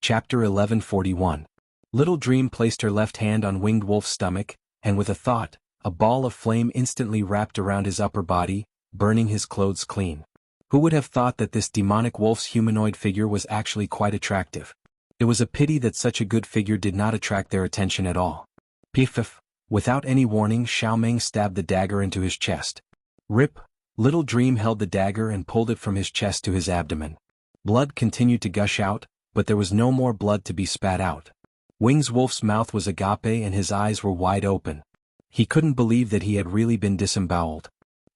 Chapter 1141. Little Dream placed her left hand on Winged Wolf's stomach, and with a thought, a ball of flame instantly wrapped around his upper body, burning his clothes clean. Who would have thought that this demonic wolf's humanoid figure was actually quite attractive? It was a pity that such a good figure did not attract their attention at all. Piff! Without any warning, Xiaomeng stabbed the dagger into his chest. Rip! Little Dream held the dagger and pulled it from his chest to his abdomen. Blood continued to gush out, but there was no more blood to be spat out. Winged Wolf's mouth was agape and his eyes were wide open. He couldn't believe that he had really been disemboweled.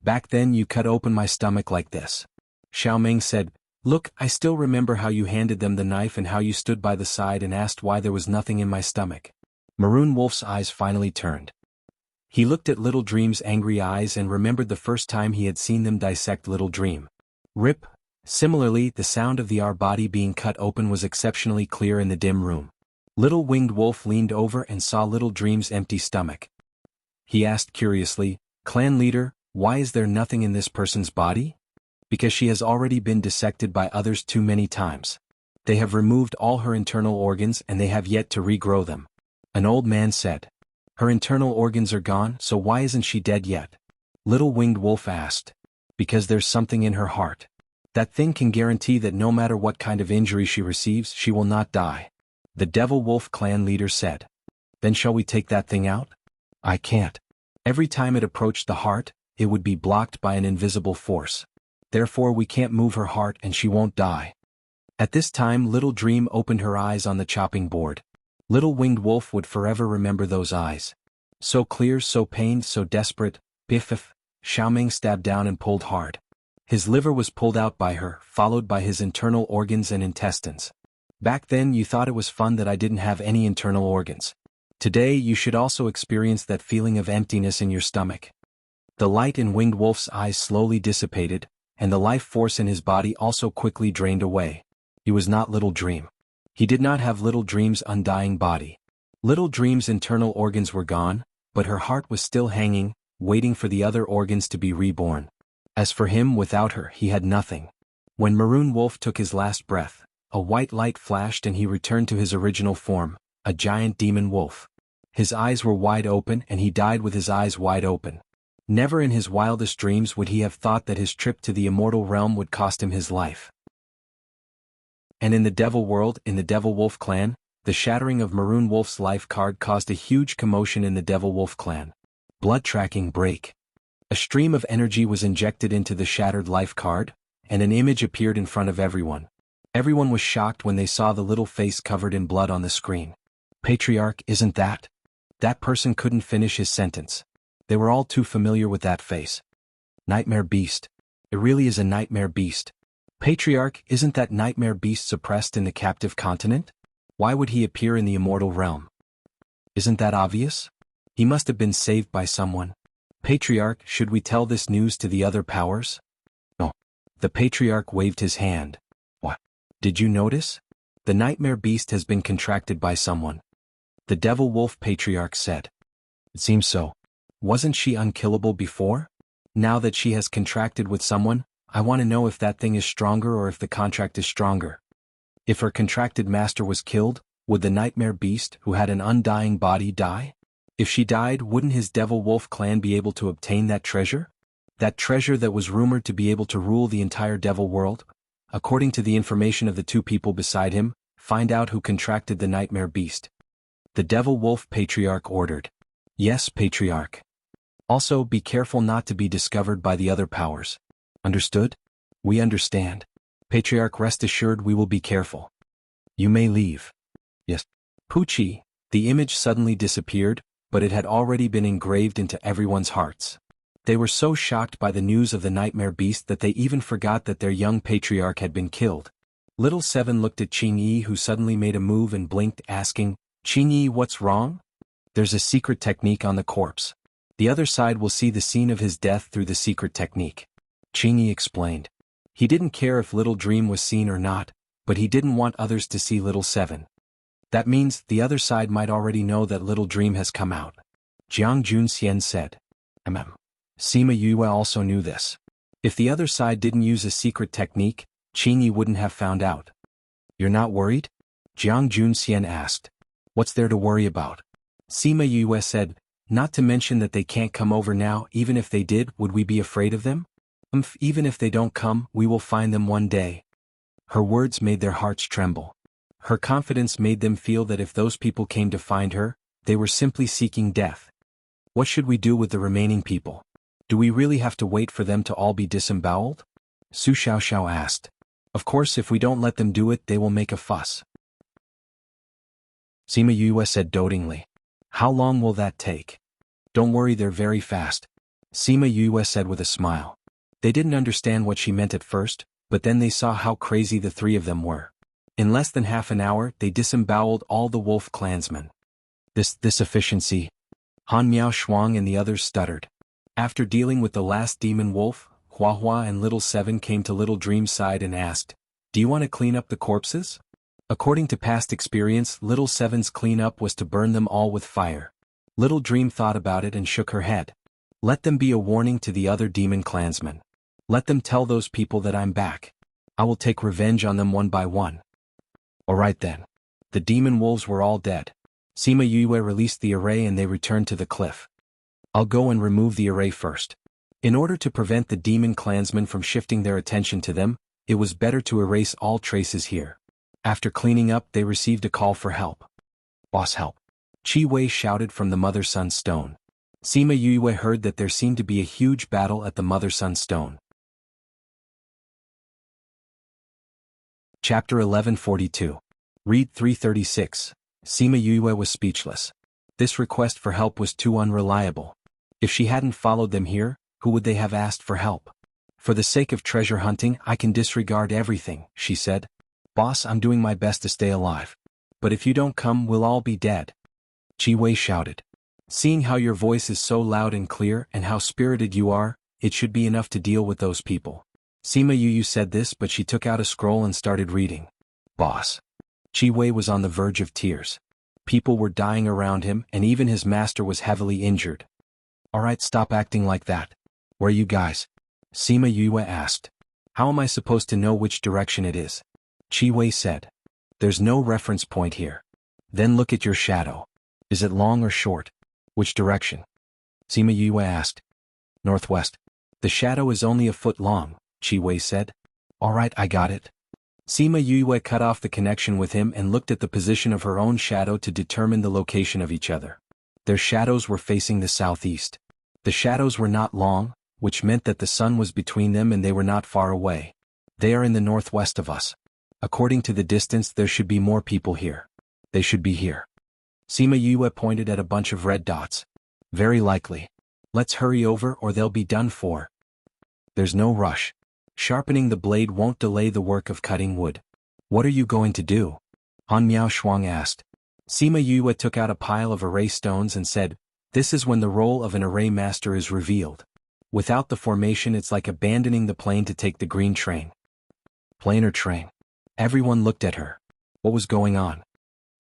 Back then you cut open my stomach like this. Xiaomeng said, "Look, I still remember how you handed them the knife and how you stood by the side and asked why there was nothing in my stomach." Maroon Wolf's eyes finally turned. He looked at Little Dream's angry eyes and remembered the first time he had seen them dissect Little Dream. Rip! Similarly, the sound of the body being cut open was exceptionally clear in the dim room. Little Winged Wolf leaned over and saw Little Dream's empty stomach. He asked curiously, "Clan leader, why is there nothing in this person's body?" "Because she has already been dissected by others too many times. They have removed all her internal organs and they have yet to regrow them." An old man said. "Her internal organs are gone, so why isn't she dead yet?" Little Winged Wolf asked. "Because there's something in her heart. That thing can guarantee that no matter what kind of injury she receives, she will not die." The Devil Wolf clan leader said. "Then shall we take that thing out?" "I can't. Every time it approached the heart, it would be blocked by an invisible force. Therefore we can't move her heart and she won't die." At this time Little Dream opened her eyes on the chopping board. Little Winged Wolf would forever remember those eyes. So clear, so pained, so desperate. Biff! Xiaomeng stabbed down and pulled hard. His liver was pulled out by her, followed by his internal organs and intestines. "Back then you thought it was fun that I didn't have any internal organs. Today you should also experience that feeling of emptiness in your stomach." The light in Winged Wolf's eyes slowly dissipated, and the life force in his body also quickly drained away. He was not Little Dream. He did not have Little Dream's undying body. Little Dream's internal organs were gone, but her heart was still hanging, waiting for the other organs to be reborn. As for him, without her, he had nothing. When Maroon Wolf took his last breath, a white light flashed and he returned to his original form, a giant demon wolf. His eyes were wide open and he died with his eyes wide open. Never in his wildest dreams would he have thought that his trip to the immortal realm would cost him his life. And in the Devil World, in the Devil Wolf clan, the shattering of Maroon Wolf's life card caused a huge commotion in the Devil Wolf clan. Blood tracking break. A stream of energy was injected into the shattered life card, and an image appeared in front of everyone. Everyone was shocked when they saw the little face covered in blood on the screen. "Patriarch, isn't that?" That person couldn't finish his sentence. They were all too familiar with that face. "Nightmare Beast. It really is a nightmare beast." "Patriarch, isn't that nightmare beast suppressed in the captive continent? Why would he appear in the immortal realm?" "Isn't that obvious? He must have been saved by someone." "Patriarch, should we tell this news to the other powers?" "No." The Patriarch waved his hand. "What? Did you notice? The nightmare beast has been contracted by someone." The Devil Wolf Patriarch said. "It seems so. Wasn't she unkillable before? Now that she has contracted with someone, I want to know if that thing is stronger or if the contract is stronger. If her contracted master was killed, would the nightmare beast, who had an undying body, die? If she died, wouldn't his Devil Wolf clan be able to obtain that treasure? That treasure that was rumored to be able to rule the entire Devil world? According to the information of the two people beside him, find out who contracted the nightmare beast." The Devil Wolf Patriarch ordered. "Yes, Patriarch. Also, be careful not to be discovered by the other powers. Understood?" "We understand. Patriarch, rest assured we will be careful. You may leave." "Yes." Poochie, the image suddenly disappeared, but it had already been engraved into everyone's hearts. They were so shocked by the news of the nightmare beast that they even forgot that their young patriarch had been killed. Little Seven looked at Qingyi, who suddenly made a move and blinked, asking, "Qingyi, what's wrong?" "There's a secret technique on the corpse. The other side will see the scene of his death through the secret technique," Qingyi explained. He didn't care if Little Dream was seen or not, but he didn't want others to see Little Seven. That means the other side might already know that Little Dream has come out. Jiang Junxian said. Sima Yue also knew this. If the other side didn't use a secret technique, Qingyi wouldn't have found out. "You're not worried?" Jiang Junxian asked. What's there to worry about? Sima Yue said, not to mention that they can't come over now. Even if they did, would we be afraid of them? Even if they don't come, we will find them one day. Her words made their hearts tremble. Her confidence made them feel that if those people came to find her, they were simply seeking death. What should we do with the remaining people? Do we really have to wait for them to all be disemboweled? Su Xiaoxiao asked. Of course, if we don't let them do it, they will make a fuss. Sima Yue said dotingly. How long will that take? Don't worry, they're very fast. Sima Yue said with a smile. They didn't understand what she meant at first, but then they saw how crazy the three of them were. In less than half an hour, they disemboweled all the wolf clansmen. This efficiency. Han Miao Shuang and the others stuttered. After dealing with the last demon wolf, Hua Hua and Little Seven came to Little Dream's side and asked, do you want to clean up the corpses? According to past experience, Little Seven's cleanup was to burn them all with fire. Little Dream thought about it and shook her head. Let them be a warning to the other demon clansmen. Let them tell those people that I'm back. I will take revenge on them one by one. Alright then. The demon wolves were all dead. Sima Yue released the array and they returned to the cliff. I'll go and remove the array first. In order to prevent the demon clansmen from shifting their attention to them, it was better to erase all traces here. After cleaning up, they received a call for help. Boss, help. Qi Wei shouted from the Mother-Sun Stone. Sima Yue heard that there seemed to be a huge battle at the Mother-Sun Stone. Chapter 1142. Read 336. Sima Yue was speechless. This request for help was too unreliable. If she hadn't followed them here, who would they have asked for help? For the sake of treasure hunting, I can disregard everything, she said. Boss, I'm doing my best to stay alive. But if you don't come, we'll all be dead. Qi Wei shouted. Seeing how your voice is so loud and clear and how spirited you are, it should be enough to deal with those people. Sima Yue said this, but she took out a scroll and started reading. Boss. Qi Wei was on the verge of tears. People were dying around him, and even his master was heavily injured. Alright, stop acting like that. Where are you guys? Sima Yue asked. How am I supposed to know which direction it is? Qi Wei said. There's no reference point here. Then look at your shadow. Is it long or short? Which direction? Sima Yue asked. Northwest. The shadow is only a foot long, Qi Wei said. Alright, I got it. Sima Yue cut off the connection with him and looked at the position of her own shadow to determine the location of each other. Their shadows were facing the southeast. The shadows were not long, which meant that the sun was between them and they were not far away. They are in the northwest of us. According to the distance, there should be more people here. They should be here. Sima Yue pointed at a bunch of red dots. Very likely. Let's hurry over or they'll be done for. There's no rush. Sharpening the blade won't delay the work of cutting wood. What are you going to do? Han Miao Shuang asked. Sima Yue took out a pile of array stones and said, this is when the role of an array master is revealed. Without the formation, it's like abandoning the plane to take the green train. Plane or train? Everyone looked at her. What was going on?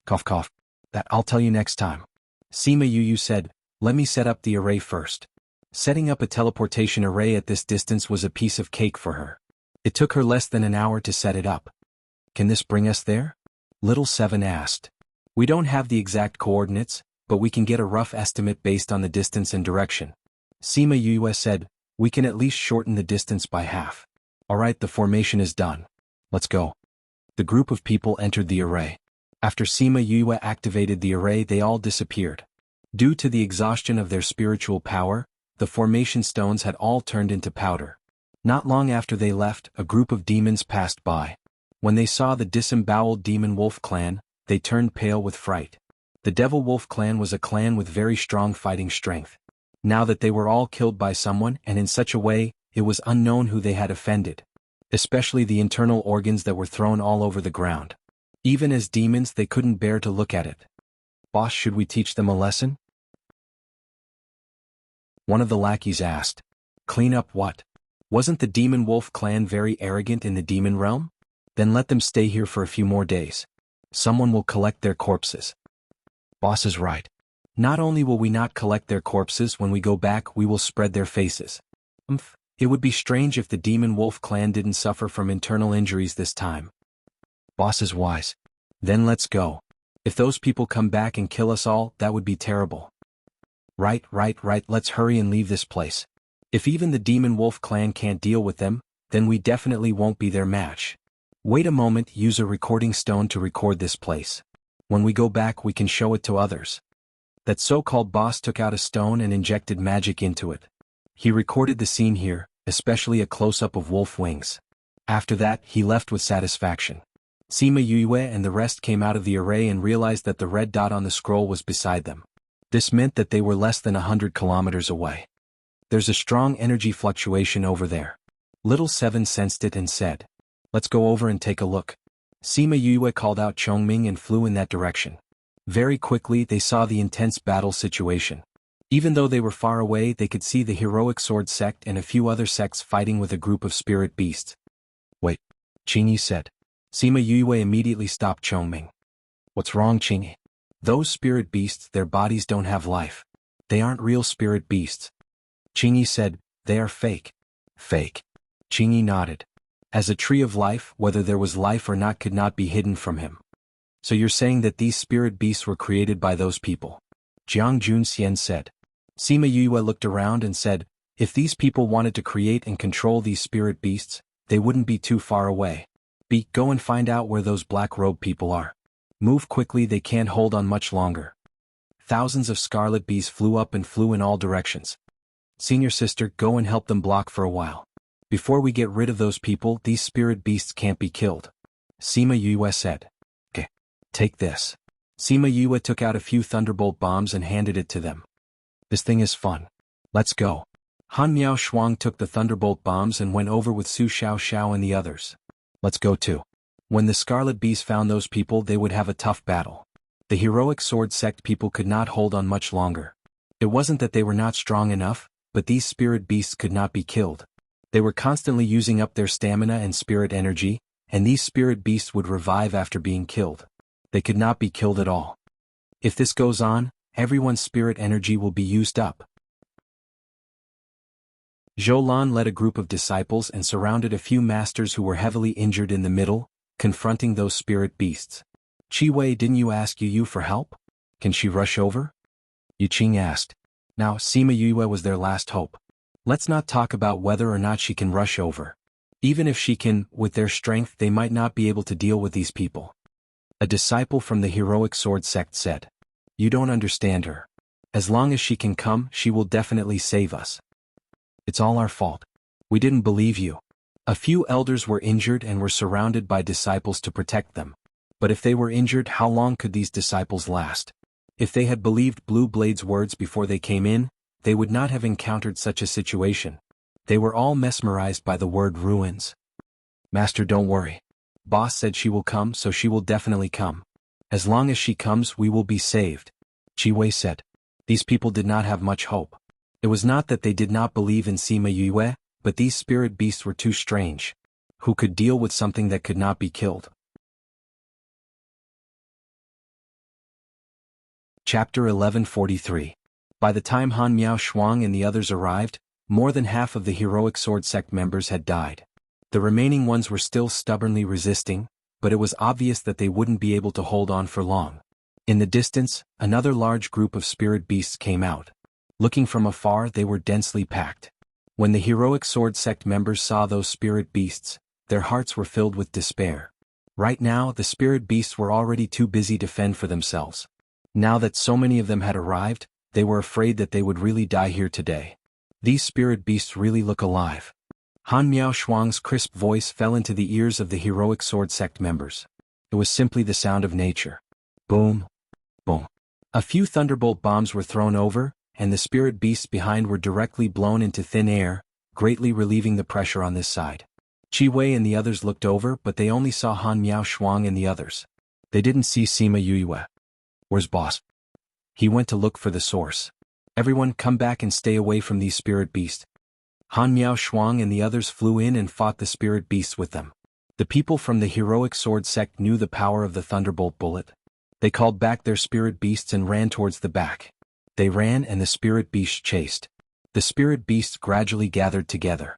Cough cough. That I'll tell you next time. Sima Yue said, let me set up the array first. Setting up a teleportation array at this distance was a piece of cake for her. It took her less than an hour to set it up. Can this bring us there? Little Seven asked. We don't have the exact coordinates, but we can get a rough estimate based on the distance and direction. Sima Yue said, we can at least shorten the distance by half. Alright, the formation is done. Let's go. The group of people entered the array. After Sima Yue activated the array, they all disappeared. Due to the exhaustion of their spiritual power, the formation stones had all turned into powder. Not long after they left, a group of demons passed by. When they saw the disemboweled demon wolf clan, they turned pale with fright. The devil wolf clan was a clan with very strong fighting strength. Now that they were all killed by someone and in such a way, it was unknown who they had offended. Especially the internal organs that were thrown all over the ground. Even as demons, they couldn't bear to look at it. Boss, should we teach them a lesson? One of the lackeys asked. Clean up what? Wasn't the demon wolf clan very arrogant in the demon realm? Then let them stay here for a few more days. Someone will collect their corpses. Boss is right. Not only will we not collect their corpses, when we go back we will spread their faces. It would be strange if the demon wolf clan didn't suffer from internal injuries this time. Boss is wise. Then let's go. If those people come back and kill us all, that would be terrible. Right, let's hurry and leave this place. If even the Demon Wolf clan can't deal with them, then we definitely won't be their match. Wait a moment, use a recording stone to record this place. When we go back we can show it to others. That so-called boss took out a stone and injected magic into it. He recorded the scene here, especially a close-up of wolf wings. After that, he left with satisfaction. Sima Yue and the rest came out of the array and realized that the red dot on the scroll was beside them. This meant that they were less than 100 kilometers away. There's a strong energy fluctuation over there. Little Seven sensed it and said, "Let's go over and take a look." Sima Yue called out Chongming and flew in that direction. Very quickly they saw the intense battle situation. Even though they were far away, they could see the heroic sword sect and a few other sects fighting with a group of spirit beasts. "Wait," Qingyi said. Sima Yue immediately stopped Chongming. "What's wrong, Qingyi? Those spirit beasts, their bodies don't have life. They aren't real spirit beasts." Qingyi said, "They are fake." "Fake?" Qingyi nodded. As a tree of life, whether there was life or not could not be hidden from him. "So you're saying that these spirit beasts were created by those people?" Jiang Junxian said. Sima Yue looked around and said, "If these people wanted to create and control these spirit beasts, they wouldn't be too far away. Go and find out where those black-robed people are. Move quickly, they can't hold on much longer." Thousands of scarlet bees flew up and flew in all directions. "Senior sister, go and help them block for a while. Before we get rid of those people, these spirit beasts can't be killed." Sima Yue said. "Okay. Take this." Sima Yue took out a few thunderbolt bombs and handed it to them. "This thing is fun. Let's go." Han Miao Shuang took the thunderbolt bombs and went over with Su Xiao and the others. "Let's go too." When the scarlet bees found those people, they would have a tough battle. The heroic sword sect people could not hold on much longer. It wasn't that they were not strong enough, but these spirit beasts could not be killed. They were constantly using up their stamina and spirit energy, and these spirit beasts would revive after being killed. They could not be killed at all. If this goes on, everyone's spirit energy will be used up. Zhou Lan led a group of disciples and surrounded a few masters who were heavily injured in the middle, confronting those spirit beasts. "Qi Wei, didn't you ask Yu for help? Can she rush over?" Yu Qing asked. Now Sima Yue was their last hope. Let's not talk about whether or not she can rush over. Even if she can, with their strength they might not be able to deal with these people. A disciple from the heroic sword sect said. "You don't understand her. As long as she can come, she will definitely save us. It's all our fault. We didn't believe you." A few elders were injured and were surrounded by disciples to protect them. But if they were injured, how long could these disciples last? If they had believed Blue Blade's words before they came in, they would not have encountered such a situation. They were all mesmerized by the word ruins. "Master, don't worry. Boss said she will come, so she will definitely come. As long as she comes, we will be saved," Qi Wei said. These people did not have much hope. It was not that they did not believe in Sima Yue, but these spirit beasts were too strange. Who could deal with something that could not be killed? Chapter 1143. By the time Han Miao Shuang and the others arrived, more than half of the heroic sword sect members had died. The remaining ones were still stubbornly resisting, but it was obvious that they wouldn't be able to hold on for long. In the distance, another large group of spirit beasts came out. Looking from afar, they were densely packed. When the heroic sword sect members saw those spirit beasts, their hearts were filled with despair. Right now, the spirit beasts were already too busy to fend for themselves. Now that so many of them had arrived, they were afraid that they would really die here today. These spirit beasts really look alive. Han Miao Shuang's crisp voice fell into the ears of the heroic sword sect members. It was simply the sound of nature. Boom. Boom. A few thunderbolt bombs were thrown over, and the spirit beasts behind were directly blown into thin air, greatly relieving the pressure on this side. Qi Wei and the others looked over, but they only saw Han Miao Shuang and the others. They didn't see Sima Yue. "Where's boss?" "He went to look for the source. Everyone come back and stay away from these spirit beasts." Han Miao Shuang and the others flew in and fought the spirit beasts with them. The people from the heroic sword sect knew the power of the thunderbolt bullet. They called back their spirit beasts and ran towards the back. They ran and the spirit beasts chased. The spirit beasts gradually gathered together.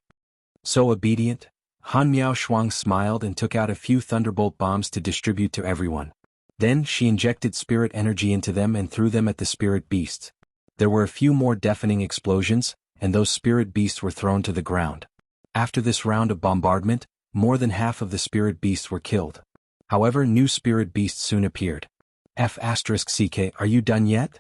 So obedient, Han Miao Shuang smiled and took out a few thunderbolt bombs to distribute to everyone. Then she injected spirit energy into them and threw them at the spirit beasts. There were a few more deafening explosions, and those spirit beasts were thrown to the ground. After this round of bombardment, more than half of the spirit beasts were killed. However, new spirit beasts soon appeared. F***CK, are you done yet?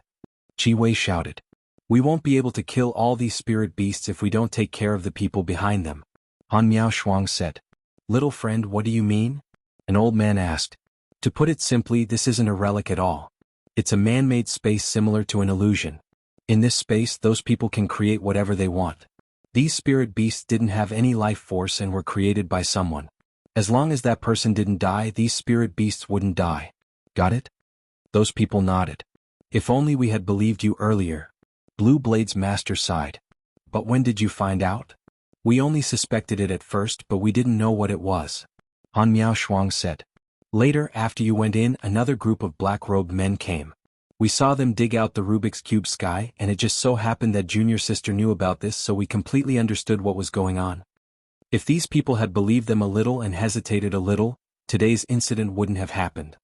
Qi Wei shouted. We won't be able to kill all these spirit beasts if we don't take care of the people behind them. Han Miao Shuang said. Little friend, what do you mean? An old man asked. To put it simply, this isn't a relic at all. It's a man-made space similar to an illusion. In this space, those people can create whatever they want. These spirit beasts didn't have any life force and were created by someone. As long as that person didn't die, these spirit beasts wouldn't die. Got it? Those people nodded. If only we had believed you earlier. Blue Blade's master sighed. But when did you find out? We only suspected it at first, but we didn't know what it was. Han Miao Shuang said. Later, after you went in, another group of black-robed men came. We saw them dig out the Rubik's Cube sky, and it just so happened that Junior Sister knew about this, so we completely understood what was going on. If these people had believed them a little and hesitated a little, today's incident wouldn't have happened.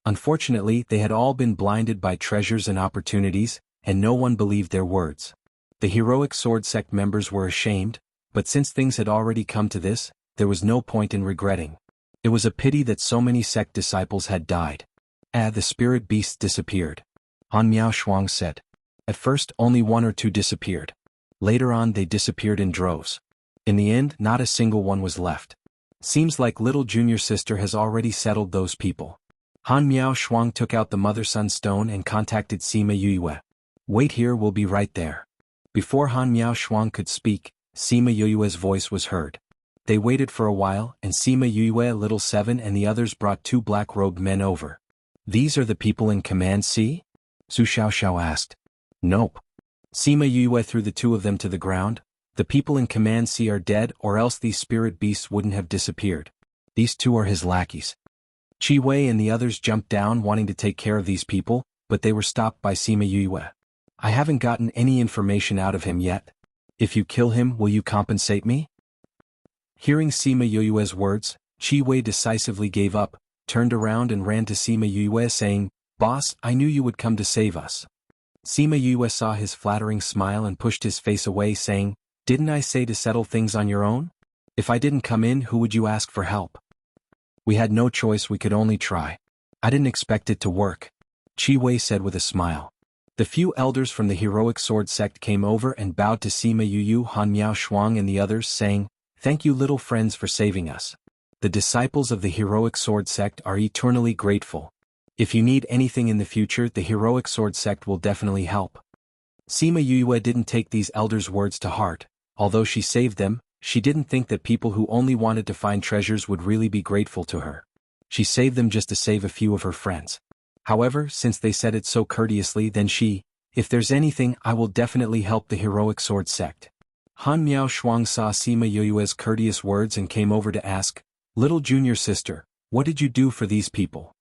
Unfortunately, they had all been blinded by treasures and opportunities, and no one believed their words. The heroic sword sect members were ashamed, but since things had already come to this, there was no point in regretting. It was a pity that so many sect disciples had died. The spirit beasts disappeared. Han Miao Shuang said. At first, only one or two disappeared. Later on, they disappeared in droves. In the end, not a single one was left. Seems like little Junior Sister has already settled those people. Han Miao Shuang took out the Mother-Son Stone and contacted Sima Yuyue. Wait here, we'll be right there. Before Han Miao Shuang could speak, Sima Yuyue's voice was heard. They waited for a while, and Sima Yuyue, Little Seven, and the others brought two black-robed men over. These are the people in Command C? Su Xiaoxiao asked. Nope. Sima Yuyue threw the two of them to the ground. The people in Command C are dead, or else these spirit beasts wouldn't have disappeared. These two are his lackeys. Qi Wei and the others jumped down wanting to take care of these people, but they were stopped by Sima Yuyue. I haven't gotten any information out of him yet. If you kill him, will you compensate me? Hearing Sima Yuyue's words, Qi Wei decisively gave up, turned around and ran to Sima Yuyue saying, Boss, I knew you would come to save us. Sima Yuyue saw his flattering smile and pushed his face away saying, Didn't I say to settle things on your own? If I didn't come in, who would you ask for help? We had no choice, we could only try. I didn't expect it to work. Qi Wei said with a smile. The few elders from the heroic sword sect came over and bowed to Sima Yuyu, Han Miao Shuang and the others saying, Thank you little friends for saving us. The disciples of the heroic sword sect are eternally grateful. If you need anything in the future, the heroic sword sect will definitely help. Sima Yuyue didn't take these elders' words to heart. Although she saved them, she didn't think that people who only wanted to find treasures would really be grateful to her. She saved them just to save a few of her friends. However, since they said it so courteously, then if there's anything, I will definitely help the heroic sword sect. Han Miao Shuang saw Sima Yuyue's courteous words and came over to ask, Little Junior Sister, what did you do for these people?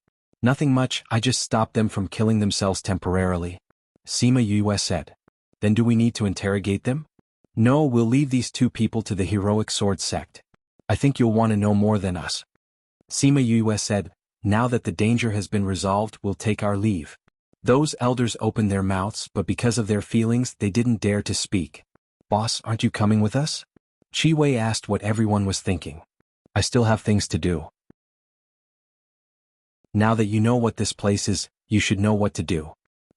Nothing much, I just stopped them from killing themselves temporarily. Sima Yuyue said. Then do we need to interrogate them? No, we'll leave these two people to the heroic sword sect. I think you'll want to know more than us. Sima Yuyue said, Now that the danger has been resolved, we'll take our leave. Those elders opened their mouths, but because of their feelings, they didn't dare to speak. Boss, aren't you coming with us? Qi Wei asked what everyone was thinking. I still have things to do. Now that you know what this place is, you should know what to do.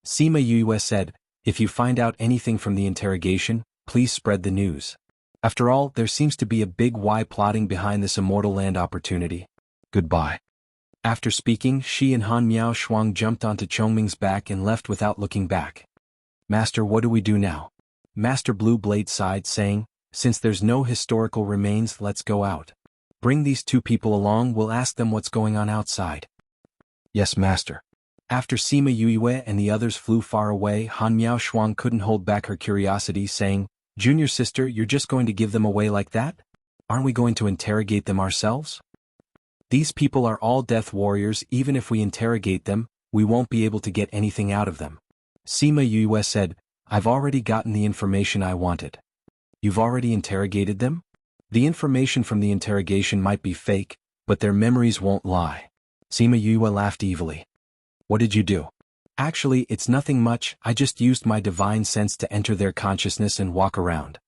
Sima Yuyue said, If you find out anything from the interrogation, please spread the news. After all, there seems to be a big why plotting behind this immortal land opportunity. Goodbye. After speaking, she and Han Miao Shuang jumped onto Chongming's back and left without looking back. Master, what do we do now? Master Blue Blade sighed, saying, Since there's no historical remains, let's go out. Bring these two people along, we'll ask them what's going on outside. Yes, Master. After Sima Yuyue and the others flew far away, Han Miao Shuang couldn't hold back her curiosity, saying, Junior Sister, you're just going to give them away like that? Aren't we going to interrogate them ourselves? These people are all death warriors, even if we interrogate them, we won't be able to get anything out of them. Sima Yuyue said, I've already gotten the information I wanted. You've already interrogated them? The information from the interrogation might be fake, but their memories won't lie. Sima Yue laughed evilly. What did you do? Actually, it's nothing much, I just used my divine sense to enter their consciousness and walk around.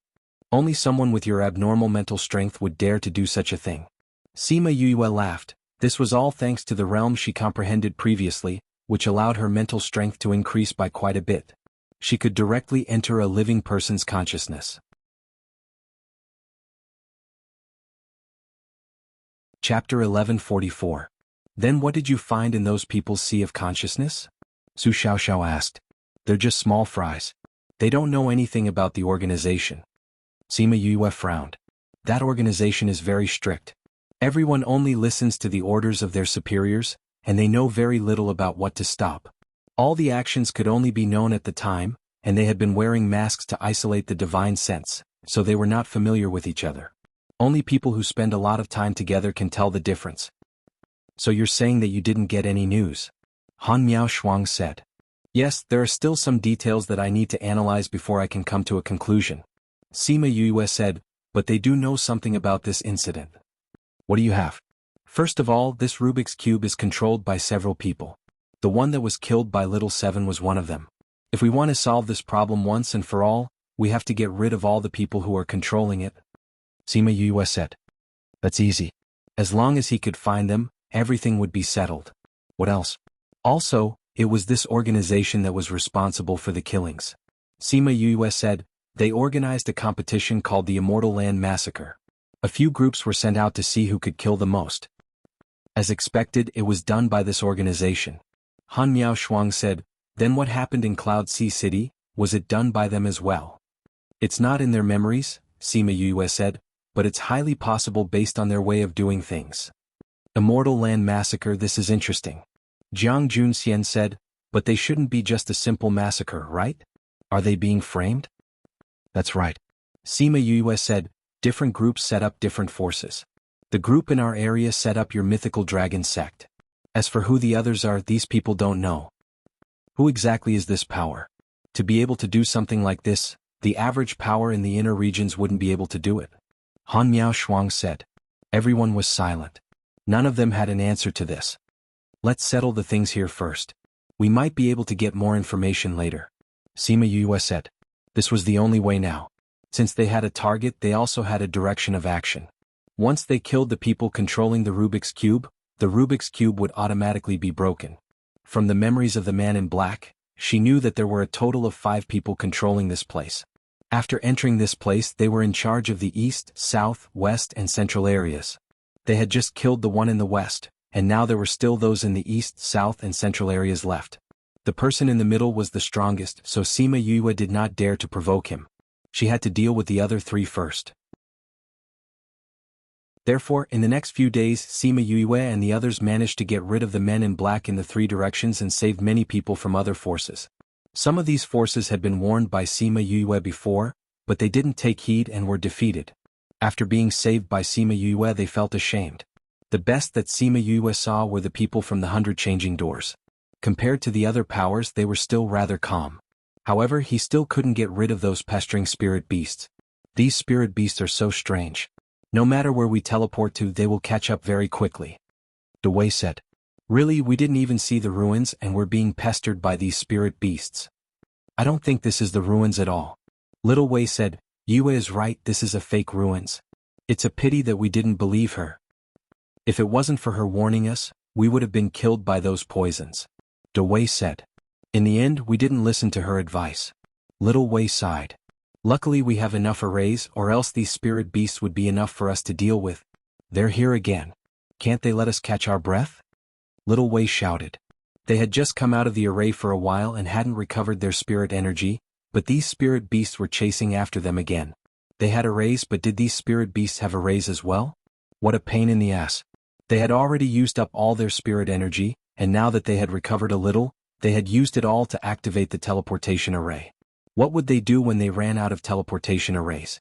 Only someone with your abnormal mental strength would dare to do such a thing. Sima Yue laughed. This was all thanks to the realm she comprehended previously, which allowed her mental strength to increase by quite a bit. She could directly enter a living person's consciousness. Chapter 1144. Then what did you find in those people's sea of consciousness? Su Xiaoxiao asked. They're just small fries. They don't know anything about the organization. Sima Yue frowned. That organization is very strict. Everyone only listens to the orders of their superiors, and they know very little about what to stop. All the actions could only be known at the time, and they had been wearing masks to isolate the divine sense, so they were not familiar with each other. Only people who spend a lot of time together can tell the difference. So you're saying that you didn't get any news? Han Miao Shuang said. Yes, there are still some details that I need to analyze before I can come to a conclusion. Sima Yue said, but they do know something about this incident. What do you have? First of all, this Rubik's Cube is controlled by several people. The one that was killed by Little Seven was one of them. If we want to solve this problem once and for all, we have to get rid of all the people who are controlling it. Sima Yue said. That's easy. As long as he could find them, everything would be settled. What else? Also, it was this organization that was responsible for the killings. Sima Yue said, they organized a competition called the Immortality Massacre. A few groups were sent out to see who could kill the most. As expected, it was done by this organization. Han Miao Shuang said, then what happened in Cloud Sea City, was it done by them as well? It's not in their memories, Sima Yue said, but it's highly possible based on their way of doing things. Immortal Land Massacre, this is interesting. Jiang Junxian said, but they shouldn't be just a simple massacre, right? Are they being framed? That's right. Sima Yue said, different groups set up different forces. The group in our area set up your mythical dragon sect. As for who the others are, these people don't know. Who exactly is this power? To be able to do something like this, the average power in the inner regions wouldn't be able to do it. Han Miao Shuang said. Everyone was silent. None of them had an answer to this. Let's settle the things here first. We might be able to get more information later. Sima Yue said. This was the only way now. Since they had a target, they also had a direction of action. Once they killed the people controlling the Rubik's Cube would automatically be broken. From the memories of the man in black, she knew that there were a total of 5 people controlling this place. After entering this place, they were in charge of the east, south, west, and central areas. They had just killed the one in the west, and now there were still those in the east, south, and central areas left. The person in the middle was the strongest, so Sima Yue did not dare to provoke him. She had to deal with the other 3 first. Therefore, in the next few days, Sima Yue and the others managed to get rid of the men in black in the 3 directions and saved many people from other forces. Some of these forces had been warned by Sima Yue before, but they didn't take heed and were defeated. After being saved by Sima Yue, they felt ashamed. The best that Sima Yue saw were the people from the 100 changing doors. Compared to the other powers, they were still rather calm. However, he still couldn't get rid of those pestering spirit beasts. These spirit beasts are so strange. No matter where we teleport to, they will catch up very quickly. De Wei said. Really, we didn't even see the ruins and we're being pestered by these spirit beasts. I don't think this is the ruins at all. Little Wei said, Yue is right, this is a fake ruins. It's a pity that we didn't believe her. If it wasn't for her warning us, we would have been killed by those poisons. De Wei said. In the end, we didn't listen to her advice. Little Wei sighed. Luckily we have enough arrays, or else these spirit beasts would be enough for us to deal with. They're here again. Can't they let us catch our breath? Little Wei shouted. They had just come out of the array for a while and hadn't recovered their spirit energy, but these spirit beasts were chasing after them again. They had arrays, but did these spirit beasts have arrays as well? What a pain in the ass. They had already used up all their spirit energy, and now that they had recovered a little, they had used it all to activate the teleportation array. What would they do when they ran out of teleportation arrays?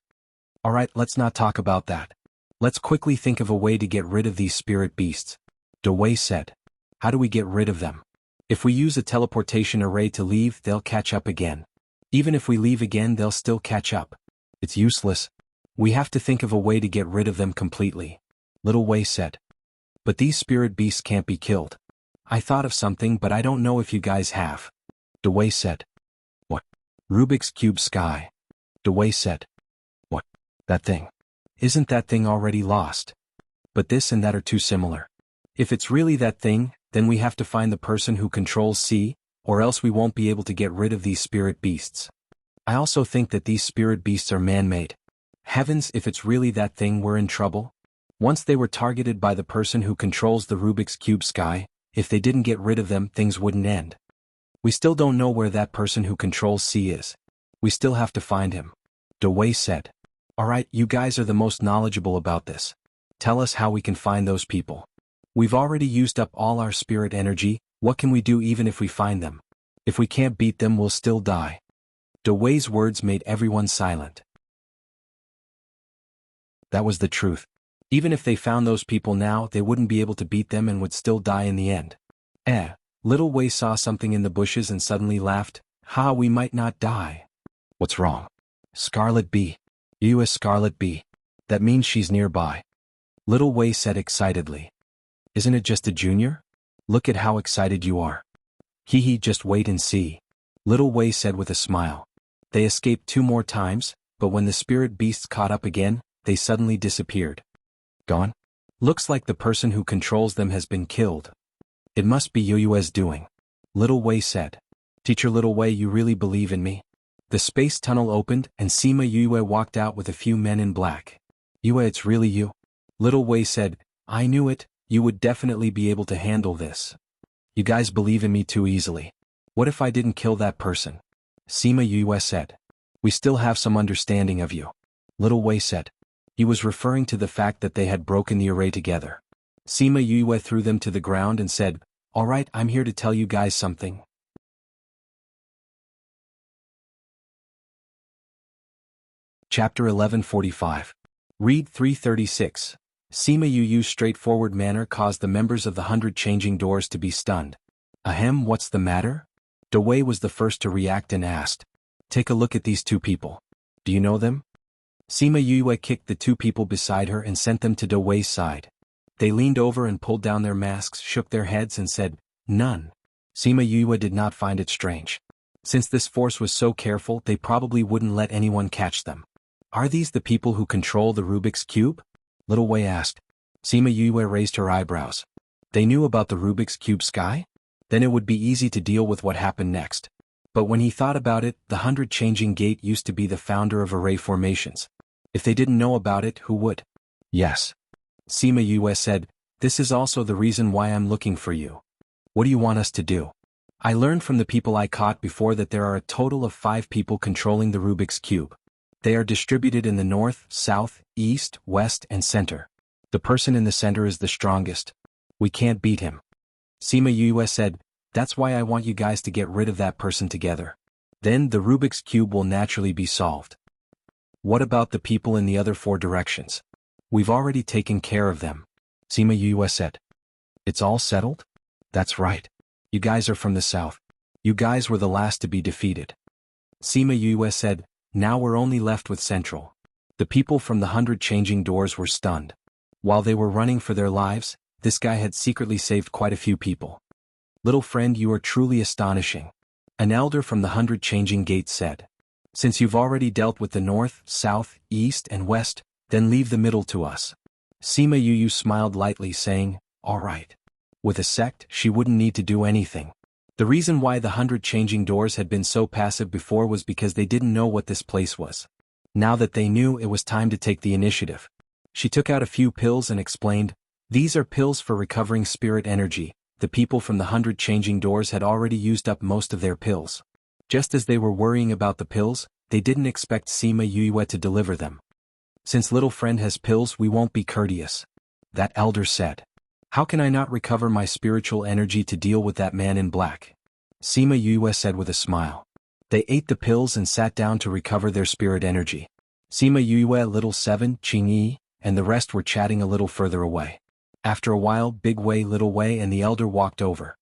Alright, let's not talk about that. Let's quickly think of a way to get rid of these spirit beasts. De Wei said. How do we get rid of them? If we use a teleportation array to leave, they'll catch up again. Even if we leave again, they'll still catch up. It's useless. We have to think of a way to get rid of them completely. Little Wei said. But these spirit beasts can't be killed. I thought of something but I don't know if you guys have. Dewey said. What? Rubik's Cube Sky. Dewey said. What? That thing. Isn't that thing already lost? But this and that are too similar. If it's really that thing, then we have to find the person who controls C, or else we won't be able to get rid of these spirit beasts. I also think that these spirit beasts are man-made. Heavens, if it's really that thing, we're in trouble. Once they were targeted by the person who controls the Rubik's Cube Sky, if they didn't get rid of them, things wouldn't end. We still don't know where that person who controls C is. We still have to find him. Dewey said. Alright, you guys are the most knowledgeable about this. Tell us how we can find those people. We've already used up all our spirit energy, what can we do even if we find them? If we can't beat them, we'll still die. Dewey's words made everyone silent. That was the truth. Even if they found those people now, they wouldn't be able to beat them and would still die in the end. Little Wei saw something in the bushes and suddenly laughed. Ha, we might not die. What's wrong? Scarlet Bee. You a Scarlet Bee. That means she's nearby. Little Wei said excitedly. Isn't it just a junior? Look at how excited you are. Hee, just wait and see. Little Wei said with a smile. They escaped 2 more times, but when the spirit beasts caught up again, they suddenly disappeared. Gone? Looks like the person who controls them has been killed. It must be Yue's doing. Little Wei said. Teacher Little Wei, you really believe in me? The space tunnel opened and Sima Yue walked out with a few men in black. Yue, it's really you? Little Wei said, I knew it, you would definitely be able to handle this. You guys believe in me too easily. What if I didn't kill that person? Sima Yue said. We still have some understanding of you. Little Wei said. He was referring to the fact that they had broken the array together. Sima Yue threw them to the ground and said, Alright, I'm here to tell you guys something. Chapter 1145. Read 336. Sima Yu's straightforward manner caused the members of the 100 Changing Doors to be stunned. Ahem, what's the matter? Dewey was the first to react and asked. Take a look at these 2 people. Do you know them? Sima Yue kicked the 2 people beside her and sent them to Dewey's side. They leaned over and pulled down their masks, shook their heads and said, None. Sima Yue did not find it strange. Since this force was so careful, they probably wouldn't let anyone catch them. Are these the people who control the Rubik's Cube? Little Wei asked. Sima Yue raised her eyebrows. They knew about the Rubik's Cube Sky? Then it would be easy to deal with what happened next. But when he thought about it, the 100 Changing Gate used to be the founder of array formations. If they didn't know about it, who would? Yes. Sima Yue said, This is also the reason why I'm looking for you. What do you want us to do? I learned from the people I caught before that there are a total of 5 people controlling the Rubik's Cube. They are distributed in the north, south, east, west, and center. The person in the center is the strongest. We can't beat him. Sima Yue said, That's why I want you guys to get rid of that person together. Then the Rubik's Cube will naturally be solved. What about the people in the other 4 directions? We've already taken care of them. Sima Yue said. It's all settled? That's right. You guys are from the south. You guys were the last to be defeated. Sima Yue said, Now we're only left with Central. The people from the 100 Changing Doors were stunned. While they were running for their lives, this guy had secretly saved quite a few people. Little friend, you are truly astonishing. An elder from the 100 Changing Gates said. Since you've already dealt with the north, south, east, and west, then leave the middle to us. Sima Yue smiled lightly saying, All right. With a sect, she wouldn't need to do anything. The reason why the 100 Changing Doors had been so passive before was because they didn't know what this place was. Now that they knew, it was time to take the initiative. She took out a few pills and explained, These are pills for recovering spirit energy. The people from the 100 Changing Doors had already used up most of their pills. Just as they were worrying about the pills, they didn't expect Sima Yue to deliver them. Since little friend has pills, we won't be courteous. That elder said. How can I not recover my spiritual energy to deal with that man in black? Sima Yue said with a smile. They ate the pills and sat down to recover their spirit energy. Sima Yue, little 7, Qingyi, and the rest were chatting a little further away. After a while, Big Wei, Little Wei, and the elder walked over.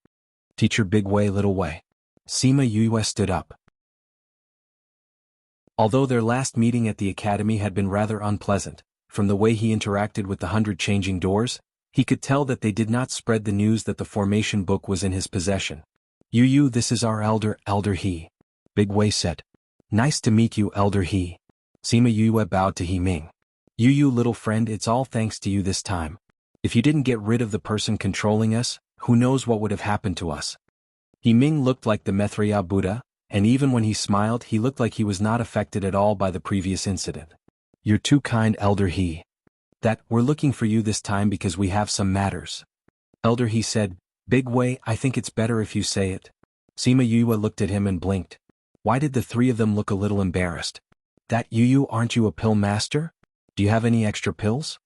Teacher Big Wei, Little Wei. Sima Yue stood up. Although their last meeting at the academy had been rather unpleasant, from the way he interacted with the 100 Changing Doors, He could tell that they did not spread the news that the formation book was in his possession. "You, this is our elder he." Big Wei said. "Nice to meet you, elder he." Sima Yue bowed to He Ming. "You little friend, it's all thanks to you this time. If you didn't get rid of the person controlling us, who knows what would have happened to us." He Ming looked like the Maitreya Buddha, and even when he smiled he looked like he was not affected at all by the previous incident. "You're too kind, elder he. That, we're looking for you this time because we have some matters." Elder he said, "Big Wei, I think it's better if you say it." Sima Yue looked at him and blinked. Why did the three of them look a little embarrassed? "That you, aren't you a pill master? Do you have any extra pills?"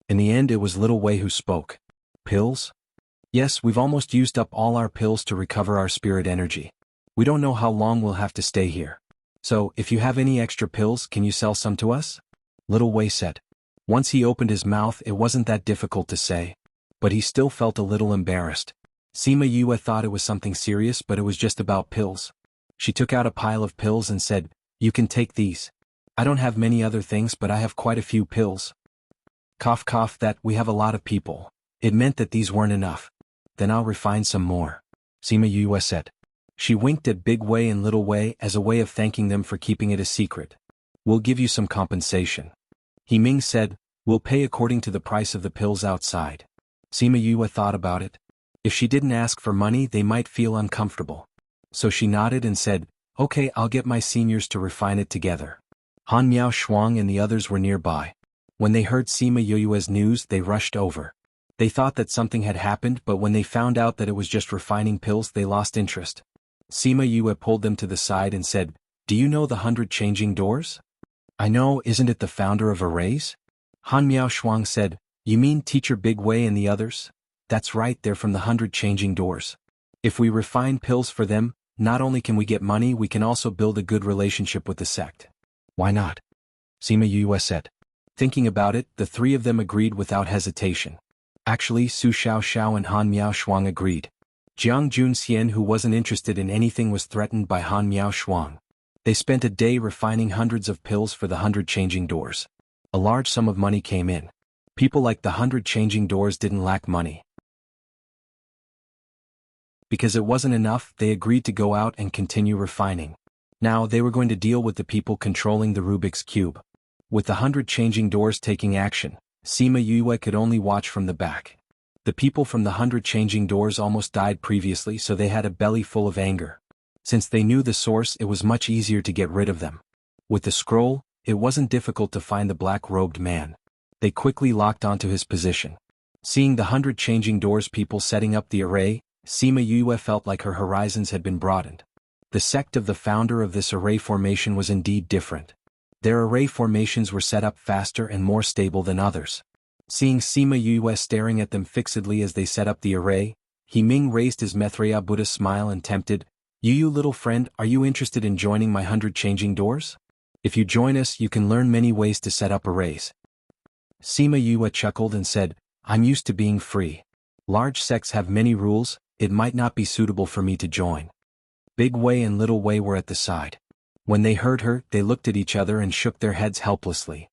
In the end it was little Wei who spoke. "Pills? Yes, we've almost used up all our pills to recover our spirit energy. We don't know how long we'll have to stay here. So, if you have any extra pills, can you sell some to us?" Little Wei said. Once he opened his mouth it wasn't that difficult to say. But he still felt a little embarrassed. Sima Yue thought it was something serious, but it was just about pills. She took out a pile of pills and said, "You can take these. I don't have many other things, but I have quite a few pills." Cough cough, that, we have a lot of people. It meant that these weren't enough. "Then I'll refine some more," Sima Yue said. She winked at Big Wei and Little Wei as a way of thanking them for keeping it a secret. "We'll give you some compensation." He Ming said, "We'll pay according to the price of the pills outside." Sima Yue thought about it. If she didn't ask for money they might feel uncomfortable. So she nodded and said, "Okay, I'll get my seniors to refine it together." Han Miao Shuang and the others were nearby. When they heard Sima Yue's news they rushed over. They thought that something had happened, but when they found out that it was just refining pills they lost interest. Sima Yue pulled them to the side and said, "Do you know the 100 changing doors?" "I know, isn't it the founder of Arrays?" Han Miao Shuang said, "You mean Teacher Big Wei and the others?" "That's right, they're from the 100 changing doors. If we refine pills for them, not only can we get money, we can also build a good relationship with the sect." "Why not?" Sima Yue said. Thinking about it, the three of them agreed without hesitation. Actually, Su Xiao and Han Miao Shuang agreed. Jiang Junxian, who wasn't interested in anything, was threatened by Han Miao Shuang. They spent a day refining hundreds of pills for the 100 changing doors. A large sum of money came in. People like the 100 changing doors didn't lack money. Because it wasn't enough, they agreed to go out and continue refining. Now they were going to deal with the people controlling the Rubik's Cube. With the 100 changing doors taking action, Sima Yue could only watch from the back. The people from the 100 changing doors almost died previously, so they had a belly full of anger. Since they knew the source, it was much easier to get rid of them. With the scroll, it wasn't difficult to find the black-robed man. They quickly locked onto his position. Seeing the 100 changing doors people setting up the array, Sima Yue felt like her horizons had been broadened. The sect of the founder of this array formation was indeed different. Their array formations were set up faster and more stable than others. Seeing Sima Yue staring at them fixedly as they set up the array, He Ming raised his Maitreya Buddha smile and tempted, You little friend, are you interested in joining my 100 changing doors? If you join us you can learn many ways to set up arrays." Sima Yue chuckled and said, "I'm used to being free. Large sects have many rules, it might not be suitable for me to join." Big Wei and Little Wei were at the side. When they heard her, they looked at each other and shook their heads helplessly.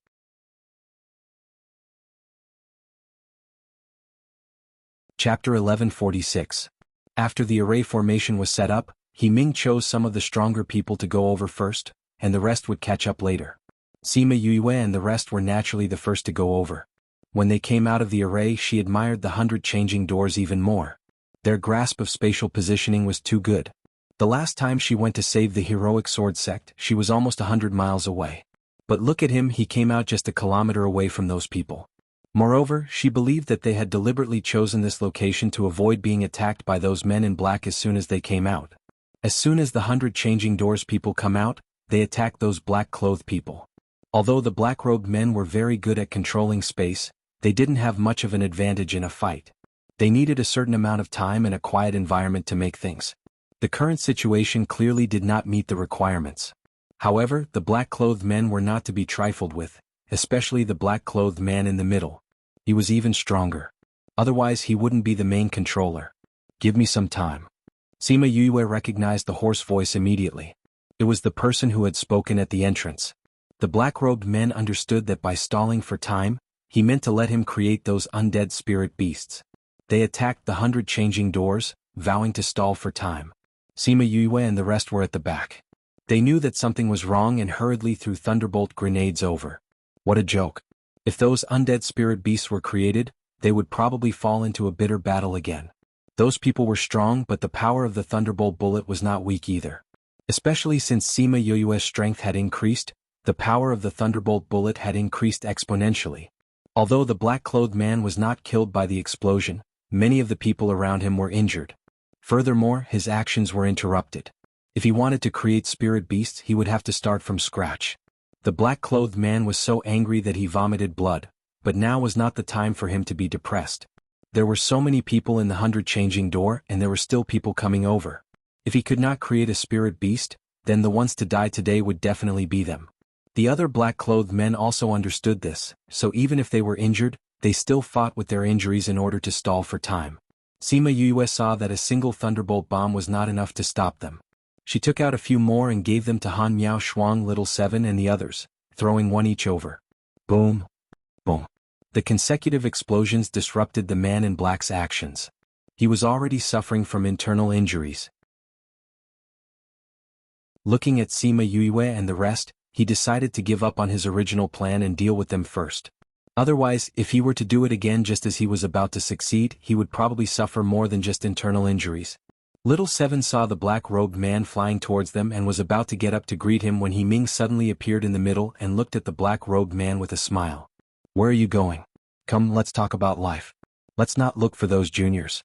Chapter 1146. After the array formation was set up, He Ming chose some of the stronger people to go over first, and the rest would catch up later. Sima Yue and the rest were naturally the first to go over. When they came out of the array she admired the 100 changing doors even more. Their grasp of spatial positioning was too good. The last time she went to save the heroic sword sect, she was almost 100 miles away. But look at him, he came out just a kilometer away from those people. Moreover, she believed that they had deliberately chosen this location to avoid being attacked by those men in black as soon as they came out. As soon as the 100 changing doors people come out, they attack those black-clothed people. Although the black-robed men were very good at controlling space, they didn't have much of an advantage in a fight. They needed a certain amount of time and a quiet environment to make things. The current situation clearly did not meet the requirements. However, the black-clothed men were not to be trifled with, especially the black-clothed man in the middle. He was even stronger. Otherwise he wouldn't be the main controller. "Give me some time." Sima Yue recognized the hoarse voice immediately. It was the person who had spoken at the entrance. The black-robed men understood that by stalling for time, he meant to let him create those undead spirit beasts. They attacked the 100 changing doors, vowing to stall for time. Sima Yue and the rest were at the back. They knew that something was wrong and hurriedly threw thunderbolt grenades over. What a joke. If those undead spirit beasts were created, they would probably fall into a bitter battle again. Those people were strong, but the power of the thunderbolt bullet was not weak either. Especially since Sima Yue's strength had increased, the power of the thunderbolt bullet had increased exponentially. Although the black-clothed man was not killed by the explosion, many of the people around him were injured. Furthermore, his actions were interrupted. If he wanted to create spirit beasts, he would have to start from scratch. The black-clothed man was so angry that he vomited blood, but now was not the time for him to be depressed. There were so many people in the 100 changing door, and there were still people coming over. If he could not create a spirit beast, then the ones to die today would definitely be them. The other black-clothed men also understood this, so even if they were injured, they still fought with their injuries in order to stall for time. Sima Yue saw that a single thunderbolt bomb was not enough to stop them. She took out a few more and gave them to Han Miao Shuang, Little Seven and the others, throwing one each over. Boom. Boom. The consecutive explosions disrupted the man in black's actions. He was already suffering from internal injuries. Looking at Sima Yue and the rest, he decided to give up on his original plan and deal with them first. Otherwise, if he were to do it again just as he was about to succeed, he would probably suffer more than just internal injuries. Little Seven saw the black-robed man flying towards them and was about to get up to greet him when He Ming suddenly appeared in the middle and looked at the black-robed man with a smile. Where are you going? Come, let's talk about life. Let's not look for those juniors.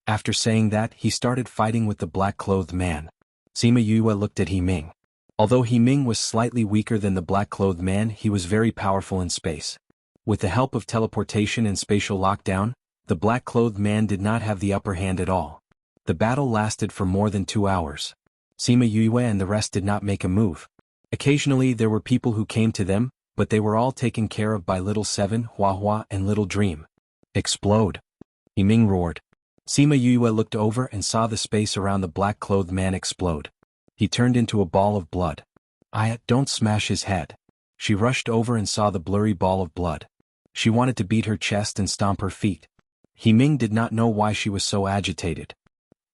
After saying that, he started fighting with the black-clothed man. Sima Yue looked at He Ming. Although He Ming was slightly weaker than the black-clothed man, he was very powerful in space. With the help of teleportation and spatial lockdown, the black-clothed man did not have the upper hand at all. The battle lasted for more than 2 hours. Sima Yue and the rest did not make a move. Occasionally there were people who came to them, but they were all taken care of by Little Seven, Hua Hua and Little Dream. Explode! He Ming roared. Sima Yue looked over and saw the space around the black-clothed man explode. He turned into a ball of blood. Don't smash his head. She rushed over and saw the blurry ball of blood. She wanted to beat her chest and stomp her feet. He Ming did not know why she was so agitated.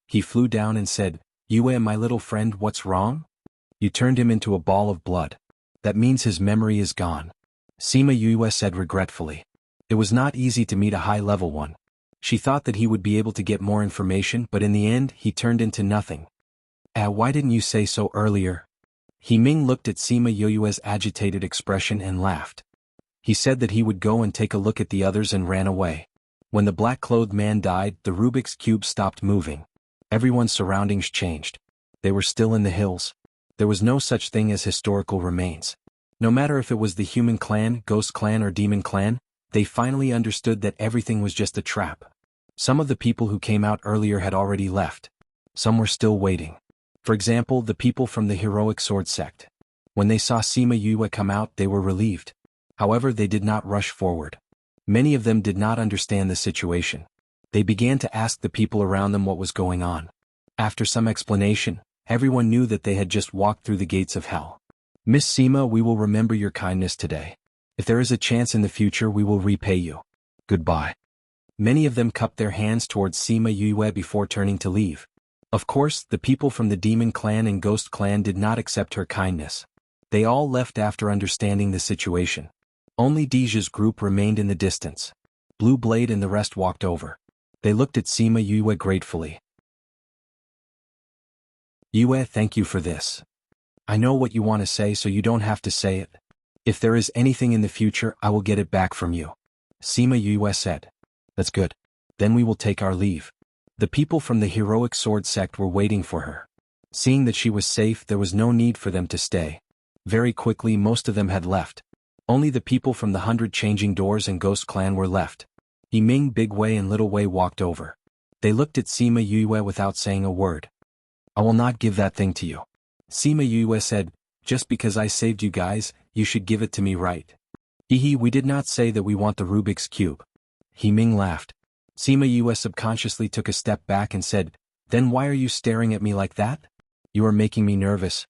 He flew down and said, Yue, my little friend, what's wrong? You turned him into a ball of blood. That means his memory is gone. Sima Yue said regretfully. It was not easy to meet a high-level one. She thought that he would be able to get more information, but in the end, he turned into nothing. Why didn't you say so earlier? He Ming looked at Sima Yue's agitated expression and laughed. He said that he would go and take a look at the others and ran away. When the black-clothed man died, the Rubik's Cube stopped moving. Everyone's surroundings changed. They were still in the hills. There was no such thing as historical remains. No matter if it was the human clan, ghost clan or demon clan, they finally understood that everything was just a trap. Some of the people who came out earlier had already left. Some were still waiting. For example, the people from the heroic sword sect. When they saw Sima Yue come out, they were relieved. However, they did not rush forward. Many of them did not understand the situation. They began to ask the people around them what was going on. After some explanation, everyone knew that they had just walked through the gates of hell. Miss Sima, we will remember your kindness today. If there is a chance in the future, we will repay you. Goodbye. Many of them cupped their hands towards Sima Yue before turning to leave. Of course, the people from the Demon Clan and Ghost Clan did not accept her kindness. They all left after understanding the situation. Only Deja's group remained in the distance. Blue Blade and the rest walked over. They looked at Sima Yue gratefully. Yue, thank you for this. I know what you want to say, so you don't have to say it. If there is anything in the future, I will get it back from you. Sima Yue said. That's good. Then we will take our leave. The people from the heroic sword sect were waiting for her. Seeing that she was safe, there was no need for them to stay. Very quickly, most of them had left. Only the people from the 100 changing doors and Ghost Clan were left. He Ming, Big Wei and Little Wei walked over. They looked at Sima Yue without saying a word. I will not give that thing to you. Sima Yue said, just because I saved you guys, you should give it to me, right? We did not say that we want the Rubik's Cube. He Ming laughed. Sima Yue subconsciously took a step back and said, then why are you staring at me like that? You are making me nervous.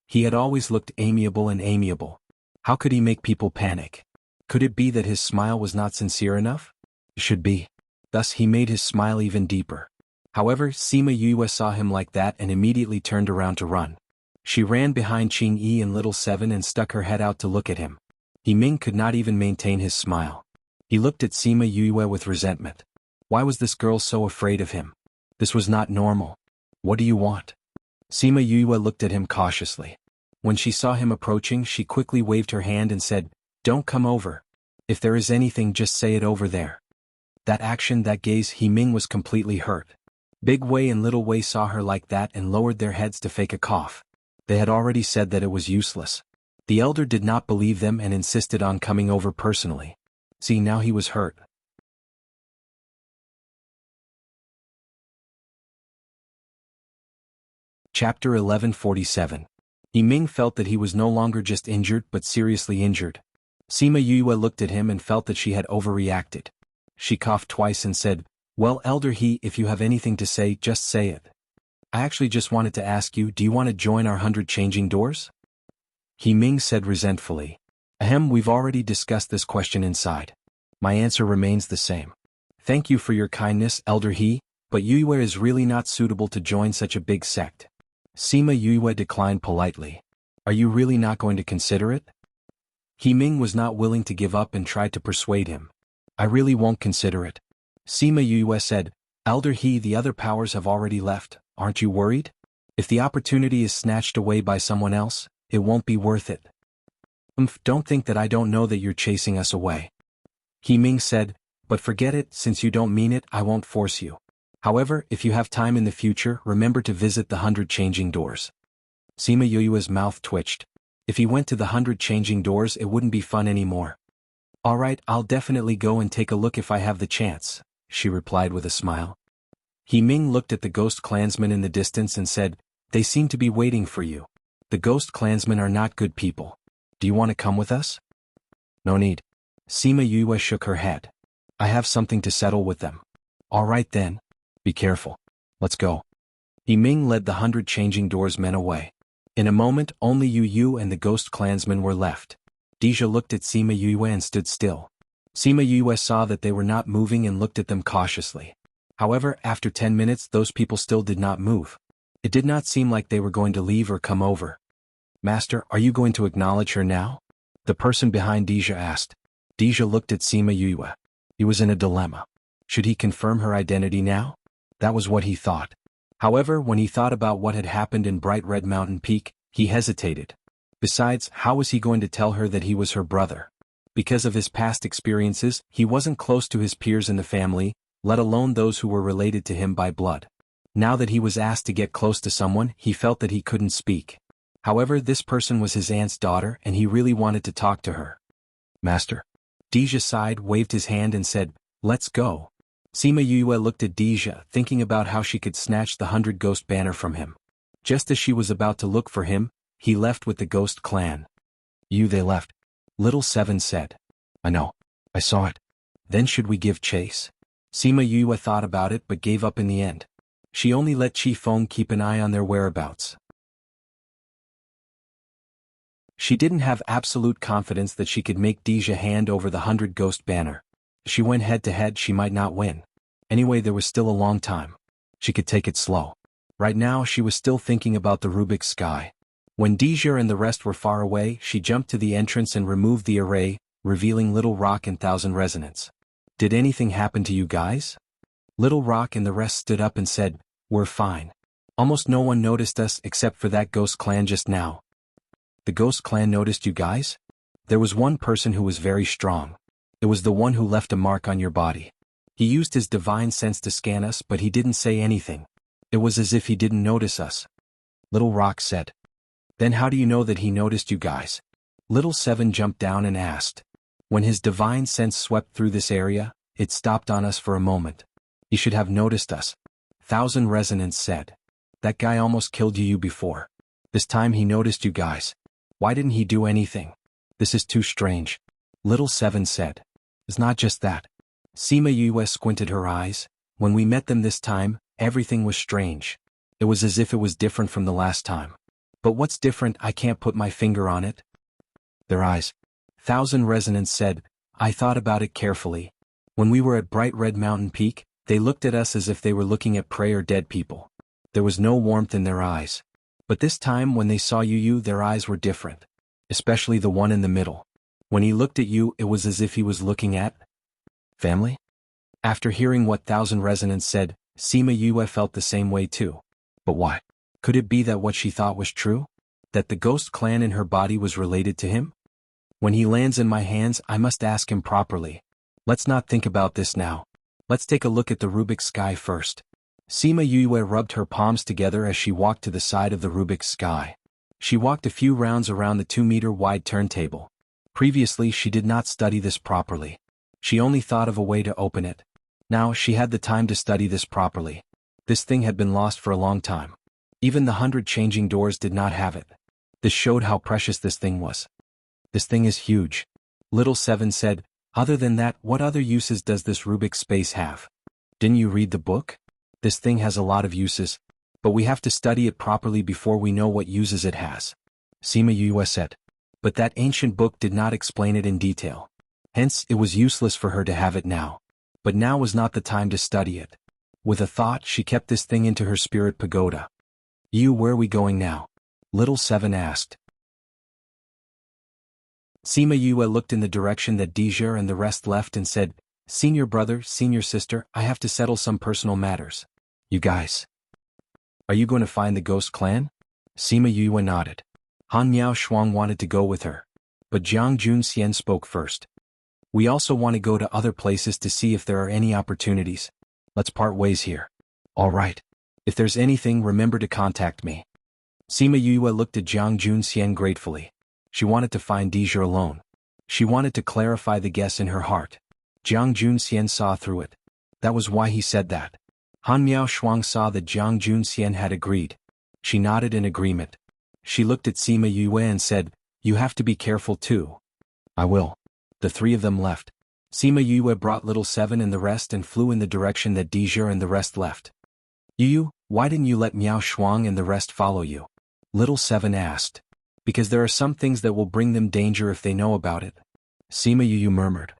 He had always looked amiable and amiable. How could he make people panic? Could it be that his smile was not sincere enough? It should be. Thus he made his smile even deeper. However, Sima Yue saw him like that and immediately turned around to run. She ran behind Qing Yi and Little Seven and stuck her head out to look at him. He Ming could not even maintain his smile. He looked at Sima Yue with resentment. Why was this girl so afraid of him? This was not normal. What do you want? Sima Yue looked at him cautiously. When she saw him approaching, she quickly waved her hand and said, "Don't come over. If there is anything, just say it over there." That action, that gaze, He Ming was completely hurt. Big Wei and Little Wei saw her like that and lowered their heads to fake a cough. They had already said that it was useless. The elder did not believe them and insisted on coming over personally. See, now he was hurt. Chapter 1147. He Ming felt that he was no longer just injured but seriously injured. Sima Yue looked at him and felt that she had overreacted. She coughed twice and said, "Well, Elder He, if you have anything to say, just say it. I actually just wanted to ask you, do you want to join our 100 changing doors?" He Ming said resentfully. "Ahem, we've already discussed this question inside. My answer remains the same. Thank you for your kindness, Elder He, but Yue is really not suitable to join such a big sect." Sima Yue declined politely. "Are you really not going to consider it?" He Ming was not willing to give up and tried to persuade him. "I really won't consider it." Sima Yue said, "Elder He, the other powers have already left, aren't you worried? If the opportunity is snatched away by someone else, it won't be worth it." Don't think that I don't know that you're chasing us away." He Ming said, "But forget it, since you don't mean it, I won't force you. However, if you have time in the future, remember to visit the 100 changing doors." Sima Yue's mouth twitched. If he went to the 100 changing doors, it wouldn't be fun anymore. "Alright, I'll definitely go and take a look if I have the chance," she replied with a smile. He Ming looked at the ghost clansmen in the distance and said, "They seem to be waiting for you. The ghost clansmen are not good people. Do you want to come with us?" "No need." Sima Yue shook her head. "I have something to settle with them." "Alright then. Be careful. Let's go." He Ming led the 100 changing doors men away. In a moment, only Yu and the ghost clansmen were left. Deja looked at Sima Yue and stood still. Sima Yue saw that they were not moving and looked at them cautiously. However, after 10 minutes, those people still did not move. It did not seem like they were going to leave or come over. "Master, are you going to acknowledge her now?" the person behind Deja asked. Deja looked at Sima Yue. He was in a dilemma. Should he confirm her identity now? That was what he thought. However, when he thought about what had happened in Bright Red Mountain Peak, he hesitated. Besides, how was he going to tell her that he was her brother? Because of his past experiences, he wasn't close to his peers in the family, let alone those who were related to him by blood. Now that he was asked to get close to someone, he felt that he couldn't speak. However, this person was his aunt's daughter and he really wanted to talk to her. "Master." Deja sighed, waved his hand and said, "Let's go." Sima Yue looked at Deja, thinking about how she could snatch the 100 ghost banner from him. Just as she was about to look for him, he left with the ghost clan. They left. Little Seven said. "I know. I saw it." "Then should we give chase?" Sima Yue thought about it but gave up in the end. She only let Chi Feng keep an eye on their whereabouts. She didn't have absolute confidence that she could make Deja hand over the 100 ghost banner. If she went head to head, she might not win. Anyway, there was still a long time. She could take it slow. Right now, she was still thinking about the Rubik's sky. When Deja and the rest were far away, she jumped to the entrance and removed the array, revealing Little Rock and Thousand Resonance. "Did anything happen to you guys?" Little Rock and the rest stood up and said, "We're fine. Almost no one noticed us except for that ghost clan just now." "The ghost clan noticed you guys?" "There was one person who was very strong. It was the one who left a mark on your body. He used his divine sense to scan us, but he didn't say anything. It was as if he didn't notice us." Little Rock said. "Then how do you know that he noticed you guys?" Little Seven jumped down and asked. "When his divine sense swept through this area, it stopped on us for a moment. He should have noticed us." Thousand Resonance said. "That guy almost killed you before. This time he noticed you guys. Why didn't he do anything? This is too strange." Little Seven said. "It's not just that." Sima Yue squinted her eyes. "When we met them this time, everything was strange. It was as if it was different from the last time. But what's different? I can't put my finger on it." "Their eyes." Thousand Resonance said. I thought about it carefully. When we were at Bright Red Mountain Peak, they looked at us as if they were looking at prey or dead people. There was no warmth in their eyes. But this time when they saw you, their eyes were different. Especially the one in the middle. When he looked at you, it was as if he was looking at family? After hearing what Thousand Resonance said, Sima Yue felt the same way too. But why? Could it be that what she thought was true? That the ghost clan in her body was related to him? When he lands in my hands, I must ask him properly. Let's not think about this now. Let's take a look at the Rubik's sky first. Sima Yue rubbed her palms together as she walked to the side of the Rubik's sky. She walked a few rounds around the 2-meter-wide turntable. Previously she did not study this properly. She only thought of a way to open it. Now she had the time to study this properly. This thing had been lost for a long time. Even the 100 changing doors did not have it. This showed how precious this thing was. This thing is huge. Little Seven said, other than that, what other uses does this Rubik's space have? Didn't you read the book? This thing has a lot of uses, but we have to study it properly before we know what uses it has. Sima Yue said. But that ancient book did not explain it in detail. Hence, it was useless for her to have it now. But now was not the time to study it. With a thought, she kept this thing into her spirit pagoda. Where are we going now? Little Seven asked. Sima Yue looked in the direction that Deja and the rest left and said, Senior brother, senior sister, I have to settle some personal matters. You guys. Are you going to find the ghost clan? Sima Yue nodded. Han Miao Shuang wanted to go with her. But Jiang Junxian spoke first. We also want to go to other places to see if there are any opportunities. Let's part ways here. All right. If there's anything, remember to contact me. Sima Yue looked at Jiang Junxian gratefully. She wanted to find Deja alone. She wanted to clarify the guess in her heart. Jiang Junxian saw through it. That was why he said that. Han Miao Shuang saw that Jiang Junxian had agreed. She nodded in agreement. She looked at Sima Yue and said, You have to be careful too. I will. The three of them left. Sima Yue brought Little Seven and the rest and flew in the direction that Deja and the rest left. Why didn't you let Miao Shuang and the rest follow you? Little Seven asked. Because there are some things that will bring them danger if they know about it. Sima Yue murmured.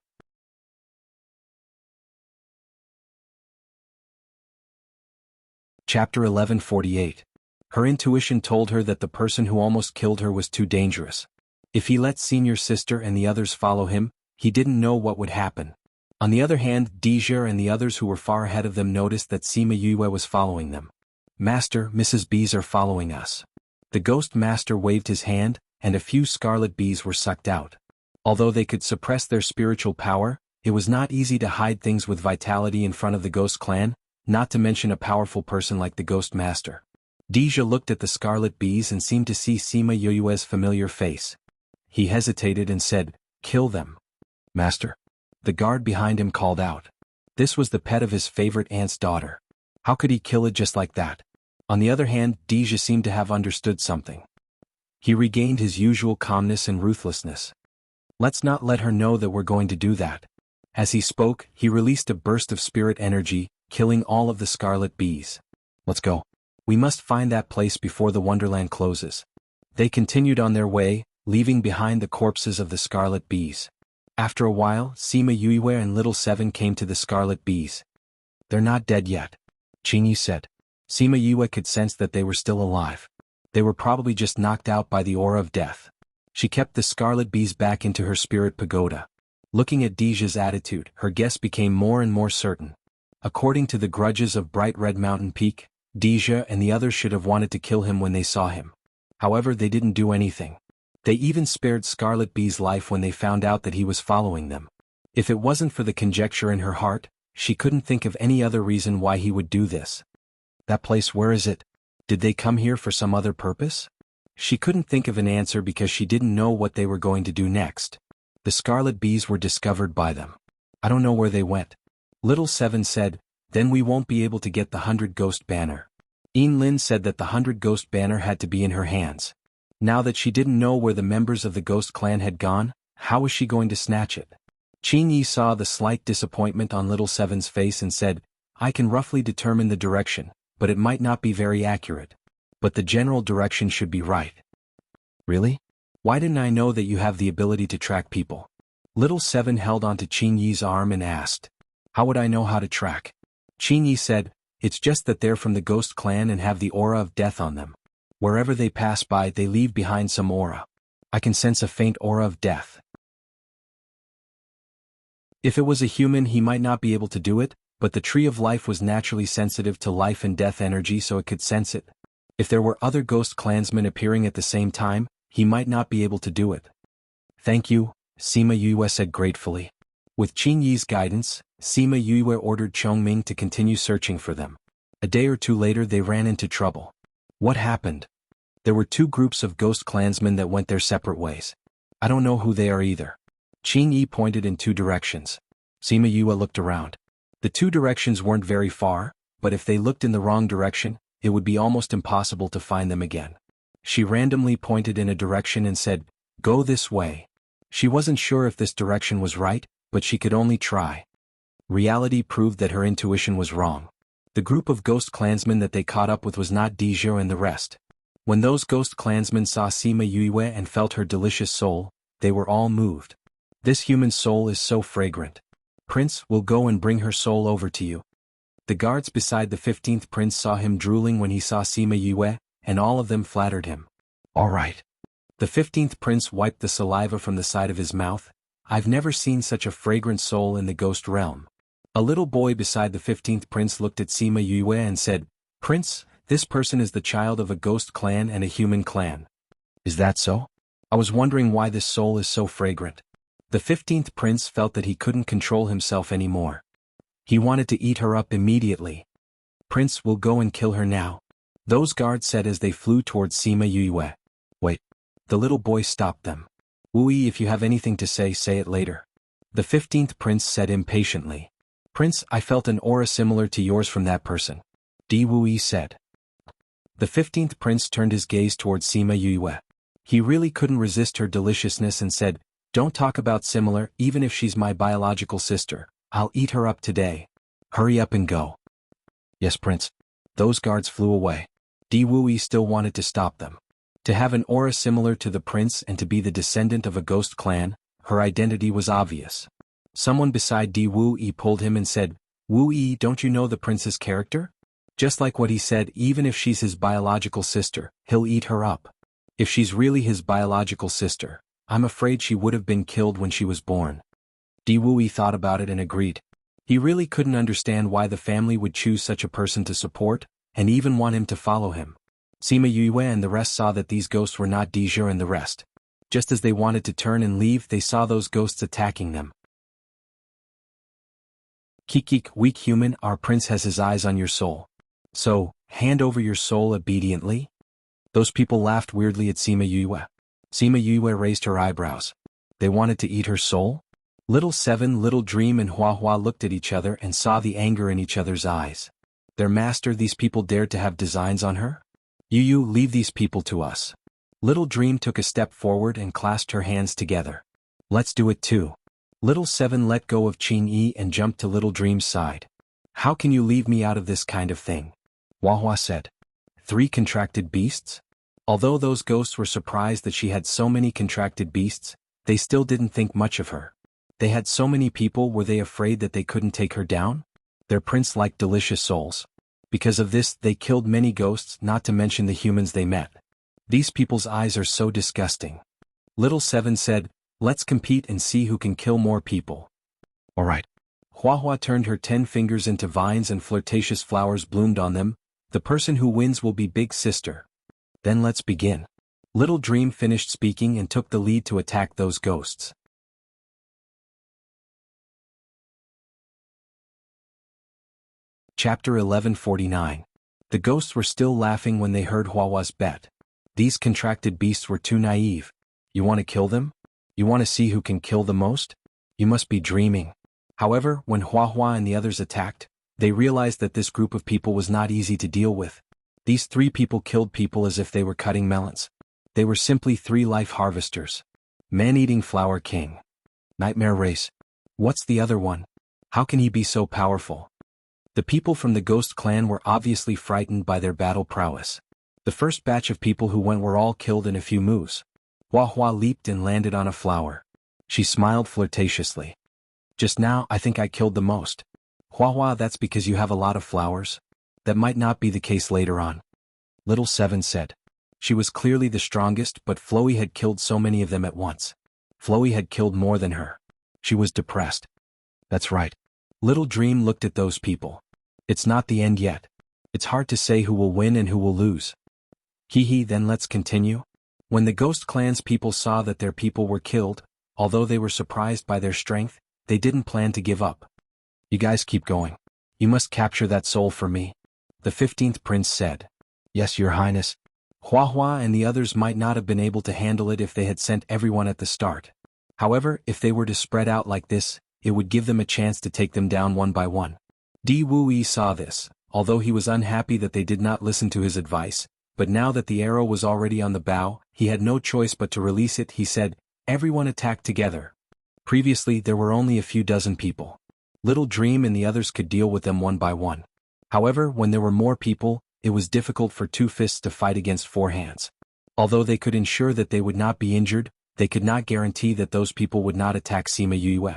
Chapter 1148. Her intuition told her that the person who almost killed her was too dangerous. If he let senior sister and the others follow him, he didn't know what would happen. On the other hand, Deja and the others who were far ahead of them noticed that Sima Yue was following them. Master, Mrs. Bees are following us. The ghost master waved his hand, and a few scarlet bees were sucked out. Although they could suppress their spiritual power, it was not easy to hide things with vitality in front of the ghost clan, not to mention a powerful person like the ghost master. Deja looked at the scarlet bees and seemed to see Sima Yue's familiar face. He hesitated and said, Kill them. Master. The guard behind him called out. This was the pet of his favorite aunt's daughter. How could he kill it just like that? On the other hand, Deja seemed to have understood something. He regained his usual calmness and ruthlessness. Let's not let her know that we're going to do that. As he spoke, he released a burst of spirit energy, killing all of the scarlet bees. Let's go. We must find that place before the Wonderland closes. They continued on their way, leaving behind the corpses of the scarlet bees. After a while, Sima Yue and Little Seven came to the scarlet bees. They're not dead yet, Qingyi said. Sima Yue could sense that they were still alive. They were probably just knocked out by the aura of death. She kept the scarlet bees back into her spirit pagoda. Looking at Deja's attitude, her guess became more and more certain. According to the grudges of Bright Red Mountain Peak, Deja and the others should have wanted to kill him when they saw him. However, they didn't do anything. They even spared Scarlet Bee's life when they found out that he was following them. If it wasn't for the conjecture in her heart, she couldn't think of any other reason why he would do this. That place, where is it? Did they come here for some other purpose? She couldn't think of an answer because she didn't know what they were going to do next. The scarlet bees were discovered by them. I don't know where they went. Little Seven said, then we won't be able to get the 100 Ghost Banner. Yin Lin said that the 100 Ghost Banner had to be in her hands. Now that she didn't know where the members of the Ghost Clan had gone, how was she going to snatch it? Qingyi saw the slight disappointment on Little Seven's face and said, I can roughly determine the direction, but it might not be very accurate. But the general direction should be right. Really? Why didn't I know that you have the ability to track people? Little Seven held onto Qin Yi's arm and asked, "How would I know how to track?" Qin Yi said, "It's just that they're from the ghost clan and have the aura of death on them. Wherever they pass by they leave behind some aura. I can sense a faint aura of death." If it was a human he might not be able to do it, but the Tree of Life was naturally sensitive to life and death energy so it could sense it. If there were other ghost clansmen appearing at the same time, he might not be able to do it. "Thank you," Sima Yue said gratefully. With Qin Yi's guidance, Sima Yue ordered Chongming to continue searching for them. A day or two later they ran into trouble. What happened? There were two groups of ghost clansmen that went their separate ways. I don't know who they are either. Qin Yi pointed in two directions. Sima Yue looked around. The two directions weren't very far, but if they looked in the wrong direction, it would be almost impossible to find them again. She randomly pointed in a direction and said, "Go this way." She wasn't sure if this direction was right, but she could only try. Reality proved that her intuition was wrong. The group of ghost clansmen that they caught up with was not Dijou and the rest. When those ghost clansmen saw Sima Yue and felt her delicious soul, they were all moved. "This human soul is so fragrant. Prince, will go and bring her soul over to you." The guards beside the 15th prince saw him drooling when he saw Sima Yue, and all of them flattered him. "All right." The 15th prince wiped the saliva from the side of his mouth. "I've never seen such a fragrant soul in the ghost realm." A little boy beside the 15th prince looked at Sima Yue and said, "Prince, this person is the child of a ghost clan and a human clan." "Is that so? I was wondering why this soul is so fragrant." The 15th prince felt that he couldn't control himself anymore. He wanted to eat her up immediately. "Prince, will go and kill her now," those guards said as they flew towards Sima Yue. "Wait." The little boy stopped them. "Wui, if you have anything to say, say it later," the 15th prince said impatiently. "Prince, I felt an aura similar to yours from that person," Di Wui said. The 15th prince turned his gaze towards Sima Yue. He really couldn't resist her deliciousness and said, "Don't talk about similar, even if she's my biological sister. I'll eat her up today. Hurry up and go." "Yes, Prince." Those guards flew away. Di Wui still wanted to stop them. To have an aura similar to the prince and to be the descendant of a ghost clan, her identity was obvious. Someone beside Di Wui pulled him and said, "Wui, don't you know the prince's character? Just like what he said, even if she's his biological sister, he'll eat her up. If she's really his biological sister, I'm afraid she would have been killed when she was born." Di Wui thought about it and agreed. He really couldn't understand why the family would choose such a person to support, and even want him to follow him. Sima Yue and the rest saw that these ghosts were not Dijou and the rest. Just as they wanted to turn and leave, they saw those ghosts attacking them. "Kikik, weak human, our prince has his eyes on your soul. So, hand over your soul obediently?" Those people laughed weirdly at Sima Yue. Sima Yue raised her eyebrows. They wanted to eat her soul? Little Seven, Little Dream and Hua Hua looked at each other and saw the anger in each other's eyes. Their master, these people dared to have designs on her? "Yu, leave these people to us." Little Dream took a step forward and clasped her hands together. "Let's do it too." Little Seven let go of Qin Yi and jumped to Little Dream's side. "How can you leave me out of this kind of thing?" Hua Hua said. 3 contracted beasts? Although those ghosts were surprised that she had so many contracted beasts, they still didn't think much of her. They had so many people, were they afraid that they couldn't take her down? Their prince liked delicious souls. Because of this, they killed many ghosts, not to mention the humans they met. These people's eyes are so disgusting. Little Seven said, "Let's compete and see who can kill more people." "All right." Hua Hua turned her 10 fingers into vines and flirtatious flowers bloomed on them. "The person who wins will be Big Sister." "Then let's begin." Little Dream finished speaking and took the lead to attack those ghosts. Chapter 1149. The ghosts were still laughing when they heard Hua Hua's bet. These contracted beasts were too naive. You want to kill them? You want to see who can kill the most? You must be dreaming. However, when Hua Hua and the others attacked, they realized that this group of people was not easy to deal with. These 3 people killed people as if they were cutting melons. They were simply 3 life harvesters. Man-eating flower king. Nightmare race. What's the other one? How can he be so powerful? The people from the ghost clan were obviously frightened by their battle prowess. The first batch of people who went were all killed in a few moves. Hua Hua leaped and landed on a flower. She smiled flirtatiously. Just now I think I killed the most. Hua, that's because you have a lot of flowers? That might not be the case later on. Little Seven said. She was clearly the strongest, but Floey had killed so many of them at once. Floey had killed more than her. She was depressed. That's right. Little Dream looked at those people. It's not the end yet. It's hard to say who will win and who will lose. Hee, then let's continue. When the Ghost Clan's people saw that their people were killed, although they were surprised by their strength, they didn't plan to give up. You guys keep going. You must capture that soul for me. The 15th prince said. Yes, your highness. Hua and the others might not have been able to handle it if they had sent everyone at the start. However, if they were to spread out like this, it would give them a chance to take them down one by one. Di Wui saw this, although he was unhappy that they did not listen to his advice, but now that the arrow was already on the bow, he had no choice but to release it. He said, everyone attack together. Previously there were only a few dozen people. Little Dream and the others could deal with them one by one. However, when there were more people, it was difficult for two fists to fight against four hands. Although they could ensure that they would not be injured, they could not guarantee that those people would not attack Sima Yue.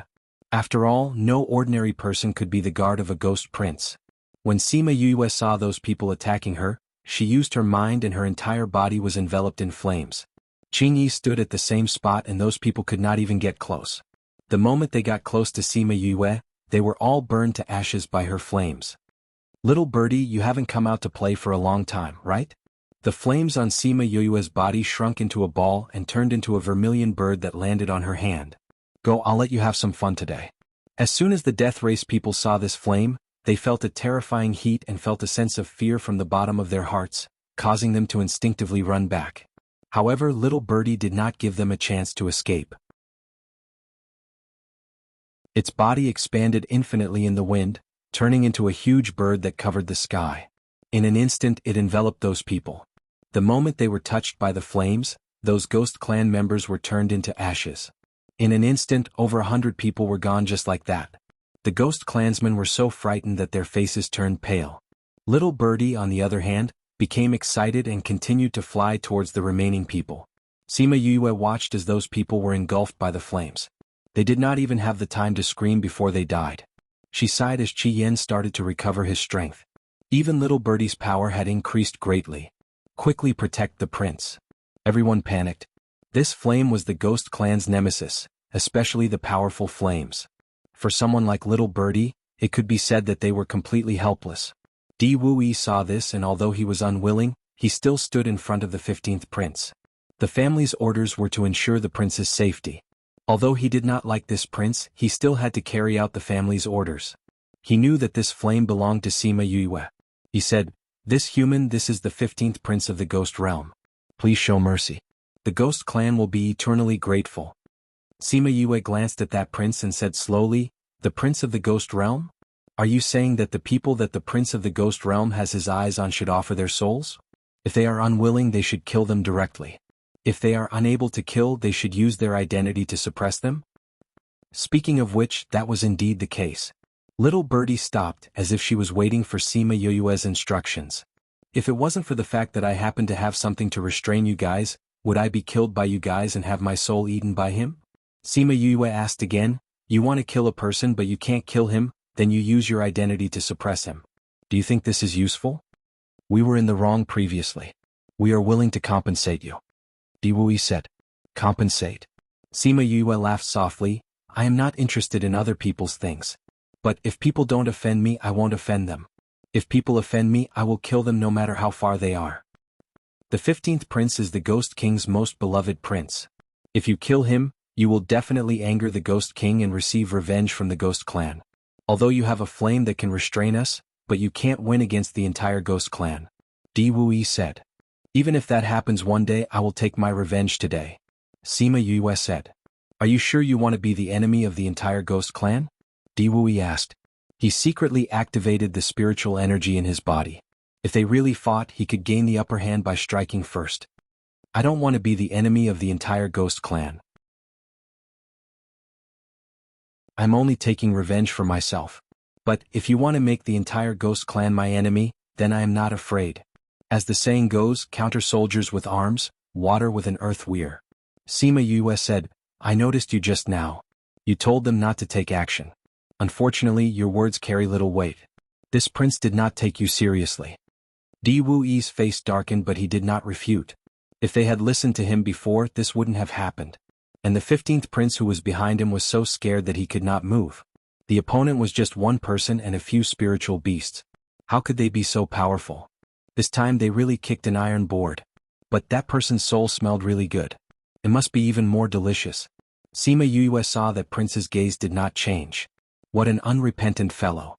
After all, no ordinary person could be the guard of a ghost prince. When Sima Yue saw those people attacking her, she used her mind and her entire body was enveloped in flames. Qingyi stood at the same spot and those people could not even get close. The moment they got close to Sima Yue, they were all burned to ashes by her flames. Little birdie, you haven't come out to play for a long time, right? The flames on Sima Yue's body shrunk into a ball and turned into a vermilion bird that landed on her hand. Go, I'll let you have some fun today. As soon as the Death Race people saw this flame, they felt a terrifying heat and felt a sense of fear from the bottom of their hearts, causing them to instinctively run back. However, little birdie did not give them a chance to escape. Its body expanded infinitely in the wind, turning into a huge bird that covered the sky. In an instant it enveloped those people. The moment they were touched by the flames, those Ghost Clan members were turned into ashes. In an instant, over 100 people were gone just like that. The Ghost Clansmen were so frightened that their faces turned pale. Little Birdie, on the other hand, became excited and continued to fly towards the remaining people. Sima Yue watched as those people were engulfed by the flames. They did not even have the time to scream before they died. She sighed as Qi Yen started to recover his strength. Even Little Birdie's power had increased greatly. Quickly protect the prince. Everyone panicked. This flame was the Ghost Clan's nemesis, especially the powerful flames. For someone like Little Birdie, it could be said that they were completely helpless. Di Wui saw this and although he was unwilling, he still stood in front of the 15th prince. The family's orders were to ensure the prince's safety. Although he did not like this prince, he still had to carry out the family's orders. He knew that this flame belonged to Sima Yue. He said, this is the 15th prince of the Ghost Realm. Please show mercy. The Ghost Clan will be eternally grateful. Sima Yue glanced at that prince and said slowly, the prince of the Ghost Realm? Are you saying that the people that the prince of the Ghost Realm has his eyes on should offer their souls? If they are unwilling, they should kill them directly. If they are unable to kill, they should use their identity to suppress them? Speaking of which, that was indeed the case. Little Birdie stopped, as if she was waiting for Sima Yue's instructions. If it wasn't for the fact that I happen to have something to restrain you guys, would I be killed by you guys and have my soul eaten by him? Sima Yue asked again, you want to kill a person but you can't kill him, then you use your identity to suppress him. Do you think this is useful? We were in the wrong previously. We are willing to compensate you. Di Wui said. Compensate. Sima Yue laughed softly, I am not interested in other people's things. But if people don't offend me, I won't offend them. If people offend me, I will kill them no matter how far they are. The 15th prince is the Ghost King's most beloved prince. If you kill him, you will definitely anger the Ghost King and receive revenge from the Ghost Clan. Although you have a flame that can restrain us, but you can't win against the entire Ghost Clan. Di Wui said. Even if that happens one day, I will take my revenge today. Sima Yue said. Are you sure you want to be the enemy of the entire Ghost Clan? Di Wui asked. He secretly activated the spiritual energy in his body. If they really fought, he could gain the upper hand by striking first. I don't want to be the enemy of the entire Ghost Clan. I'm only taking revenge for myself. But if you want to make the entire Ghost Clan my enemy, then I am not afraid. As the saying goes, counter soldiers with arms, water with an earth weir. Sima Yue said, I noticed you just now. You told them not to take action. Unfortunately, your words carry little weight. This prince did not take you seriously. Di Wuyi's face darkened, but he did not refute. If they had listened to him before, this wouldn't have happened. And the 15th prince who was behind him was so scared that he could not move. The opponent was just one person and a few spiritual beasts. How could they be so powerful? This time they really kicked an iron board. But that person's soul smelled really good. It must be even more delicious. Sima Yue saw that Prince's gaze did not change. What an unrepentant fellow.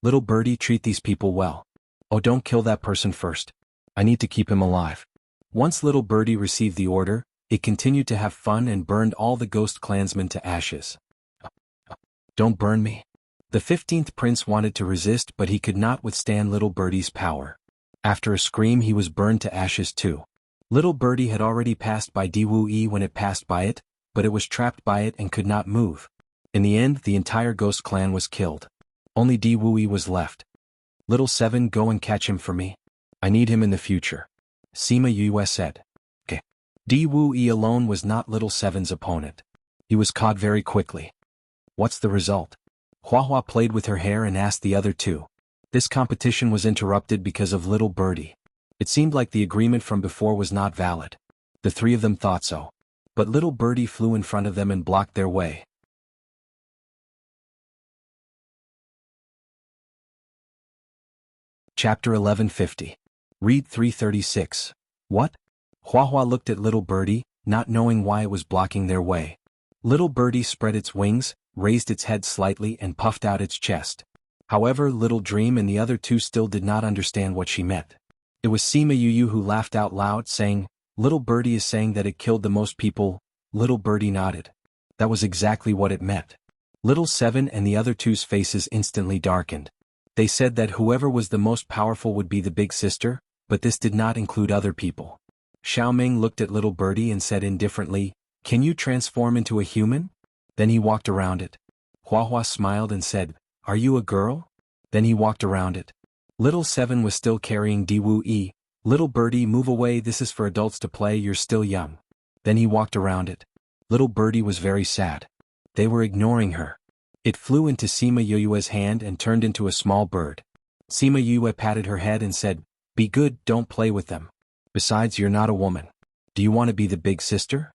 Little birdie, treat these people well. Oh, don't kill that person first. I need to keep him alive. Once little birdie received the order, it continued to have fun and burned all the ghost clansmen to ashes. Don't burn me. The 15th prince wanted to resist, but he could not withstand little birdie's power. After a scream, he was burned to ashes too. Little birdie had already passed by Di Wuyi when it passed by it, but it was trapped by it and could not move. In the end, the entire ghost clan was killed. Only Di Wuyi was left. Little Seven, go and catch him for me. I need him in the future. Sima Yue said. Okay. Di Wuyi alone was not Little Seven's opponent. He was caught very quickly. What's the result? Huahua played with her hair and asked the other two. This competition was interrupted because of Little Birdie. It seemed like the agreement from before was not valid. The three of them thought so. But Little Birdie flew in front of them and blocked their way. Chapter 1150. Read 336. What? Huahua looked at Little Birdie, not knowing why it was blocking their way. Little Birdie spread its wings, raised its head slightly and puffed out its chest. However, Little Dream and the other two still did not understand what she meant. It was Sima Yu who laughed out loud, saying, Little Birdie is saying that it killed the most people. Little Birdie nodded. That was exactly what it meant. Little Seven and the other two's faces instantly darkened. They said that whoever was the most powerful would be the big sister, but this did not include other people. Xiaoming looked at Little Birdie and said indifferently, Can you transform into a human? Then he walked around it. Huahua smiled and said, Are you a girl? Then he walked around it. Little Seven was still carrying Di Wuyi. Little Birdie, move away, this is for adults to play, you're still young. Then he walked around it. Little Birdie was very sad. They were ignoring her. It flew into Sima Yue's hand and turned into a small bird. Sima Yue patted her head and said, Be good, don't play with them. Besides, you're not a woman. Do you want to be the big sister?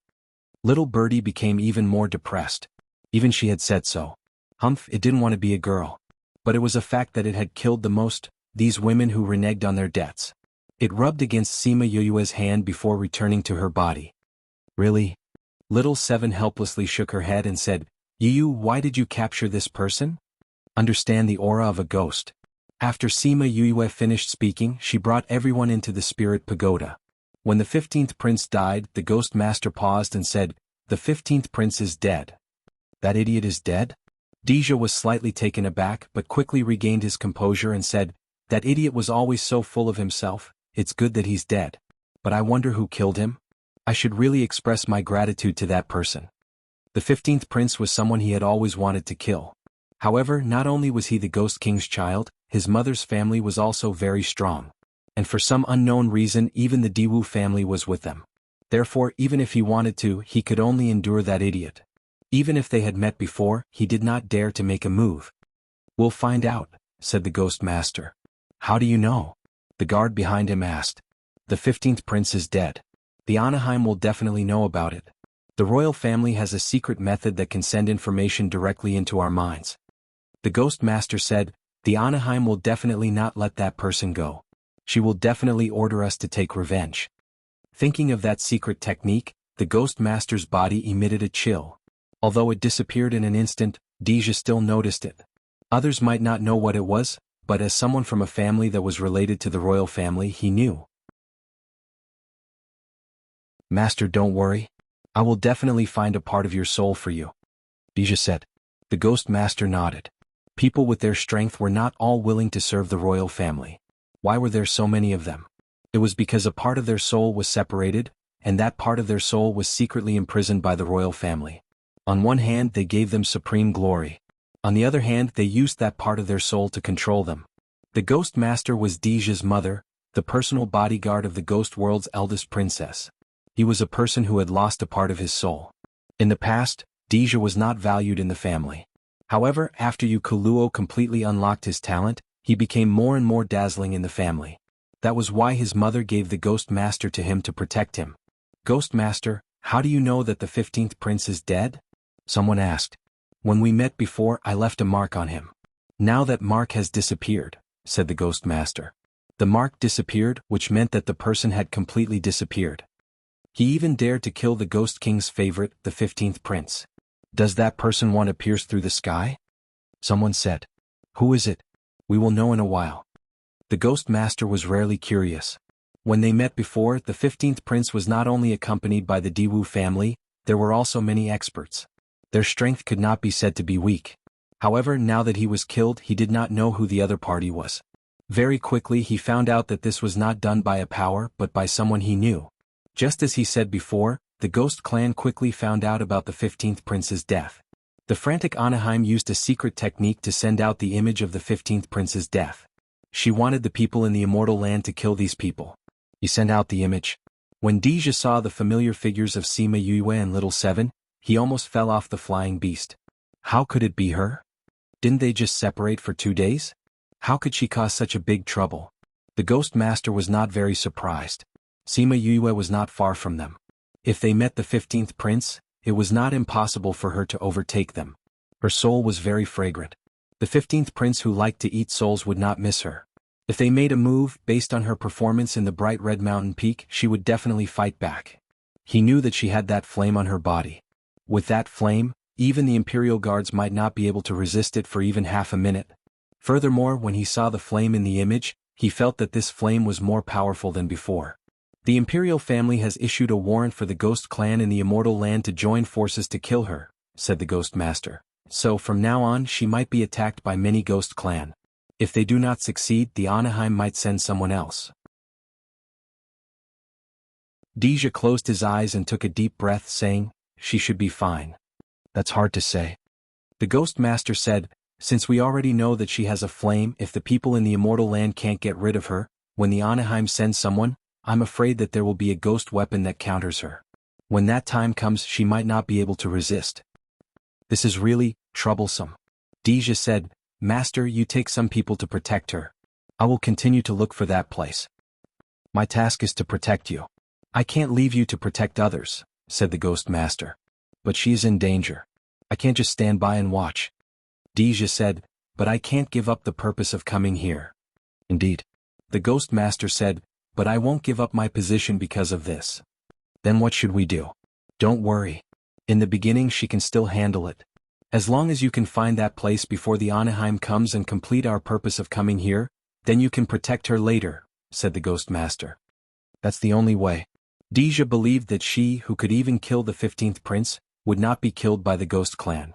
Little Birdie became even more depressed. Even she had said so. Humph, it didn't want to be a girl. But it was a fact that it had killed the most, these women who reneged on their debts. It rubbed against Sima Yue's hand before returning to her body. Really? Little Seven helplessly shook her head and said, Yu, why did you capture this person? Understand the aura of a ghost. After Sima Yue finished speaking, she brought everyone into the spirit pagoda. When the 15th prince died, the ghost master paused and said, The 15th prince is dead. That idiot is dead? Deja was slightly taken aback but quickly regained his composure and said, That idiot was always so full of himself, it's good that he's dead. But I wonder who killed him? I should really express my gratitude to that person. The 15th prince was someone he had always wanted to kill. However, not only was he the Ghost King's child, his mother's family was also very strong. And for some unknown reason even the Diwu family was with them. Therefore, even if he wanted to, he could only endure that idiot. Even if they had met before, he did not dare to make a move. We'll find out, said the Ghost Master. How do you know? The guard behind him asked. The 15th prince is dead. The Anaheim will definitely know about it. The royal family has a secret method that can send information directly into our minds. The Ghost Master said, The Anaheim will definitely not let that person go. She will definitely order us to take revenge. Thinking of that secret technique, the Ghost Master's body emitted a chill. Although it disappeared in an instant, Deja still noticed it. Others might not know what it was, but as someone from a family that was related to the royal family, he knew. Master, don't worry. I will definitely find a part of your soul for you, Deja said. The Ghost Master nodded. People with their strength were not all willing to serve the royal family. Why were there so many of them? It was because a part of their soul was separated, and that part of their soul was secretly imprisoned by the royal family. On one hand, they gave them supreme glory. On the other hand, they used that part of their soul to control them. The Ghost Master was Deja's mother, the personal bodyguard of the Ghost World's eldest princess. He was a person who had lost a part of his soul. In the past, Deja was not valued in the family. However, after Yu Kuluo completely unlocked his talent, he became more and more dazzling in the family. That was why his mother gave the Ghost Master to him to protect him. "Ghost Master, how do you know that the 15th prince is dead?" someone asked. "When we met before, I left a mark on him. Now that mark has disappeared," said the Ghost Master. The mark disappeared, which meant that the person had completely disappeared. He even dared to kill the Ghost King's favorite, the 15th prince. "Does that person want to pierce through the sky?" someone said. "Who is it? We will know in a while." The Ghost Master was rarely curious. When they met before, the 15th prince was not only accompanied by the Diwu family, there were also many experts. Their strength could not be said to be weak. However, now that he was killed, he did not know who the other party was. Very quickly he found out that this was not done by a power but by someone he knew. Just as he said before, the Ghost clan quickly found out about the 15th prince's death. The frantic Anaheim used a secret technique to send out the image of the 15th prince's death. She wanted the people in the Immortal Land to kill these people. He sent out the image. When Deja saw the familiar figures of Sima Yue and Little Seven, he almost fell off the flying beast. How could it be her? Didn't they just separate for 2 days? How could she cause such a big trouble? The Ghost Master was not very surprised. Sima Yue was not far from them. If they met the 15th prince, it was not impossible for her to overtake them. Her soul was very fragrant. The 15th prince who liked to eat souls would not miss her. If they made a move based on her performance in the bright red mountain peak, she would definitely fight back. He knew that she had that flame on her body. With that flame, even the Imperial Guards might not be able to resist it for even half a minute. Furthermore, when he saw the flame in the image, he felt that this flame was more powerful than before. The Imperial family has issued a warrant for the Ghost clan in the Immortal Land to join forces to kill her, said the Ghost Master. So from now on she might be attacked by many Ghost clan. If they do not succeed, the Anaheim might send someone else. Deja closed his eyes and took a deep breath, saying, "She should be fine." "That's hard to say." The Ghost Master said, "Since we already know that she has a flame, if the people in the Immortal Land can't get rid of her, when the Anaheim sends someone, I'm afraid that there will be a ghost weapon that counters her. When that time comes, she might not be able to resist." "This is really troublesome." Deja said, "Master, you take some people to protect her. I will continue to look for that place. My task is to protect you." "I can't leave you to protect others," said the Ghost Master. "But she is in danger. I can't just stand by and watch." Deja said, "But I can't give up the purpose of coming here." "Indeed." The Ghost Master said, "But I won't give up my position because of this." "Then what should we do?" "Don't worry. In the beginning she can still handle it. As long as you can find that place before the Anaheim comes and complete our purpose of coming here, then you can protect her later," said the Ghost Master. That's the only way. Deja believed that she, who could even kill the 15th prince, would not be killed by the Ghost clan.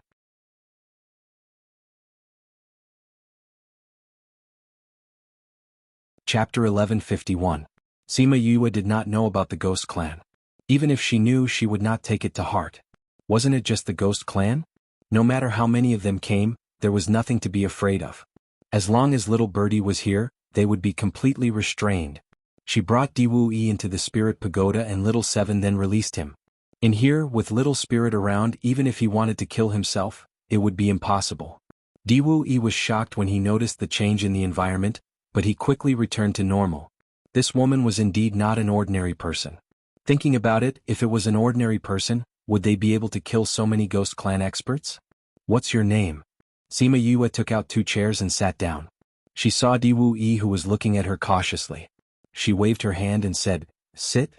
Chapter 1151. Sima Yue did not know about the Ghost clan. Even if she knew, she would not take it to heart. Wasn't it just the Ghost clan? No matter how many of them came, there was nothing to be afraid of. As long as little birdie was here, they would be completely restrained. She brought Diwu into the spirit pagoda and Little Seven then released him. In here, with Little Spirit around, even if he wanted to kill himself, it would be impossible. Diwu was shocked when he noticed the change in the environment, but he quickly returned to normal. This woman was indeed not an ordinary person. Thinking about it, if it was an ordinary person, would they be able to kill so many Ghost Clan experts? "What's your name?" Sima Yue took out 2 chairs and sat down. She saw Diwu who was looking at her cautiously. She waved her hand and said, "Sit."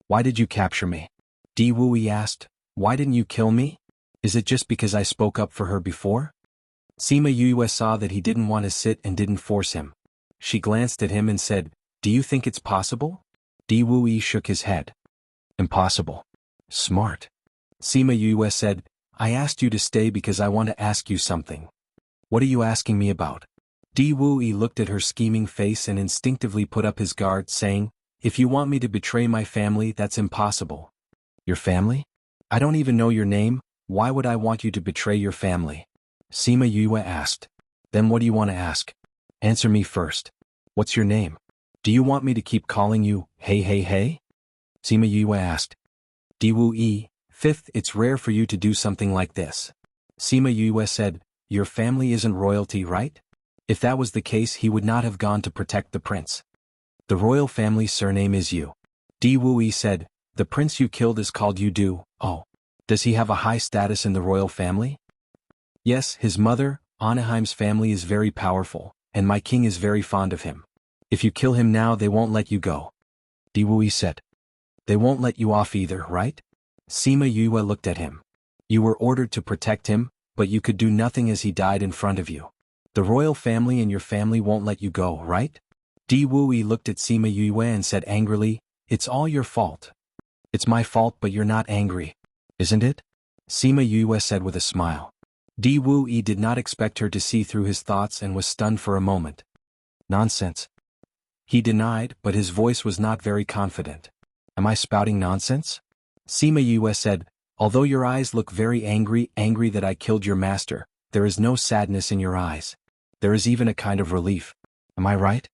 "Why did you capture me?" Diwu asked. "Why didn't you kill me? Is it just because I spoke up for her before?" Sima Yue saw that he didn't want to sit and didn't force him. She glanced at him and said, "Do you think it's possible?" Diwu shook his head. "Impossible." "Smart." Sima Yue said, "I asked you to stay because I want to ask you something." "What are you asking me about?" Diwu looked at her scheming face and instinctively put up his guard, saying, "If you want me to betray my family, that's impossible." "Your family? I don't even know your name, why would I want you to betray your family?" Sima Yue asked. "Then what do you want to ask? Answer me first. What's your name? Do you want me to keep calling you, hey hey hey?" Sima Yue asked. Diwu Fifth, it's rare for you to do something like this. Sima Yue said, your family isn't royalty, right? If that was the case, he would not have gone to protect the prince. The royal family's surname is Yu. Di Wui said, the prince you killed is called Yu Du. Oh. Does he have a high status in the royal family? Yes, his mother, Anaheim's family is very powerful, and my king is very fond of him. If you kill him now, they won't let you go. Di Wui said. They won't let you off either, right? Sima Yue looked at him. You were ordered to protect him, but you could do nothing as he died in front of you. The royal family and your family won't let you go, right? Di Wui looked at Sima Yue and said angrily, it's all your fault. It's my fault, but you're not angry, isn't it? Sima Yue said with a smile. Di Wui did not expect her to see through his thoughts and was stunned for a moment. Nonsense. He denied, but his voice was not very confident. Am I spouting nonsense? Sima Yue said, although your eyes look very angry that I killed your master, there is no sadness in your eyes. There is even a kind of relief. Am I right?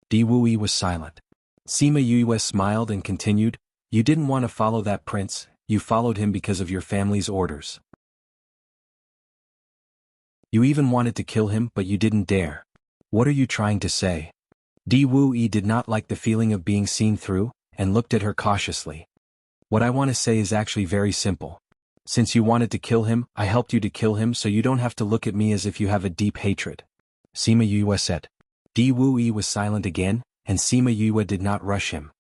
Di Wui was silent. Sima Yue smiled and continued, you didn't want to follow that prince, you followed him because of your family's orders. You even wanted to kill him, but you didn't dare. What are you trying to say? Di Wui did not like the feeling of being seen through, and looked at her cautiously. What I want to say is actually very simple. Since you wanted to kill him, I helped you to kill him so you don't have to look at me as if you have a deep hatred. Sima Yue said. Di Wui was silent again, and Sima Yue did not rush him.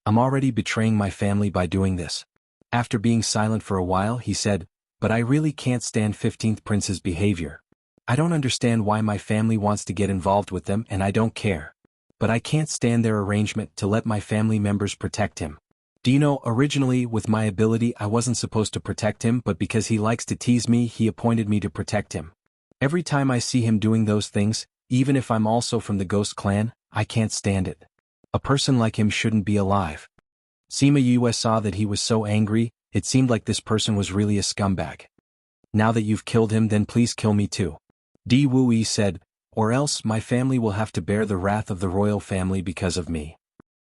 I'm already betraying my family by doing this. After being silent for a while, he said, but I really can't stand 15th Prince's behavior. I don't understand why my family wants to get involved with them, and I don't care. But I can't stand their arrangement to let my family members protect him. Do you know, originally, with my ability, I wasn't supposed to protect him, but because he likes to tease me, he appointed me to protect him. Every time I see him doing those things, even if I'm also from the Ghost Clan, I can't stand it. A person like him shouldn't be alive. Sima Yue saw that he was so angry, it seemed like this person was really a scumbag. Now that you've killed him, then please kill me too. Di Wui said, or else my family will have to bear the wrath of the royal family because of me.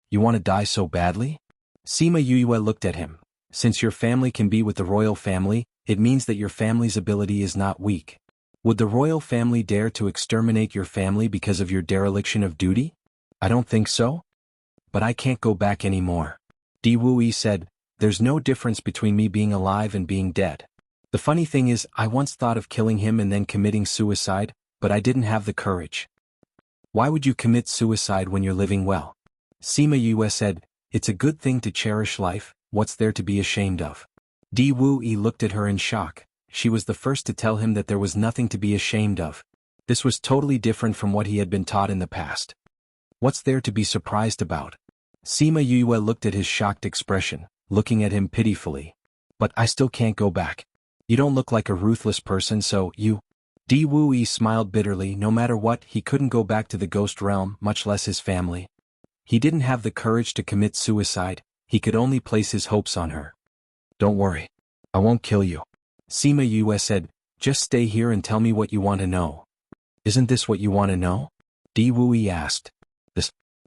You want to die so badly? Sima Yue looked at him. Since your family can be with the royal family, it means that your family's ability is not weak. Would the royal family dare to exterminate your family because of your dereliction of duty? I don't think so. But I can't go back anymore. Di Wui said, there's no difference between me being alive and being dead. The funny thing is, I once thought of killing him and then committing suicide, but I didn't have the courage. Why would you commit suicide when you're living well? Sima Yue said, it's a good thing to cherish life, what's there to be ashamed of? Di Wui looked at her in shock. She was the first to tell him that there was nothing to be ashamed of. This was totally different from what he had been taught in the past. What's there to be surprised about? Sima Yue looked at his shocked expression, looking at him pitifully. But I still can't go back. You don't look like a ruthless person, so you... Di Wui smiled bitterly. No matter what, he couldn't go back to the ghost realm, much less his family. He didn't have the courage to commit suicide, he could only place his hopes on her. Don't worry. I won't kill you. Sima Yue said, just stay here and tell me what you want to know. Isn't this what you want to know? Di Wui asked.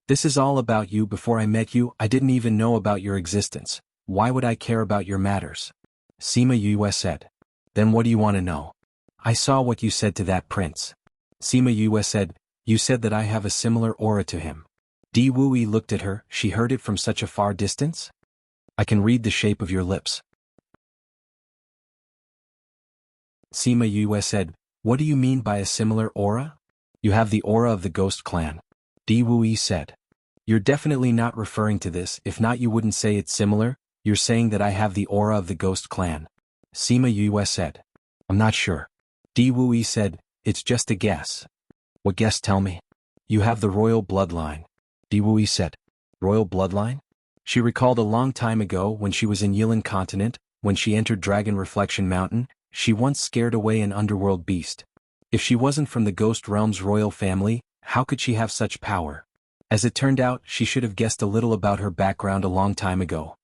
This is all about you. Before I met you, I didn't even know about your existence. Why would I care about your matters? Sima Yue said. Then what do you want to know? I saw what you said to that prince. Sima Yue said, you said that I have a similar aura to him. Di Wui looked at her. She heard it from such a far distance? I can read the shape of your lips. Sima Yue said, what do you mean by a similar aura? You have the aura of the Ghost Clan. Di Wui said. You're definitely not referring to this. If not, you wouldn't say it's similar. You're saying that I have the aura of the Ghost Clan. Sima Yue said. I'm not sure. Di Wui said, it's just a guess. What guess? Tell me. You have the royal bloodline. Di Wui said. Royal bloodline? She recalled a long time ago when she was in Yilan Continent, when she entered Dragon Reflection Mountain, she once scared away an underworld beast. If she wasn't from the Ghost Realm's royal family, how could she have such power? As it turned out, she should have guessed a little about her background a long time ago.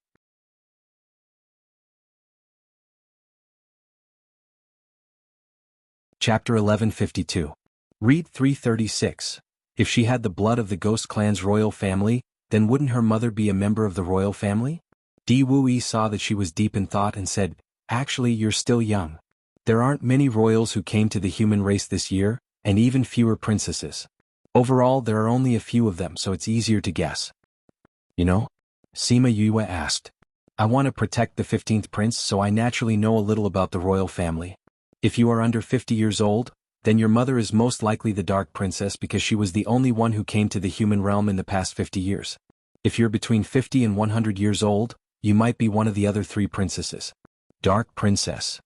Chapter 1152. Read 336. If she had the blood of the Ghost Clan's royal family, then wouldn't her mother be a member of the royal family? Di Wuyi saw that she was deep in thought and said, "Actually, you're still young. There aren't many royals who came to the human race this year, and even fewer princesses. Overall, there are only a few of them, so it's easier to guess." "You know?" Sima Yue asked. "I want to protect the 15th prince, so I naturally know a little about the royal family. If you are under 50 years old, then your mother is most likely the Dark Princess because she was the only one who came to the human realm in the past 50 years. If you're between 50 and 100 years old, you might be one of the other 3 princesses." "Dark Princess."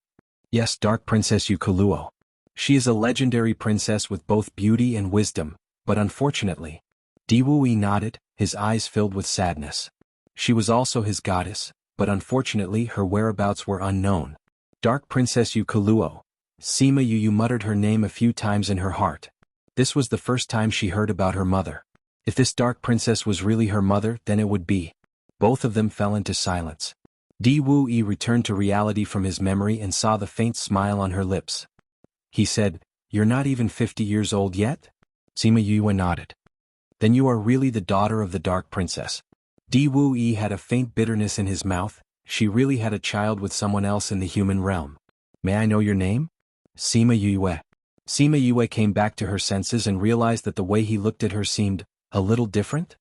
"Yes, Dark Princess Yukuluo. She is a legendary princess with both beauty and wisdom, but unfortunately..." Di Wuyi nodded, his eyes filled with sadness. "She was also his goddess, but unfortunately her whereabouts were unknown." Dark Princess Yukuluo. Sima Yu muttered her name a few times in her heart. This was the first time she heard about her mother. If this Dark Princess was really her mother, then it would be. Both of them fell into silence. Di Wuyi returned to reality from his memory and saw the faint smile on her lips. He said, "You're not even 50 years old yet?" Sima Yu nodded. "Then you are really the daughter of the Dark Princess." Di Wuyi had a faint bitterness in his mouth. She really had a child with someone else in the human realm. "May I know your name?" "Sima Yue." Sima Yue came back to her senses and realized that the way he looked at her seemed a little different.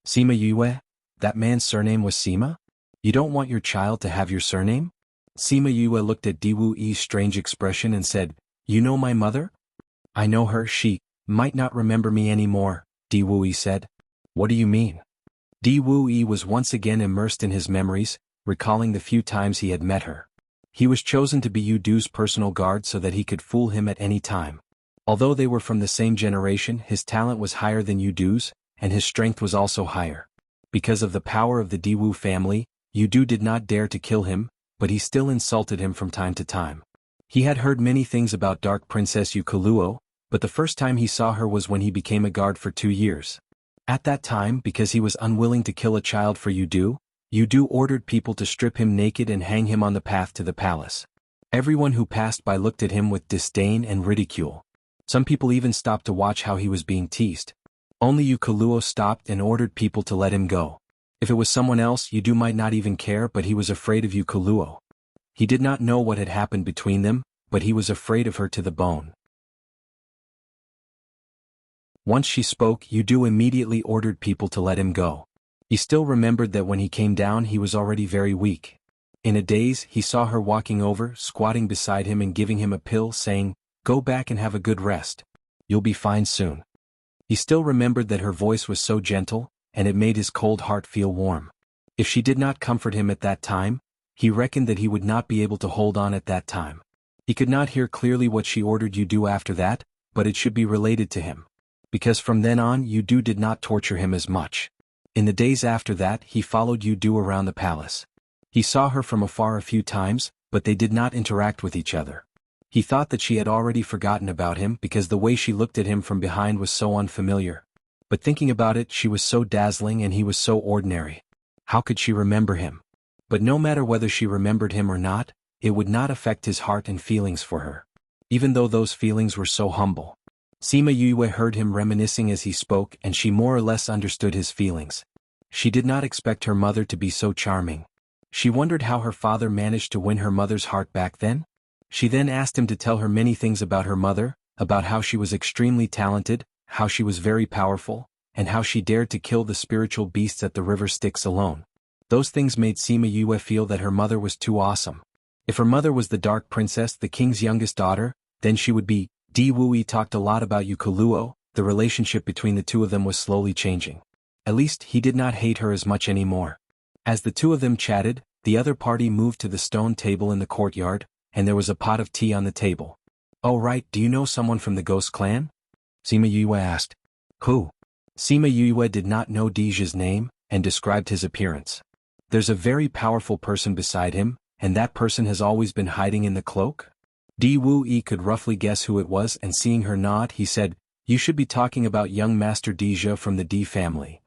"Sima Yue? That man's surname was Sima? You don't want your child to have your surname?" Sima Yue looked at Di Wuyi's strange expression and said, "You know my mother?" "I know her. She might not remember me anymore," Di Wuyi said. "What do you mean?" Di Wuyi was once again immersed in his memories, recalling the few times he had met her. He was chosen to be Yu Du's personal guard so that he could fool him at any time. Although they were from the same generation, his talent was higher than Yu Du's, and his strength was also higher. Because of the power of the Di Wu family, Yu Du did not dare to kill him, but he still insulted him from time to time. He had heard many things about Dark Princess Yukuluo, but the first time he saw her was when he became a guard for 2 years. At that time, because he was unwilling to kill a child for Yu Du ordered people to strip him naked and hang him on the path to the palace. Everyone who passed by looked at him with disdain and ridicule. Some people even stopped to watch how he was being teased. Only Yukuluo stopped and ordered people to let him go. If it was someone else, Yu Du might not even care, but he was afraid of Yukuluo. He did not know what had happened between them, but he was afraid of her to the bone. Once she spoke, Yu Du immediately ordered people to let him go. He still remembered that when he came down he was already very weak. In a daze, he saw her walking over, squatting beside him and giving him a pill, saying, "Go back and have a good rest. You'll be fine soon." He still remembered that her voice was so gentle, and it made his cold heart feel warm. If she did not comfort him at that time, he reckoned that he would not be able to hold on at that time. He could not hear clearly what she ordered Yu Du after that, but it should be related to him. Because from then on Yu Du did not torture him as much. In the days after that he followed Yu Du around the palace. He saw her from afar a few times, but they did not interact with each other. He thought that she had already forgotten about him because the way she looked at him from behind was so unfamiliar. But thinking about it, she was so dazzling and he was so ordinary. How could she remember him? But no matter whether she remembered him or not, it would not affect his heart and feelings for her. Even though those feelings were so humble. Sima Yue heard him reminiscing as he spoke, and she more or less understood his feelings. She did not expect her mother to be so charming. She wondered how her father managed to win her mother's heart back then. She then asked him to tell her many things about her mother, about how she was extremely talented, how she was very powerful, and how she dared to kill the spiritual beasts at the river Styx alone. Those things made Sima Yue feel that her mother was too awesome. If her mother was the Dark Princess, the king's youngest daughter, then she would be. Di Wuyi talked a lot about Yukuluo. The relationship between the two of them was slowly changing. At least he did not hate her as much anymore. As the two of them chatted, the other party moved to the stone table in the courtyard, and there was a pot of tea on the table. "Oh right, do you know someone from the Ghost clan?" Sima Yue asked. "Who?" Sima Yue did not know Dija's name, and described his appearance. "There's a very powerful person beside him, and that person has always been hiding in the cloak?" Di Wuyi could roughly guess who it was, and seeing her nod, he said, "You should be talking about young Master Dija from the Di family."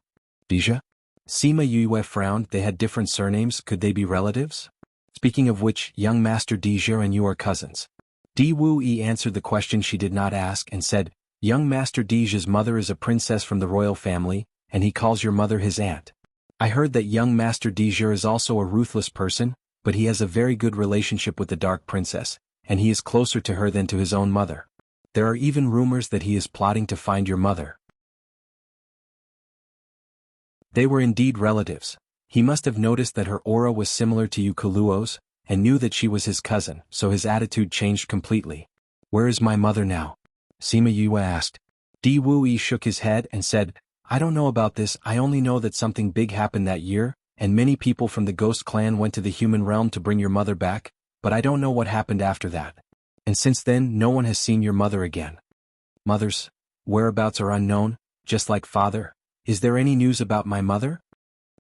"Dija?" Sima Yue frowned. They had different surnames. Could they be relatives? "Speaking of which, young Master Dija and you are cousins." Di Wuyi answered the question she did not ask and said, "Young Master Dija's mother is a princess from the royal family, and he calls your mother his aunt." I heard that young Master Dija is also a ruthless person, but he has a very good relationship with the Dark Princess, and he is closer to her than to his own mother. There are even rumors that he is plotting to find your mother. They were indeed relatives. He must have noticed that her aura was similar to Yukuluo's, and knew that she was his cousin, so his attitude changed completely. Where is my mother now? Sima Yue asked. Di Wuyi shook his head and said, I don't know about this, I only know that something big happened that year, and many people from the Ghost Clan went to the human realm to bring your mother back, but I don't know what happened after that. And since then no one has seen your mother again. Mother's whereabouts are unknown, just like father. Is there any news about my mother?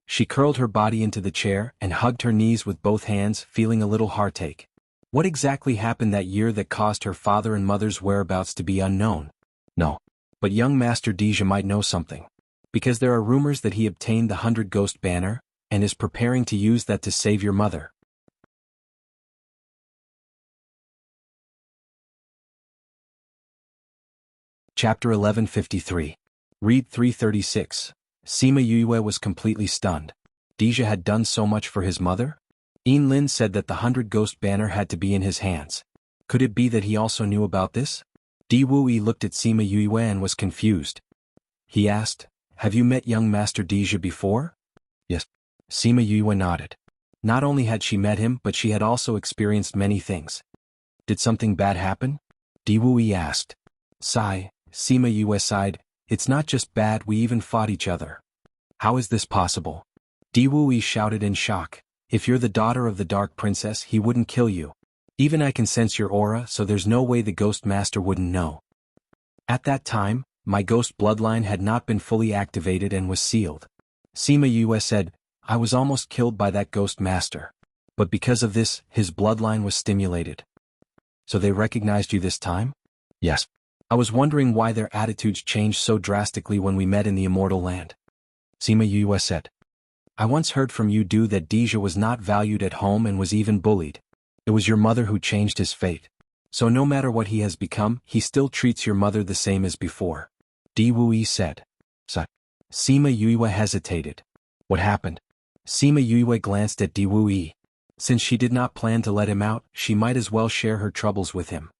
She curled her body into the chair and hugged her knees with both hands, feeling a little heartache. What exactly happened that year that caused her father and mother's whereabouts to be unknown? No. But young Master Dija might know something. Because there are rumors that he obtained the 100 Ghost Banner, and is preparing to use that to save your mother. Chapter 1153. Read 336. Sima Yue was completely stunned. Dija had done so much for his mother? Lin said that the 100 Ghost Banner had to be in his hands. Could it be that he also knew about this? Di Wuyi looked at Sima Yue and was confused. He asked, Have you met young Master Dija before? Yes. Sima Yue nodded. Not only had she met him but she had also experienced many things. Did something bad happen? Di Wuyi asked. Sigh, Sima Yue sighed, it's not just bad, we even fought each other. How is this possible? Di Wuyi shouted in shock. If you're the daughter of the Dark Princess he wouldn't kill you. Even I can sense your aura, so there's no way the Ghost Master wouldn't know. At that time, my ghost bloodline had not been fully activated and was sealed. Sima Yue said, I was almost killed by that Ghost Master. But because of this, his bloodline was stimulated. So they recognized you this time? Yes. I was wondering why their attitudes changed so drastically when we met in the Immortal Land. Sima Yue said. I once heard from you that Dija was not valued at home and was even bullied. It was your mother who changed his fate. So no matter what he has become, he still treats your mother the same as before. Di Wuyi said. Sima Yue hesitated. What happened? Sima Yue glanced at Di Wuyi. Since she did not plan to let him out, she might as well share her troubles with him.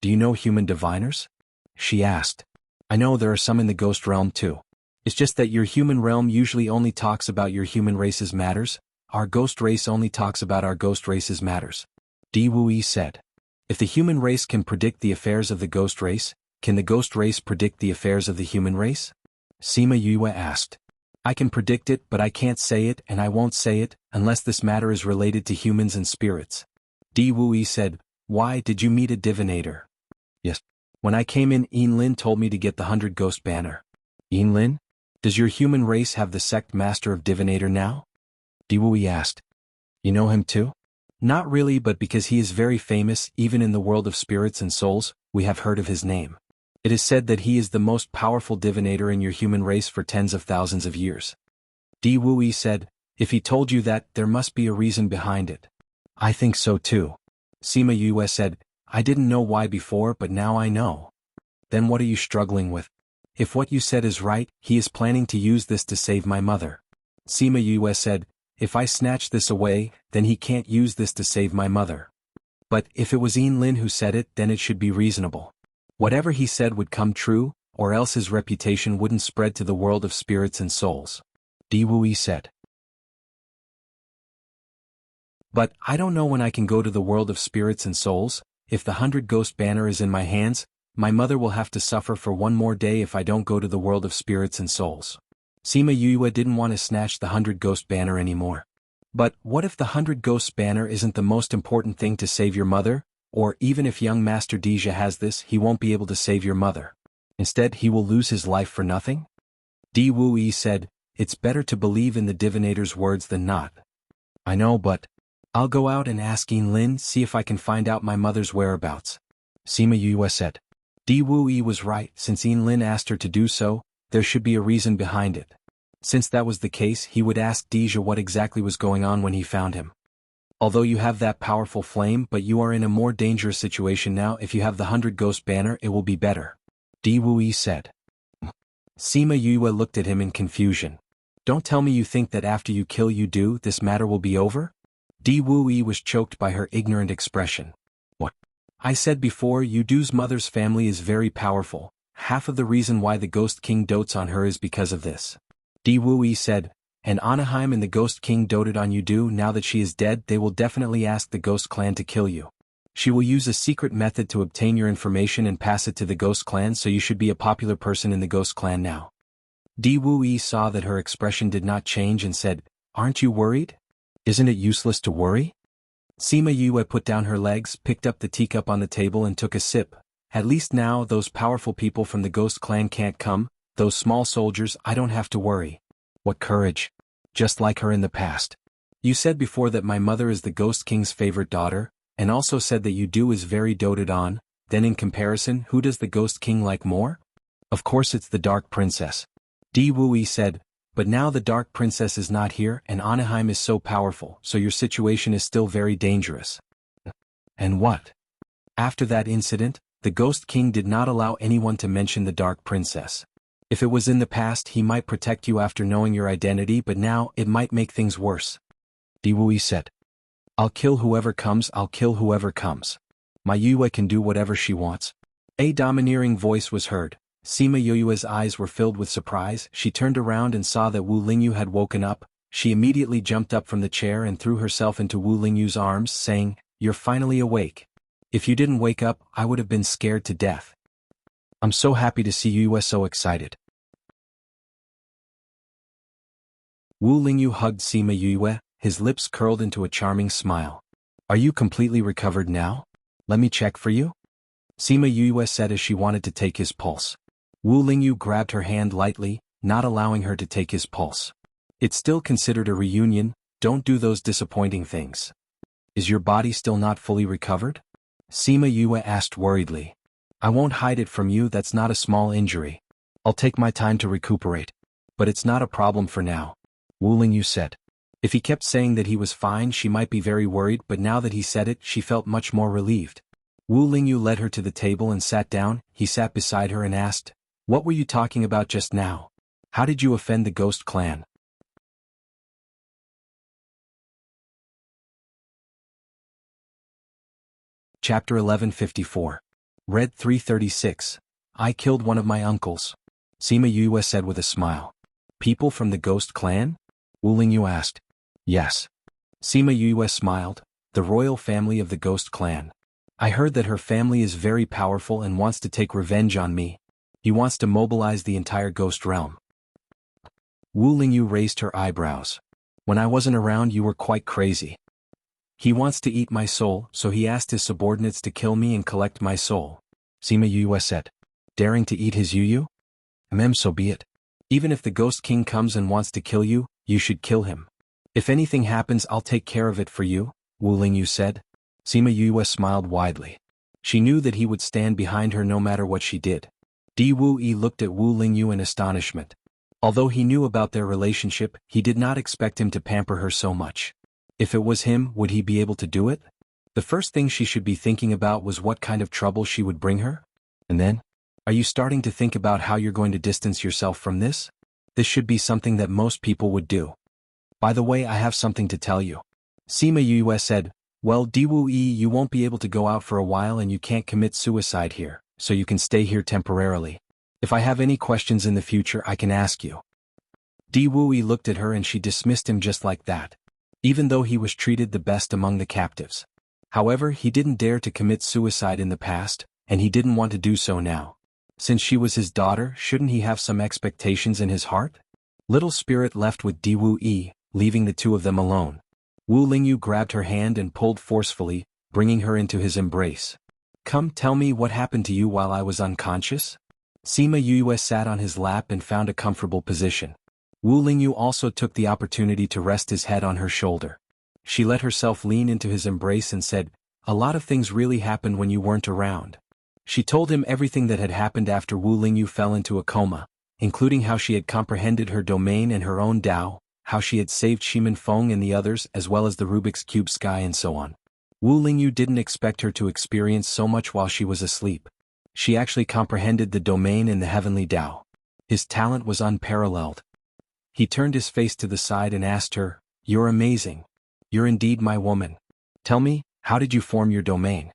Do you know human diviners? She asked. I know there are some in the ghost realm too. It's just that your human realm usually only talks about your human race's matters, our ghost race only talks about our ghost race's matters. Di Wuyi said. If the human race can predict the affairs of the ghost race, can the ghost race predict the affairs of the human race? Sima Yue asked. I can predict it but I can't say it and I won't say it, unless this matter is related to humans and spirits. Di Wuyi said, Why did you meet a divinator? Yes. When I came in, Lin told me to get the 100 Ghost Banner. Lin? Does your human race have the sect master of divinator now? Di Wuyi asked. You know him too? Not really, but because he is very famous, even in the world of spirits and souls, we have heard of his name. It is said that he is the most powerful divinator in your human race for tens of thousands of years. Di Wuyi said, If he told you that, there must be a reason behind it. I think so too. Sima Yue said, I didn't know why before but now I know. Then what are you struggling with? If what you said is right, he is planning to use this to save my mother. Sima Yue said, If I snatch this away, then he can't use this to save my mother. But if it was Lin who said it, then it should be reasonable. Whatever he said would come true, or else his reputation wouldn't spread to the world of spirits and souls. Di Wuyi said. But I don't know when I can go to the world of spirits and souls. If the 100 Ghost Banner is in my hands, my mother will have to suffer for one more day if I don't go to the world of spirits and souls. Sima Yue didn't want to snatch the 100 Ghost Banner anymore. But what if the 100 Ghost Banner isn't the most important thing to save your mother, or even if young Master Dija has this, he won't be able to save your mother. Instead, he will lose his life for nothing? Di Wuyi said, It's better to believe in the divinator's words than not. I know, but I'll go out and ask Lin, see if I can find out my mother's whereabouts. Sima Yue said. Di Wuyi was right, since Lin asked her to do so, there should be a reason behind it. Since that was the case, he would ask Dija what exactly was going on when he found him. Although you have that powerful flame, but you are in a more dangerous situation now. If you have the 100 Ghost Banner, it will be better. Di Wuyi said. Sima Yue looked at him in confusion. Don't tell me you think that after you kill Yu, this matter will be over? Di Wuyi was choked by her ignorant expression. What? I said before, Yudu's mother's family is very powerful. Half of the reason why the Ghost King dotes on her is because of this. Di Wuyi said, and Anaheim and the Ghost King doted on Yudu. Now that she is dead, they will definitely ask the Ghost Clan to kill you. She will use a secret method to obtain your information and pass it to the Ghost Clan, so you should be a popular person in the Ghost Clan now. Di Wuyi saw that her expression did not change and said, aren't you worried? Isn't it useless to worry? Sima Yue put down her legs, picked up the teacup on the table and took a sip. At least now those powerful people from the Ghost Clan can't come, those small soldiers, I don't have to worry. What courage. Just like her in the past. You said before that my mother is the Ghost King's favorite daughter, and also said that Yudu is very doted on. Then in comparison, who does the Ghost King like more? Of course it's the Dark Princess. Di Wuyi said, but now the Dark Princess is not here and Anaheim is so powerful, so your situation is still very dangerous. And what? After that incident, the Ghost King did not allow anyone to mention the Dark Princess. If it was in the past, he might protect you after knowing your identity, but now it might make things worse. Di Wuyi said. I'll kill whoever comes, I'll kill whoever comes. My Yue can do whatever she wants. A domineering voice was heard. Sima Yue's eyes were filled with surprise. She turned around and saw that Wu Lingyu had woken up. She immediately jumped up from the chair and threw herself into Wu Lingyu's arms, saying, You're finally awake. If you didn't wake up, I would have been scared to death. I'm so happy to see you so excited. Wu Lingyu hugged Sima Yue, his lips curled into a charming smile. Are you completely recovered now? Let me check for you? Sima Yue said as she wanted to take his pulse. Wu Lingyu grabbed her hand lightly, not allowing her to take his pulse. It's still considered a reunion, don't do those disappointing things. Is your body still not fully recovered? Sima Yue asked worriedly. I won't hide it from you, that's not a small injury. I'll take my time to recuperate. But it's not a problem for now. Wu Lingyu said. If he kept saying that he was fine, she might be very worried, but now that he said it, she felt much more relieved. Wu Lingyu led her to the table and sat down. He sat beside her and asked, What were you talking about just now? How did you offend the Ghost Clan? Chapter 1154. Read 336. I killed one of my uncles. Sima Yue said with a smile. People from the Ghost Clan? Wu Lingyu asked. Yes. Sima Yue smiled. The royal family of the Ghost Clan. I heard that her family is very powerful and wants to take revenge on me. He wants to mobilize the entire Ghost Realm. Wu Lingyu raised her eyebrows. When I wasn't around, you were quite crazy. He wants to eat my soul, so he asked his subordinates to kill me and collect my soul. Sima Yue said. Daring to eat his Yu? So be it. Even if the Ghost King comes and wants to kill you, you should kill him. If anything happens, I'll take care of it for you, Wu Lingyu said. Sima Yue smiled widely. She knew that he would stand behind her no matter what she did. Di Wuyi looked at Wu Lingyu in astonishment. Although he knew about their relationship, he did not expect him to pamper her so much. If it was him, would he be able to do it? The first thing she should be thinking about was what kind of trouble she would bring her. And then? Are you starting to think about how you're going to distance yourself from this? This should be something that most people would do. By the way, I have something to tell you. Sima Yue said, Well, Di Wuyi, you won't be able to go out for a while and you can't commit suicide here, so you can stay here temporarily. If I have any questions in the future, I can ask you. Di Wuyi looked at her and she dismissed him just like that. Even though he was treated the best among the captives. However, he didn't dare to commit suicide in the past, and he didn't want to do so now. Since she was his daughter, shouldn't he have some expectations in his heart? Little Spirit left with Di Wuyi, leaving the two of them alone. Wu Lingyu grabbed her hand and pulled forcefully, bringing her into his embrace. Come, tell me what happened to you while I was unconscious? Sima Yue sat on his lap and found a comfortable position. Wu Lingyu also took the opportunity to rest his head on her shoulder. She let herself lean into his embrace and said, A lot of things really happened when you weren't around. She told him everything that had happened after Wu Lingyu fell into a coma, including how she had comprehended her domain and her own Tao, how she had saved Shimin Feng and the others as well as the Rubik's Cube sky and so on. Wu Lingyu didn't expect her to experience so much while she was asleep. She actually comprehended the domain and the heavenly Tao. His talent was unparalleled. He turned his face to the side and asked her, "You're amazing. You're indeed my woman. Tell me, how did you form your domain?"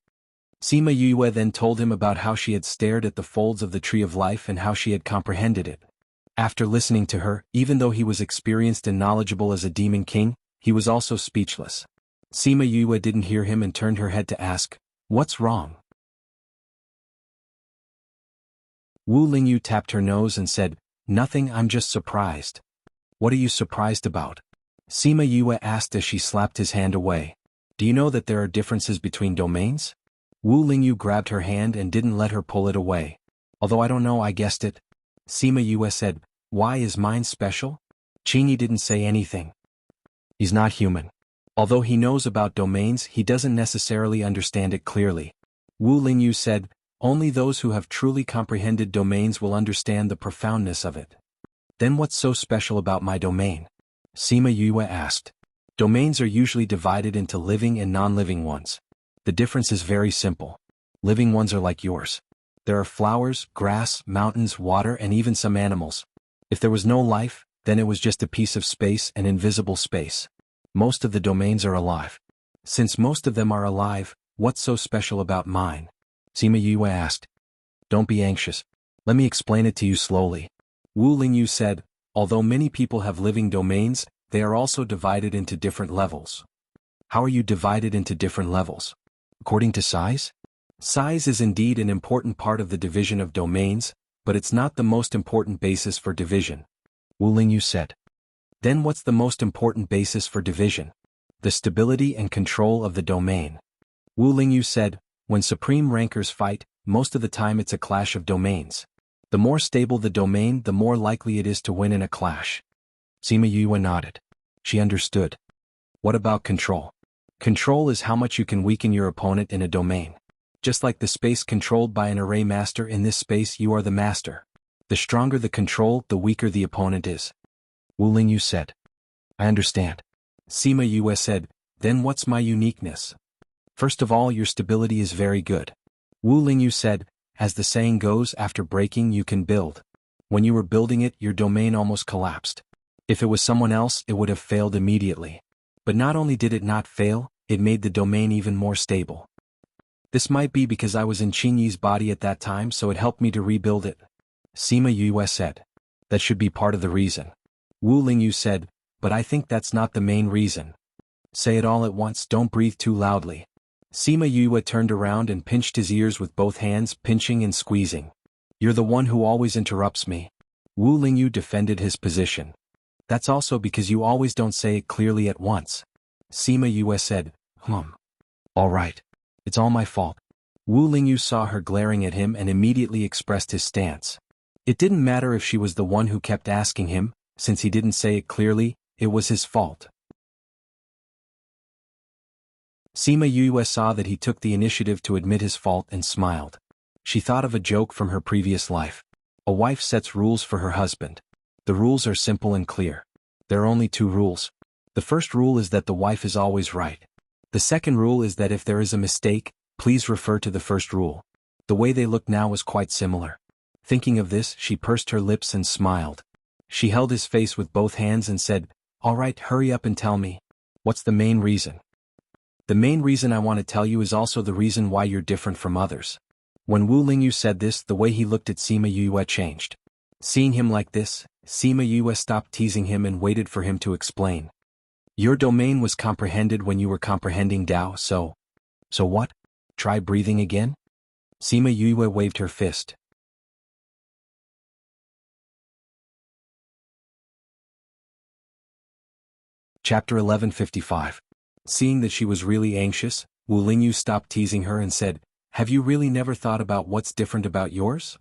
Sima Yue then told him about how she had stared at the folds of the Tree of Life and how she had comprehended it. After listening to her, even though he was experienced and knowledgeable as a demon king, he was also speechless. Sima Yue didn't hear him and turned her head to ask, "What's wrong?" Wu Lingyu tapped her nose and said, "Nothing, I'm just surprised." "What are you surprised about?" Sima Yue asked as she slapped his hand away. "Do you know that there are differences between domains?" Wu Lingyu grabbed her hand and didn't let her pull it away. "Although I don't know, I guessed it." Sima Yue said, "Why is mine special?" Qingyi didn't say anything. He's not human. Although he knows about domains, he doesn't necessarily understand it clearly. Wu Lingyu said, "Only those who have truly comprehended domains will understand the profoundness of it." "Then what's so special about my domain?" Sima Yue asked. Domains are usually divided into living and non-living ones. The difference is very simple. Living ones are like yours. There are flowers, grass, mountains, water, and even some animals. If there was no life, then it was just a piece of space, an invisible space. Most of the domains are alive. Since most of them are alive, what's so special about mine? Sima Yue asked. "Don't be anxious. Let me explain it to you slowly." Wu Lingyu said, "Although many people have living domains, they are also divided into different levels." "How are you divided into different levels?" "According to size?" Size is indeed an important part of the division of domains, but it's not the most important basis for division. Wu Lingyu said. "Then what's the most important basis for division?" "The stability and control of the domain." Wu Lingyu said, "When supreme rankers fight, most of the time it's a clash of domains. The more stable the domain, the more likely it is to win in a clash." Sima Yue nodded. She understood. "What about control?" "Control is how much you can weaken your opponent in a domain. Just like the space controlled by an array master, in this space you are the master. The stronger the control, the weaker the opponent is." Wu Lingyu said. "I understand." Sima Yue said, "Then what's my uniqueness?" "First of all, your stability is very good." Wu Lingyu said, "As the saying goes, after breaking you can build. When you were building it, your domain almost collapsed. If it was someone else, it would have failed immediately. But not only did it not fail, it made the domain even more stable. This might be because I was in Qingyi's body at that time, so it helped me to rebuild it." Sima Yue said. "That should be part of the reason." Wu Lingyu said, "But I think that's not the main reason." "Say it all at once, don't breathe too loudly." Sima Yue turned around and pinched his ears with both hands, pinching and squeezing. "You're the one who always interrupts me." Wu Lingyu defended his position. "That's also because you always don't say it clearly at once." Sima Yue said, "All right. It's all my fault." Wu Lingyu saw her glaring at him and immediately expressed his stance. It didn't matter if she was the one who kept asking him, since he didn't say it clearly, it was his fault. Sima Yue saw that he took the initiative to admit his fault and smiled. She thought of a joke from her previous life. A wife sets rules for her husband. The rules are simple and clear. There are only two rules. The first rule is that the wife is always right. The second rule is that if there is a mistake, please refer to the first rule. The way they looked now was quite similar. Thinking of this, she pursed her lips and smiled. She held his face with both hands and said, "All right, hurry up and tell me. What's the main reason?" "The main reason I want to tell you is also the reason why you're different from others." When Wu Lingyu said this, the way he looked at Sima Yue changed. Seeing him like this, Sima Yue stopped teasing him and waited for him to explain. "Your domain was comprehended when you were comprehending Tao, so what? Try breathing again?" Sima Yue waved her fist. Chapter 1155. Seeing that she was really anxious, Wu Lingyu stopped teasing her and said, "Have you really never thought about what's different about yours?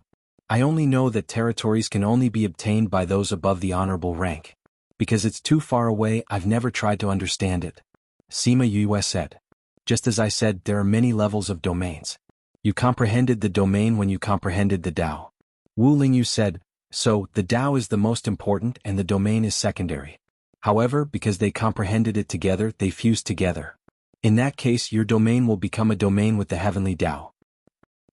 I only know that territories can only be obtained by those above the honorable rank. Because it's too far away, I've never tried to understand it." Sima Yue said. "Just as I said, there are many levels of domains. You comprehended the domain when you comprehended the Tao." Wu Lingyu said, "So, the Tao is the most important and the domain is secondary. However, because they comprehended it together, they fused together. In that case, your domain will become a domain with the heavenly Tao."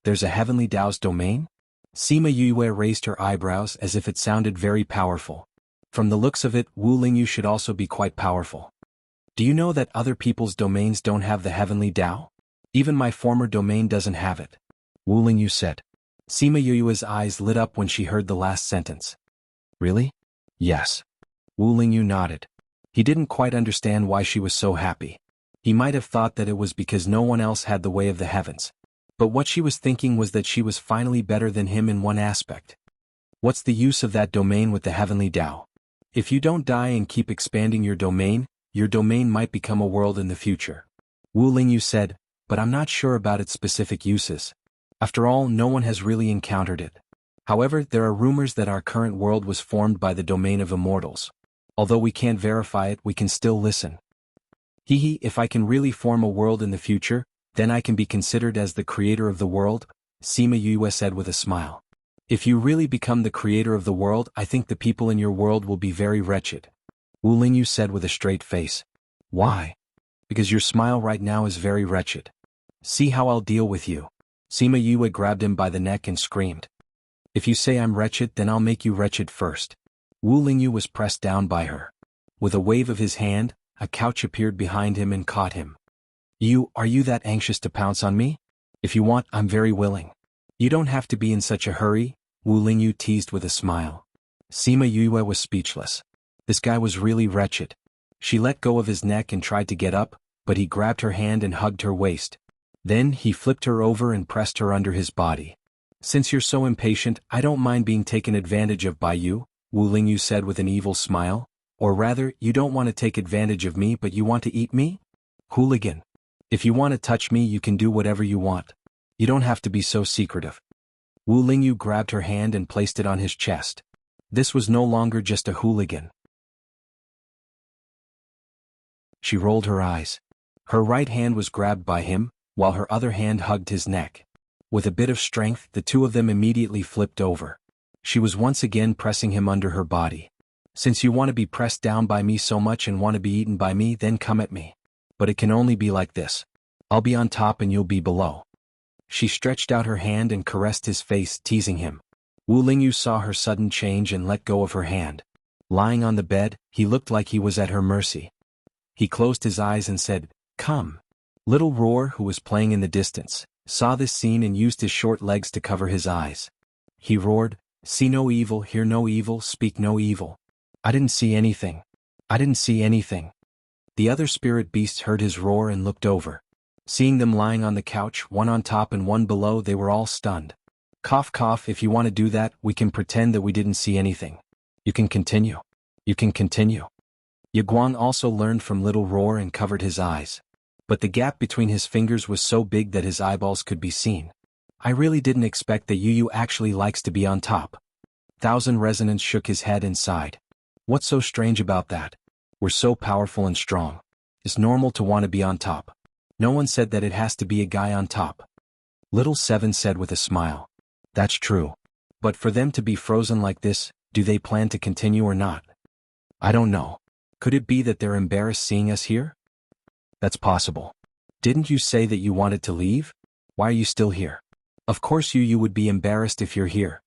"There's a heavenly Tao's domain?" Sima Yue raised her eyebrows as if it sounded very powerful. From the looks of it, Wu Lingyu should also be quite powerful. Do you know that other people's domains don't have the heavenly Tao? Even my former domain doesn't have it. Wu Lingyu said. Sima Yue's eyes lit up when she heard the last sentence. Really? Yes. Wu Lingyu nodded. He didn't quite understand why she was so happy. He might have thought that it was because no one else had the way of the heavens. But what she was thinking was that she was finally better than him in one aspect. What's the use of that domain with the heavenly Tao? If you don't die and keep expanding your domain might become a world in the future. Wu Lingyu said, but I'm not sure about its specific uses. After all, no one has really encountered it. However, there are rumors that our current world was formed by the domain of immortals. Although we can't verify it, we can still listen. If I can really form a world in the future, then I can be considered as the creator of the world, Sima Yue said with a smile. If you really become the creator of the world, I think the people in your world will be very wretched. Wu Lingyu said with a straight face. Why? Because your smile right now is very wretched. See how I'll deal with you. Sima Yue grabbed him by the neck and screamed. If you say I'm wretched, then I'll make you wretched first. Wu Lingyu was pressed down by her. With a wave of his hand, a couch appeared behind him and caught him. Are you that anxious to pounce on me? If you want, I'm very willing. You don't have to be in such a hurry, Wu Lingyu teased with a smile. Sima Yue was speechless. This guy was really wretched. She let go of his neck and tried to get up, but he grabbed her hand and hugged her waist. Then he flipped her over and pressed her under his body. Since you're so impatient, I don't mind being taken advantage of by you, Wu Lingyu said with an evil smile. Or rather, you don't want to take advantage of me but you want to eat me? Hooligan. If you want to touch me you can do whatever you want. You don't have to be so secretive. Wu Lingyu grabbed her hand and placed it on his chest. This was no longer just a hooligan. She rolled her eyes. Her right hand was grabbed by him, while her other hand hugged his neck. With a bit of strength, the two of them immediately flipped over. She was once again pressing him under her body. Since you want to be pressed down by me so much and want to be eaten by me, then come at me. But it can only be like this. I'll be on top and you'll be below. She stretched out her hand and caressed his face, teasing him. Wu Lingyu saw her sudden change and let go of her hand. Lying on the bed, he looked like he was at her mercy. He closed his eyes and said, "Come." Little Roar, who was playing in the distance, saw this scene and used his short legs to cover his eyes. He roared, "See no evil, hear no evil, speak no evil." I didn't see anything. I didn't see anything. The other spirit beasts heard his roar and looked over. Seeing them lying on the couch, one on top and one below, they were all stunned. Cough cough, if you want to do that, we can pretend that we didn't see anything. You can continue. You can continue. Yaguang also learned from Little Roar and covered his eyes. But the gap between his fingers was so big that his eyeballs could be seen. I really didn't expect that Yu actually likes to be on top. Thousand Resonance shook his head and sighed. What's so strange about that? We're so powerful and strong. It's normal to want to be on top. No one said that it has to be a guy on top. Little Seven said with a smile. That's true. But for them to be frozen like this, do they plan to continue or not? I don't know. Could it be that they're embarrassed seeing us here? That's possible. Didn't you say that you wanted to leave? Why are you still here? Of course you would be embarrassed if you're here.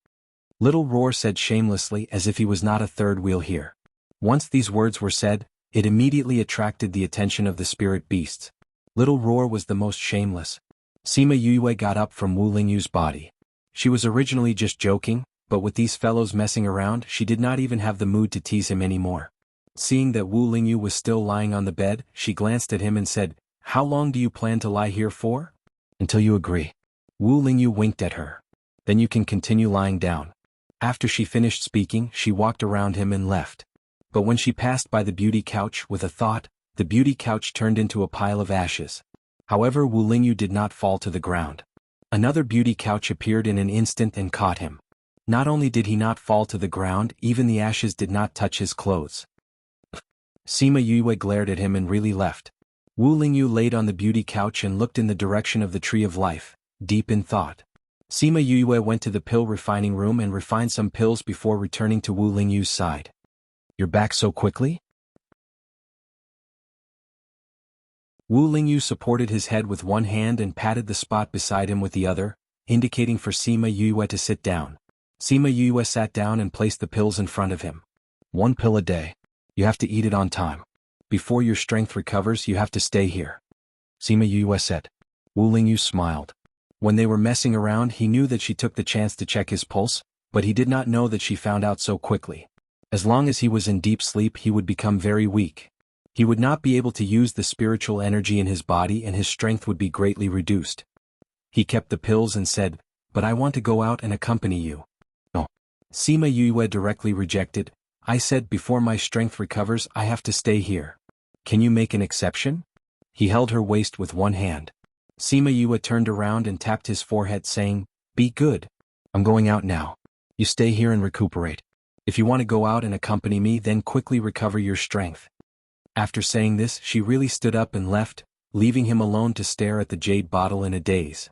Little Roar said shamelessly, as if he was not a third wheel here. Once these words were said, it immediately attracted the attention of the spirit beasts. Little Roar was the most shameless. Sima Yue got up from Wu Lingyu's body. She was originally just joking, but with these fellows messing around, she did not even have the mood to tease him anymore. Seeing that Wu Lingyu was still lying on the bed, she glanced at him and said, "How long do you plan to lie here for?" "Until you agree." Wu Lingyu winked at her. "Then you can continue lying down." After she finished speaking, she walked around him and left. But when she passed by the beauty couch with a thought, the beauty couch turned into a pile of ashes. However, Wu Lingyu did not fall to the ground. Another beauty couch appeared in an instant and caught him. Not only did he not fall to the ground, even the ashes did not touch his clothes. Sima Yue glared at him and really left. Wu Lingyu laid on the beauty couch and looked in the direction of the tree of life, deep in thought. Sima Yue went to the pill refining room and refined some pills before returning to Wu Lingyu's side. "You're back so quickly?" Wu Lingyu supported his head with one hand and patted the spot beside him with the other, indicating for Sima Yue to sit down. Sima Yue sat down and placed the pills in front of him. 1 pill a day. You have to eat it on time. Before your strength recovers, you have to stay here. Sima Yue said. Wu Lingyu smiled. When they were messing around, he knew that she took the chance to check his pulse, but he did not know that she found out so quickly. As long as he was in deep sleep, he would become very weak. He would not be able to use the spiritual energy in his body and his strength would be greatly reduced. He kept the pills and said, "But I want to go out and accompany you." No. Sima Yue directly rejected. "I said before my strength recovers, I have to stay here. Can you make an exception?" He held her waist with one hand. Sima Yue turned around and tapped his forehead saying, "Be good. I'm going out now. You stay here and recuperate. If you want to go out and accompany me, then quickly recover your strength." After saying this, she really stood up and left, leaving him alone to stare at the jade bottle in a daze.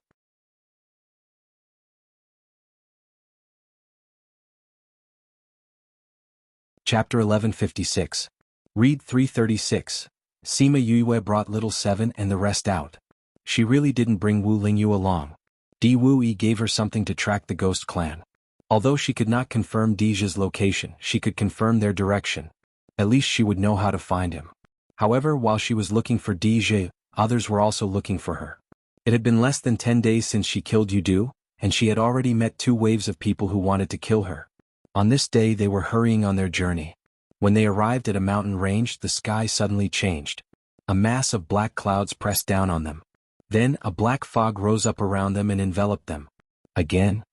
Chapter 1156. Read 336. Sima Yue brought little 7 and the rest out. She really didn't bring Wu Lingyu along. Di Wuyi gave her something to track the ghost clan. Although she could not confirm Dija's location, she could confirm their direction. At least she would know how to find him. However, while she was looking for Dija, others were also looking for her. It had been less than 10 days since she killed Yudu, and she had already met 2 waves of people who wanted to kill her. On this day they were hurrying on their journey. When they arrived at a mountain range, the sky suddenly changed. A mass of black clouds pressed down on them. Then, a black fog rose up around them and enveloped them. Again?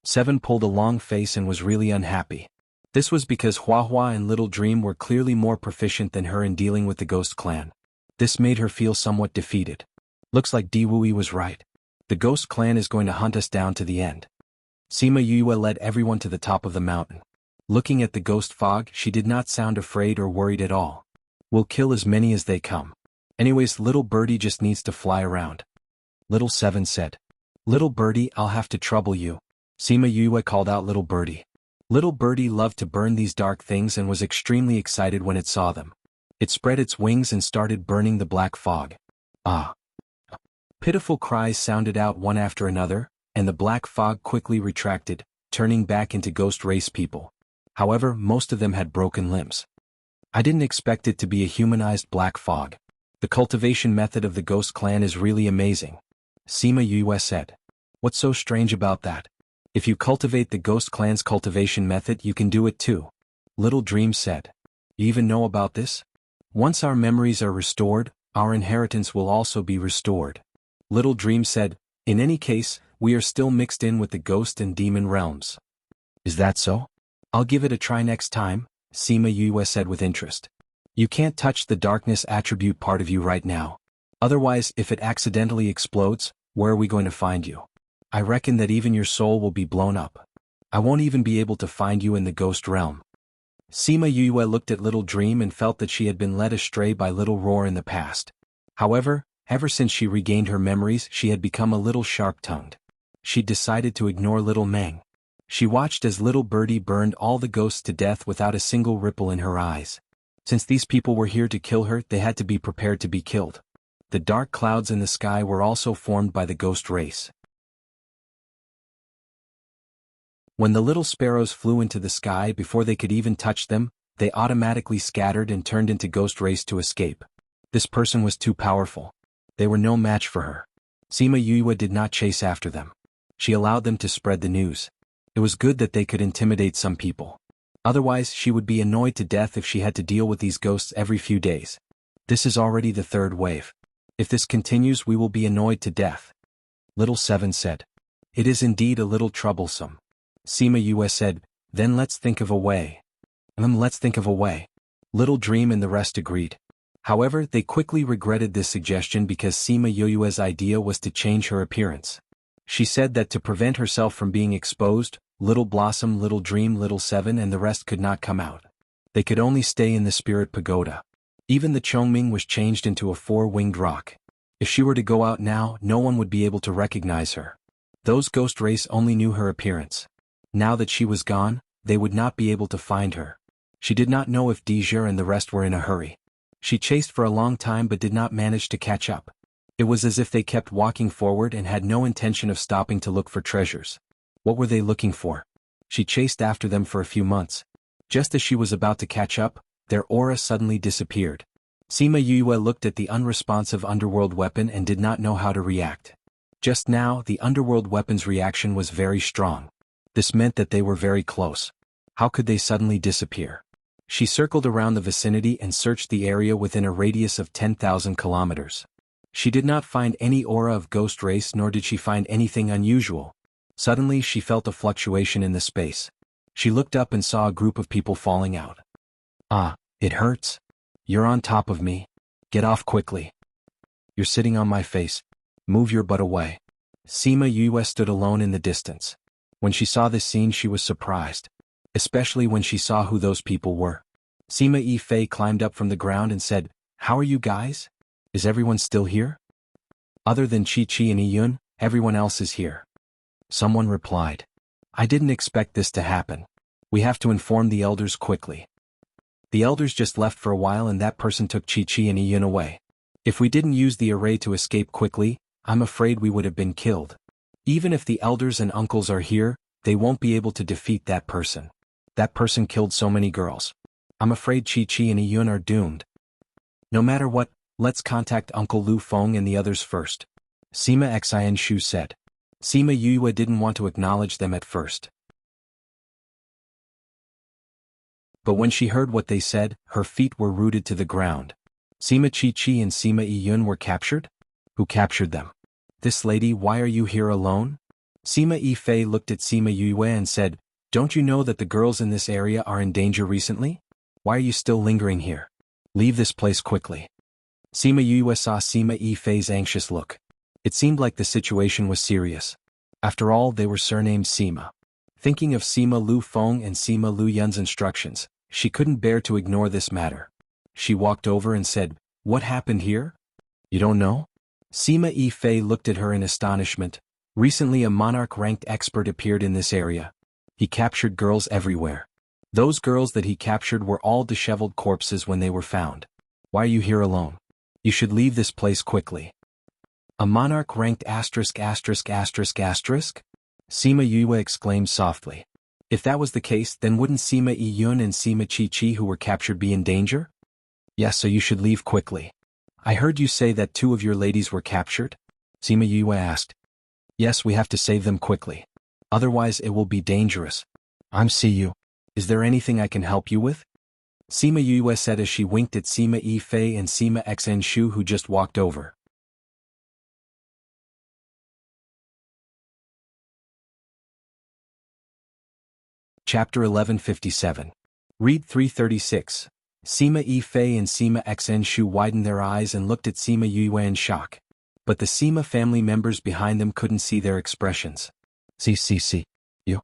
7 pulled a long face and was really unhappy. This was because Huahua and Little Dream were clearly more proficient than her in dealing with the ghost clan. This made her feel somewhat defeated. Looks like Di Wuyi was right. The ghost clan is going to hunt us down to the end. Sima Yue led everyone to the top of the mountain. Looking at the ghost fog, she did not sound afraid or worried at all. "We'll kill as many as they come. Anyways, little birdie just needs to fly around." Little 7 said. "Little birdie, I'll have to trouble you." Sima Yue called out Little birdie. Little birdie loved to burn these dark things and was extremely excited when it saw them. It spread its wings and started burning the black fog. Ah! Pitiful cries sounded out one after another, and the black fog quickly retracted, turning back into ghost race people. However, most of them had broken limbs. I didn't expect it to be a humanized black fog. The cultivation method of the ghost clan is really amazing. Sima Yue said. What's so strange about that? If you cultivate the ghost clan's cultivation method, you can do it too. Little Dream said. You even know about this? Once our memories are restored, our inheritance will also be restored. Little Dream said, in any case, we are still mixed in with the ghost and demon realms. Is that so? I'll give it a try next time, Sima Yue said with interest. You can't touch the darkness attribute part of you right now. Otherwise, if it accidentally explodes, where are we going to find you? I reckon that even your soul will be blown up. I won't even be able to find you in the ghost realm. Sima Yue looked at Little Dream and felt that she had been led astray by Little Roar in the past. However, ever since she regained her memories, she had become a little sharp-tongued. She decided to ignore Little Meng. She watched as Little Birdie burned all the ghosts to death without a single ripple in her eyes. Since these people were here to kill her, they had to be prepared to be killed. The dark clouds in the sky were also formed by the ghost race. When the little sparrows flew into the sky before they could even touch them, they automatically scattered and turned into ghost race to escape. This person was too powerful. They were no match for her. Sima Yue did not chase after them. She allowed them to spread the news. It was good that they could intimidate some people. Otherwise, she would be annoyed to death if she had to deal with these ghosts every few days. This is already the third wave. If this continues, we will be annoyed to death. Little Seven said. It is indeed a little troublesome. Sima Yue said, then let's think of a way. Let's think of a way. Little Dream and the rest agreed. However, they quickly regretted this suggestion because Sima Yue's idea was to change her appearance. She said that to prevent herself from being exposed, Little Blossom, Little Dream, Little Seven and the rest could not come out. They could only stay in the spirit pagoda. Even the Chongming was changed into a four-winged rock. If she were to go out now, no one would be able to recognize her. Those ghost race only knew her appearance. Now that she was gone, they would not be able to find her. She did not know if Dijur and the rest were in a hurry. She chased for a long time but did not manage to catch up. It was as if they kept walking forward and had no intention of stopping to look for treasures. What were they looking for? She chased after them for a few months. Just as she was about to catch up, their aura suddenly disappeared. Sima Yue looked at the unresponsive underworld weapon and did not know how to react. Just now, the underworld weapon's reaction was very strong. This meant that they were very close. How could they suddenly disappear? She circled around the vicinity and searched the area within a radius of 10,000 kilometers. She did not find any aura of ghost race, nor did she find anything unusual. Suddenly she felt a fluctuation in the space. She looked up and saw a group of people falling out. Ah, it hurts. You're on top of me. Get off quickly. You're sitting on my face. Move your butt away. Sima Yue stood alone in the distance. When she saw this scene she was surprised. Especially when she saw who those people were. Sima Yifei climbed up from the ground and said, "How are you guys? Is everyone still here?" "Other than Chi and Yun, everyone else is here." Someone replied. "I didn't expect this to happen. We have to inform the elders quickly. The elders just left for a while and that person took Chi and Yun away. If we didn't use the array to escape quickly, I'm afraid we would have been killed. Even if the elders and uncles are here, they won't be able to defeat that person. That person killed so many girls. I'm afraid Chi and Yun are doomed. No matter what, let's contact Uncle Lu Feng and the others first," Sima Xianshu said. Sima Yue didn't want to acknowledge them at first. But when she heard what they said, her feet were rooted to the ground. Sima Chi and Sima Yun were captured? Who captured them? This lady, why are you here alone? Sima Yifei looked at Sima Yue and said, "Don't you know that the girls in this area are in danger recently? Why are you still lingering here? Leave this place quickly." Sima Yue saw Sima Yifei's anxious look. It seemed like the situation was serious. After all, they were surnamed Sima. Thinking of Sima Lu Feng and Sima Lu Yun's instructions, she couldn't bear to ignore this matter. She walked over and said, "What happened here? You don't know?" Sima Yifei looked at her in astonishment. Recently a monarch-ranked expert appeared in this area. He captured girls everywhere. Those girls that he captured were all disheveled corpses when they were found. Why are you here alone? You should leave this place quickly. A monarch ranked asterisk. Sima Yue exclaimed softly. If that was the case, then wouldn't Sima Yun and Sima Chi who were captured be in danger? Yes, so you should leave quickly. I heard you say that 2 of your ladies were captured? Sima Yue asked. Yes, we have to save them quickly. Otherwise it will be dangerous. I'm Siyu. Is there anything I can help you with? Sima Yue said as she winked at Sima Yifei and Sima Xianshu who just walked over. Chapter 1157. Read 336. Sima Yifei and Sima Xianshu widened their eyes and looked at Sima Yue in shock. But the Sima family members behind them couldn't see their expressions. You?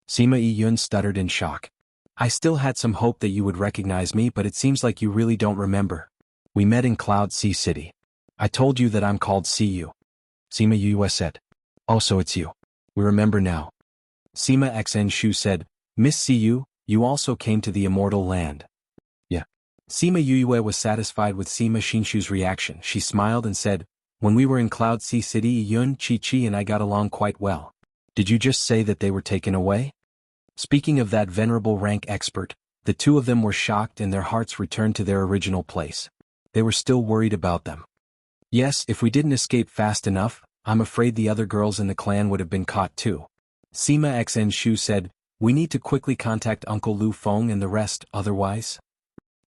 Sima Yun stuttered in shock. I still had some hope that you would recognize me, but it seems like you really don't remember. We met in Cloud Sea City. I told you that I'm called Siyu. Sima Yue said. Oh, so it's you. We remember now. Sima Xianshu said, Miss Siyu, you also came to the immortal land. Yeah. Sima Yue was satisfied with Sima Xinshu's reaction. She smiled and said, when we were in Cloud Sea City, Yun, Chi and I got along quite well. Did you just say that they were taken away? Speaking of that venerable rank expert, the 2 of them were shocked and their hearts returned to their original place. They were still worried about them. Yes, if we didn't escape fast enough, I'm afraid the other girls in the clan would have been caught too. Sima Xianshu said, we need to quickly contact Uncle Lu Feng and the rest, otherwise.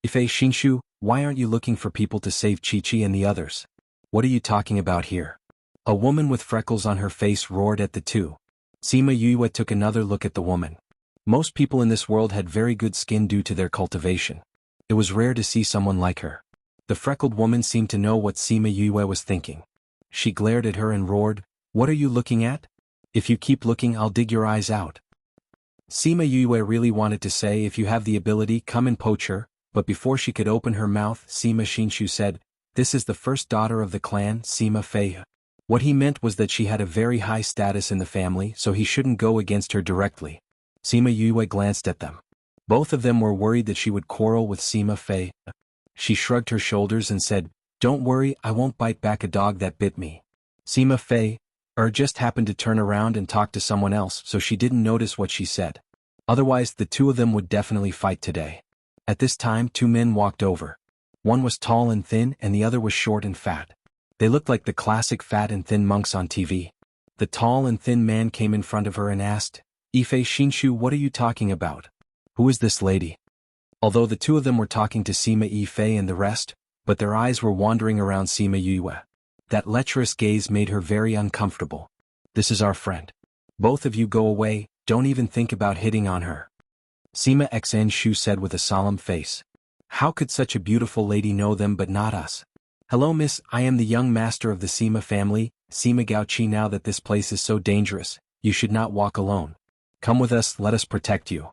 Ifei Xinshu, why aren't you looking for people to save Chi and the others? What are you talking about here? A woman with freckles on her face roared at the 2. Sima Yue took another look at the woman. Most people in this world had very good skin due to their cultivation. It was rare to see someone like her. The freckled woman seemed to know what Sima Yue was thinking. She glared at her and roared, what are you looking at? If you keep looking, I'll dig your eyes out. Sima Yue really wanted to say, if you have the ability, come and poach her, but before she could open her mouth, Sima Xinshu said, this is the first daughter of the clan, Sima Fei. What he meant was that she had a very high status in the family, so he shouldn't go against her directly. Sima Yue glanced at them. Both of them were worried that she would quarrel with Sima Fei. She shrugged her shoulders and said, don't worry, I won't bite back a dog that bit me. Sima Fei just happened to turn around and talk to someone else, so she didn't notice what she said. Otherwise, the two of them would definitely fight today. At this time, two men walked over. One was tall and thin and the other was short and fat. They looked like the classic fat and thin monks on TV. The tall and thin man came in front of her and asked, "Ife Shinshu, what are you talking about? Who is this lady?" Although the two of them were talking to Sima Ife and the rest, but their eyes were wandering around Sima Yue. That lecherous gaze made her very uncomfortable. "This is our friend. Both of you go away, don't even think about hitting on her," Sima Xianshu said with a solemn face. How could such a beautiful lady know them but not us? "Hello miss, I am the young master of the Sima family, Sima Gaoqi. Now that this place is so dangerous, you should not walk alone. Come with us, let us protect you,"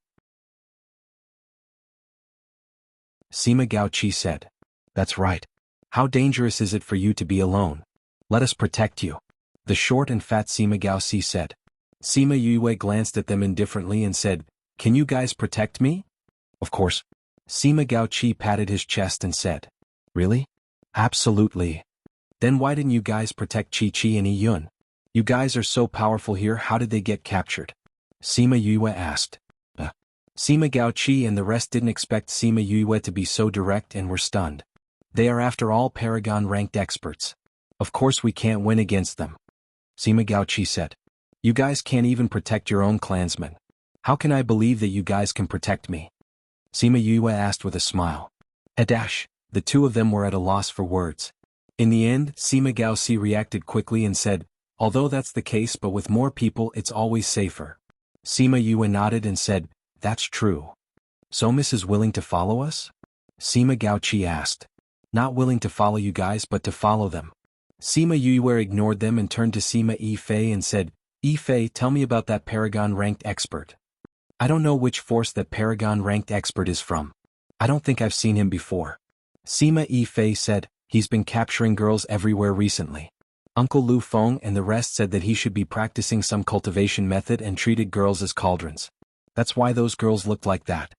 Sima Gaoqi said. "That's right. How dangerous is it for you to be alone? Let us protect you," the short and fat Sima Gaoqi said. Sima Yue glanced at them indifferently and said, "Can you guys protect me?" "Of course." Sima Gaoqi patted his chest and said, "Really? Absolutely. Then why didn't you guys protect Chi Chi and Yi Yun? You guys are so powerful here, how did they get captured?" Sima Yue asked. Sima Gaoqi and the rest didn't expect Sima Yue to be so direct and were stunned. They are after all Paragon-ranked experts. Of course we can't win against them. Sima Gaoqi said. "You guys can't even protect your own clansmen. How can I believe that you guys can protect me?" Sima Yue asked with a smile. The two of them were at a loss for words. In the end, Sima Gaoqi reacted quickly and said, "Although that's the case, but with more people it's always safer." Sima Yue nodded and said, "That's true. So Miss is willing to follow us?" Sima Gaoqi asked. "Not willing to follow you guys but to follow them." Sima Yue ignored them and turned to Sima Ife and said, "Ife, tell me about that Paragon-ranked expert. I don't know which force that Paragon-ranked expert is from. I don't think I've seen him before." Sima Ife said, "He's been capturing girls everywhere recently. Uncle Lu Feng and the rest said that he should be practicing some cultivation method and treated girls as cauldrons. That's why those girls looked like that."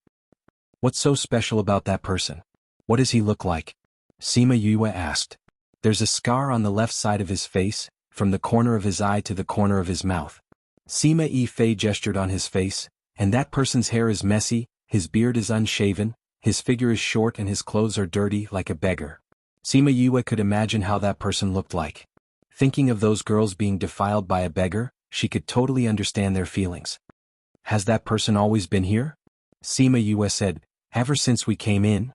"What's so special about that person? What does he look like?" Sima Yue asked. "There's a scar on the left side of his face, from the corner of his eye to the corner of his mouth." Sima Ife gestured on his face, "And that person's hair is messy, his beard is unshaven, his figure is short and his clothes are dirty like a beggar." Sima Yue could imagine how that person looked like. Thinking of those girls being defiled by a beggar, she could totally understand their feelings. "Has that person always been here?" Sima Yue said, "Ever since we came in?"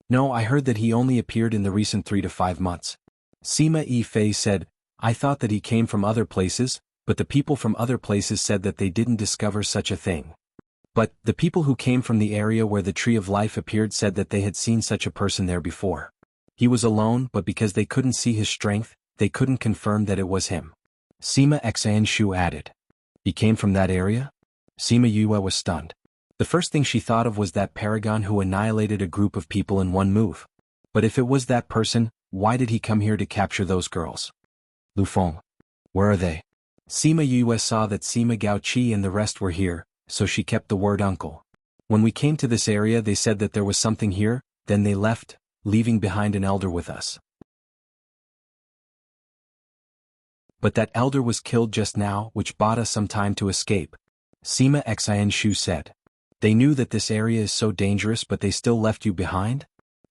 "No, I heard that he only appeared in the recent 3 to 5 months. Sima Ife said, "I thought that he came from other places, but the people from other places said that they didn't discover such a thing. But the people who came from the area where the Tree of Life appeared said that they had seen such a person there before. He was alone, but because they couldn't see his strength, they couldn't confirm that it was him." Sima Xianshu added. "He came from that area?" Sima Yue was stunned. The first thing she thought of was that paragon who annihilated a group of people in one move. But if it was that person, why did he come here to capture those girls? "Lu Feng. Where are they?" Sima Yue saw that Sima Gaoqi and the rest were here, so she kept the word uncle. "When we came to this area they said that there was something here, then they left, leaving behind an elder with us. But that elder was killed just now, which bought us some time to escape," Sima Xianshu said. "They knew that this area is so dangerous but they still left you behind?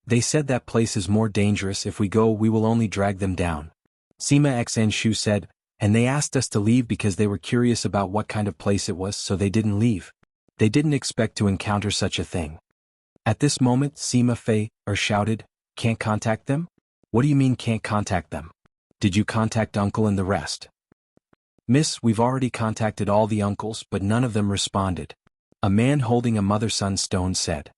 They said that place is more dangerous, if we go we will only drag them down." Sima Xianshu said, "And they asked us to leave because they were curious about what kind of place it was, so they didn't leave. They didn't expect to encounter such a thing." At this moment Sima Fei shouted, "Can't contact them? What do you mean can't contact them? Did you contact uncle and the rest?" "Miss, we've already contacted all the uncles but none of them responded," a man holding a mother-son stone said.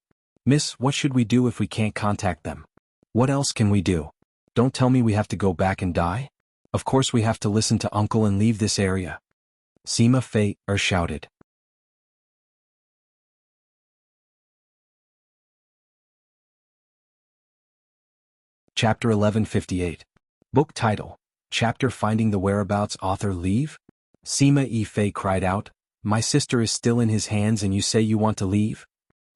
"Miss, what should we do if we can't contact them? What else can we do? Don't tell me we have to go back and die? Of course we have to listen to uncle and leave this area," Sima Fei shouted. Chapter 1158. Book title. Chapter Finding the Whereabouts. Author Leave? Sima Ife cried out, "My sister is still in his hands and you say you want to leave?"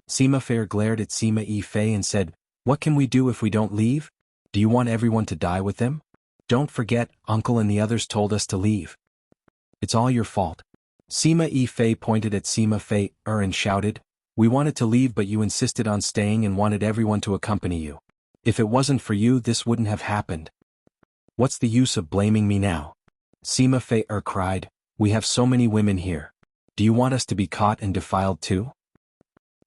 Sima Fei glared at Sima Ife and said, "What can we do if we don't leave? Do you want everyone to die with them? Don't forget, uncle and the others told us to leave. It's all your fault." Sima Yifei pointed at Sima Fei and shouted, "We wanted to leave but you insisted on staying and wanted everyone to accompany you. If it wasn't for you this wouldn't have happened. What's the use of blaming me now?" Sima Fei cried, "We have so many women here. Do you want us to be caught and defiled too?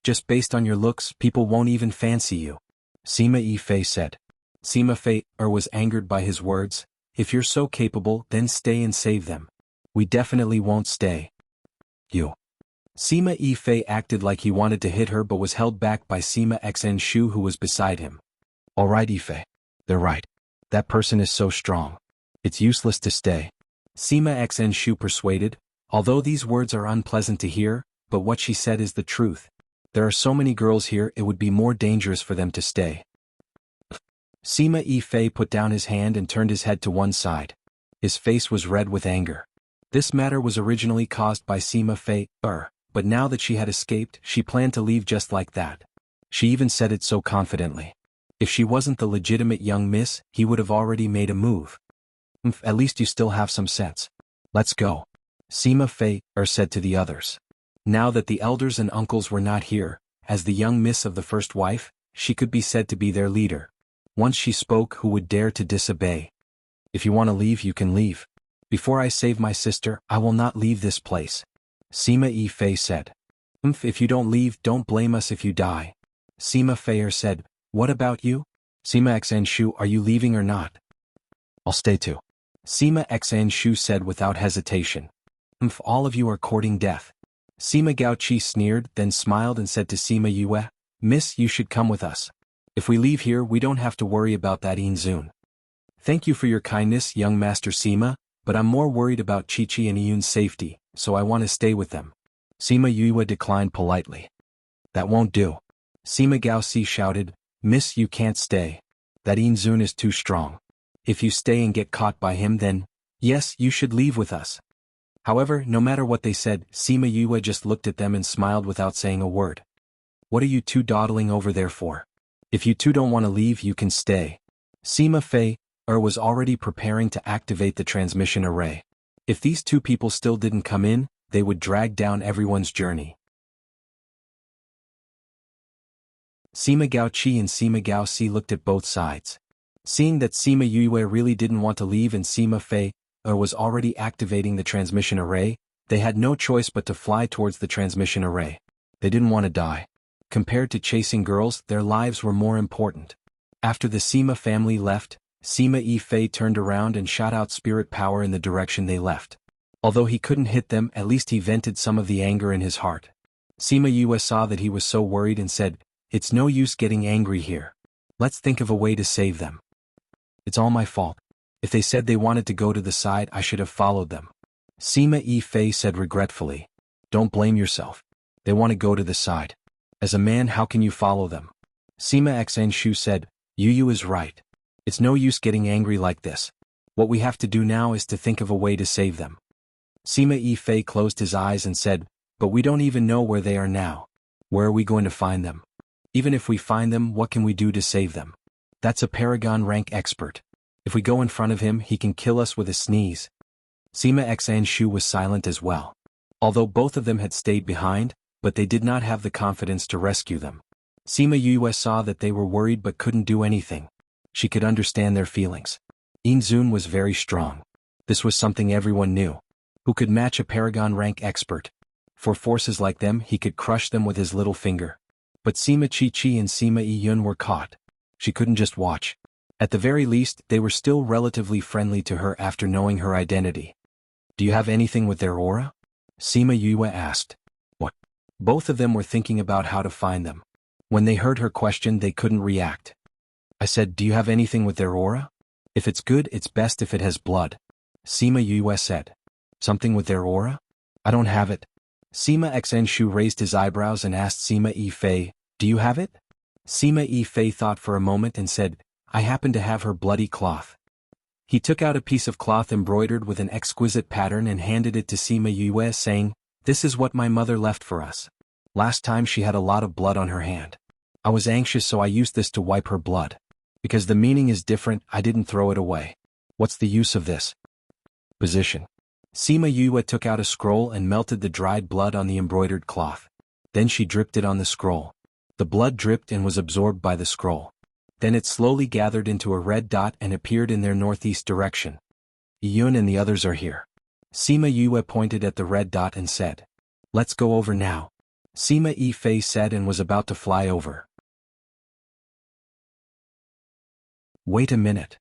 Just based on your looks, people won't even fancy you." Sima Yifei said. Sima Fei was angered by his words. "If you're so capable, then stay and save them. We definitely won't stay." "You." Sima Yifei acted like he wanted to hit her but was held back by Sima Xianshu who was beside him. "All right, Yifei. They're right. That person is so strong. It's useless to stay." Sima Xianshu persuaded, although these words are unpleasant to hear, but what she said is the truth. There are so many girls here it would be more dangerous for them to stay. Sima Yifei put down his hand and turned his head to one side. His face was red with anger. This matter was originally caused by Sima Fei, but now that she had escaped, she planned to leave just like that. She even said it so confidently. If she wasn't the legitimate young miss, he would have already made a move. At least you still have some sense. Let's go. Sima Fei said to the others. Now that the elders and uncles were not here, as the young miss of the first wife, she could be said to be their leader. Once she spoke, who would dare to disobey? If you want to leave, you can leave. Before I save my sister, I will not leave this place. Sima Yifei said. If you don't leave, don't blame us if you die. Sima Fei said, "What about you? Sima Xianshu, are you leaving or not?" "I'll stay too." Sima Xianshu said without hesitation. All of you are courting death." Sima Gaoqi sneered, then smiled and said to Sima Yue, "Miss, you should come with us. If we leave here, we don't have to worry about that Inzun." "Thank you for your kindness, young Master Sima, but I'm more worried about Chi-Chi and Iyun's safety, so I want to stay with them." Sima Yue declined politely. "That won't do." Sima Gaoxi shouted, "Miss, you can't stay. That Inzun is too strong. If you stay and get caught by him then, yes, you should leave with us." However, no matter what they said, Sima Yue just looked at them and smiled without saying a word. "What are you two dawdling over there for? If you two don't want to leave, you can stay." Sima Fei was already preparing to activate the transmission array. If these two people still didn't come in, they would drag down everyone's journey. Sima Gaoqi and Sima Gaoxi looked at both sides. Seeing that Sima Yue really didn't want to leave and Sima Fei was already activating the transmission array, they had no choice but to fly towards the transmission array. They didn't want to die. Compared to chasing girls, their lives were more important. After the Sima family left, Sima Yifei turned around and shot out spirit power in the direction they left. Although he couldn't hit them, at least he vented some of the anger in his heart. Sima Yue saw that he was so worried and said, "It's no use getting angry here. Let's think of a way to save them. It's all my fault. If they said they wanted to go to the side, I should have followed them." Sima Yifei said regretfully, "Don't blame yourself. They want to go to the side. As a man, how can you follow them?" Sima Xianshu said, "Yu is right. It's no use getting angry like this. What we have to do now is to think of a way to save them." Sima Yifei closed his eyes and said, "But we don't even know where they are now. Where are we going to find them? Even if we find them, what can we do to save them? That's a Paragon rank expert. If we go in front of him, he can kill us with a sneeze." Sima Xianshu was silent as well. Although both of them had stayed behind, but they did not have the confidence to rescue them. Sima Yue saw that they were worried but couldn't do anything. She could understand their feelings. Inzun was very strong. This was something everyone knew. Who could match a Paragon rank expert? For forces like them, he could crush them with his little finger. But Sima Chi-Chi and Sima Iyun were caught. She couldn't just watch. At the very least, they were still relatively friendly to her after knowing her identity. "Do you have anything with their aura?" Sima Yue asked. "What?" Both of them were thinking about how to find them. When they heard her question, they couldn't react. "I said, do you have anything with their aura? If it's good, it's best if it has blood." Sima Yue said. "Something with their aura? I don't have it." Sima Xianshu raised his eyebrows and asked Sima Yifei, "Do you have it?" Sima Yifei thought for a moment and said, "I happen to have her bloody cloth." He took out a piece of cloth embroidered with an exquisite pattern and handed it to Sima Yue, saying, "This is what my mother left for us. Last time she had a lot of blood on her hand. I was anxious, so I used this to wipe her blood. Because the meaning is different, I didn't throw it away. What's the use of this?" Position. Sima Yue took out a scroll and melted the dried blood on the embroidered cloth. Then she dripped it on the scroll. The blood dripped and was absorbed by the scroll. Then it slowly gathered into a red dot and appeared in their northeast direction. Yun and the others are here. Sima Yue pointed at the red dot and said, "Let's go over now." Sima Yifei said and was about to fly over. "Wait a minute."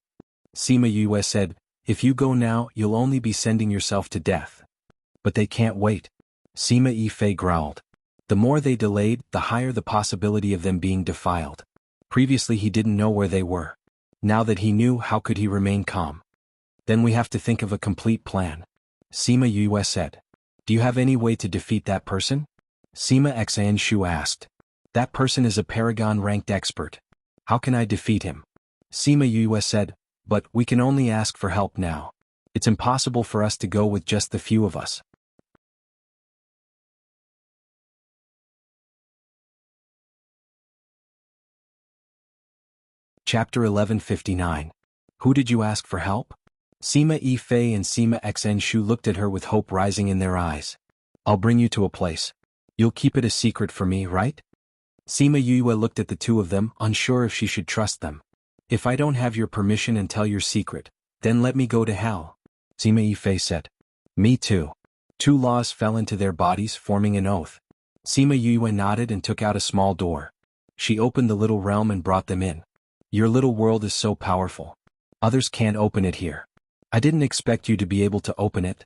Sima Yue said, "If you go now, you'll only be sending yourself to death." "But they can't wait." Sima Yifei growled. The more they delayed, the higher the possibility of them being defiled. Previously he didn't know where they were. Now that he knew, how could he remain calm? "Then we have to think of a complete plan." Sima Yue said. "Do you have any way to defeat that person?" Sima Xianshu asked. "That person is a Paragon-ranked expert. How can I defeat him?" Sima Yue said, "But we can only ask for help now. It's impossible for us to go with just the few of us." Chapter 1159. Who did you ask for help? Sima Yifei and Sima Xianshu looked at her with hope rising in their eyes. "I'll bring you to a place. You'll keep it a secret for me, right?" Sima Yue looked at the two of them, unsure if she should trust them. "If I don't have your permission and tell your secret, then let me go to hell," Sima Yifei said. "Me too." Two laws fell into their bodies, forming an oath. Sima Yue nodded and took out a small door. She opened the little realm and brought them in. "Your little world is so powerful. Others can't open it here. I didn't expect you to be able to open it."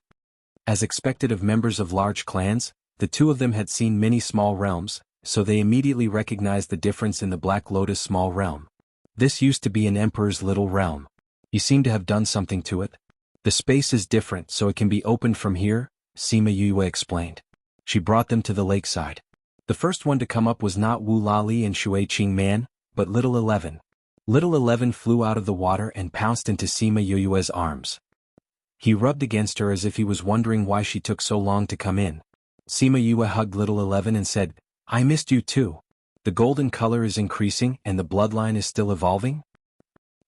As expected of members of large clans, the two of them had seen many small realms, so they immediately recognized the difference in the Black Lotus small realm. This used to be an emperor's little realm. You seem to have done something to it. The space is different, so it can be opened from here, Sima Yue explained. She brought them to the lakeside. The first one to come up was not Wu Lali and Shui Qingman, but Little 11. Little 11 flew out of the water and pounced into Sima Yue's arms. He rubbed against her as if he was wondering why she took so long to come in. Sima Yue hugged Little 11 and said, "I missed you too. The golden color is increasing and the bloodline is still evolving?"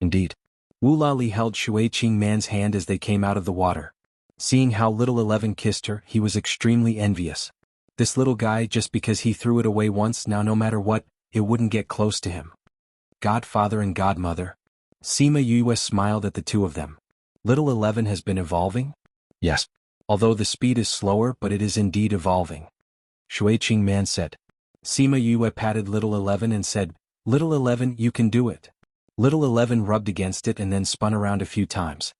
"Indeed." Wu Lali held Shui Qingman's hand as they came out of the water. Seeing how Little 11 kissed her, he was extremely envious. This little guy, just because he threw it away once, now no matter what, it wouldn't get close to him. Godfather and Godmother. Sima Yue smiled at the two of them. "Little 11 has been evolving?" "Yes. Although the speed is slower, but it is indeed evolving," Shui Qingman said. Sima Yue patted Little 11 and said, "Little 11, you can do it." Little 11 rubbed against it and then spun around a few times.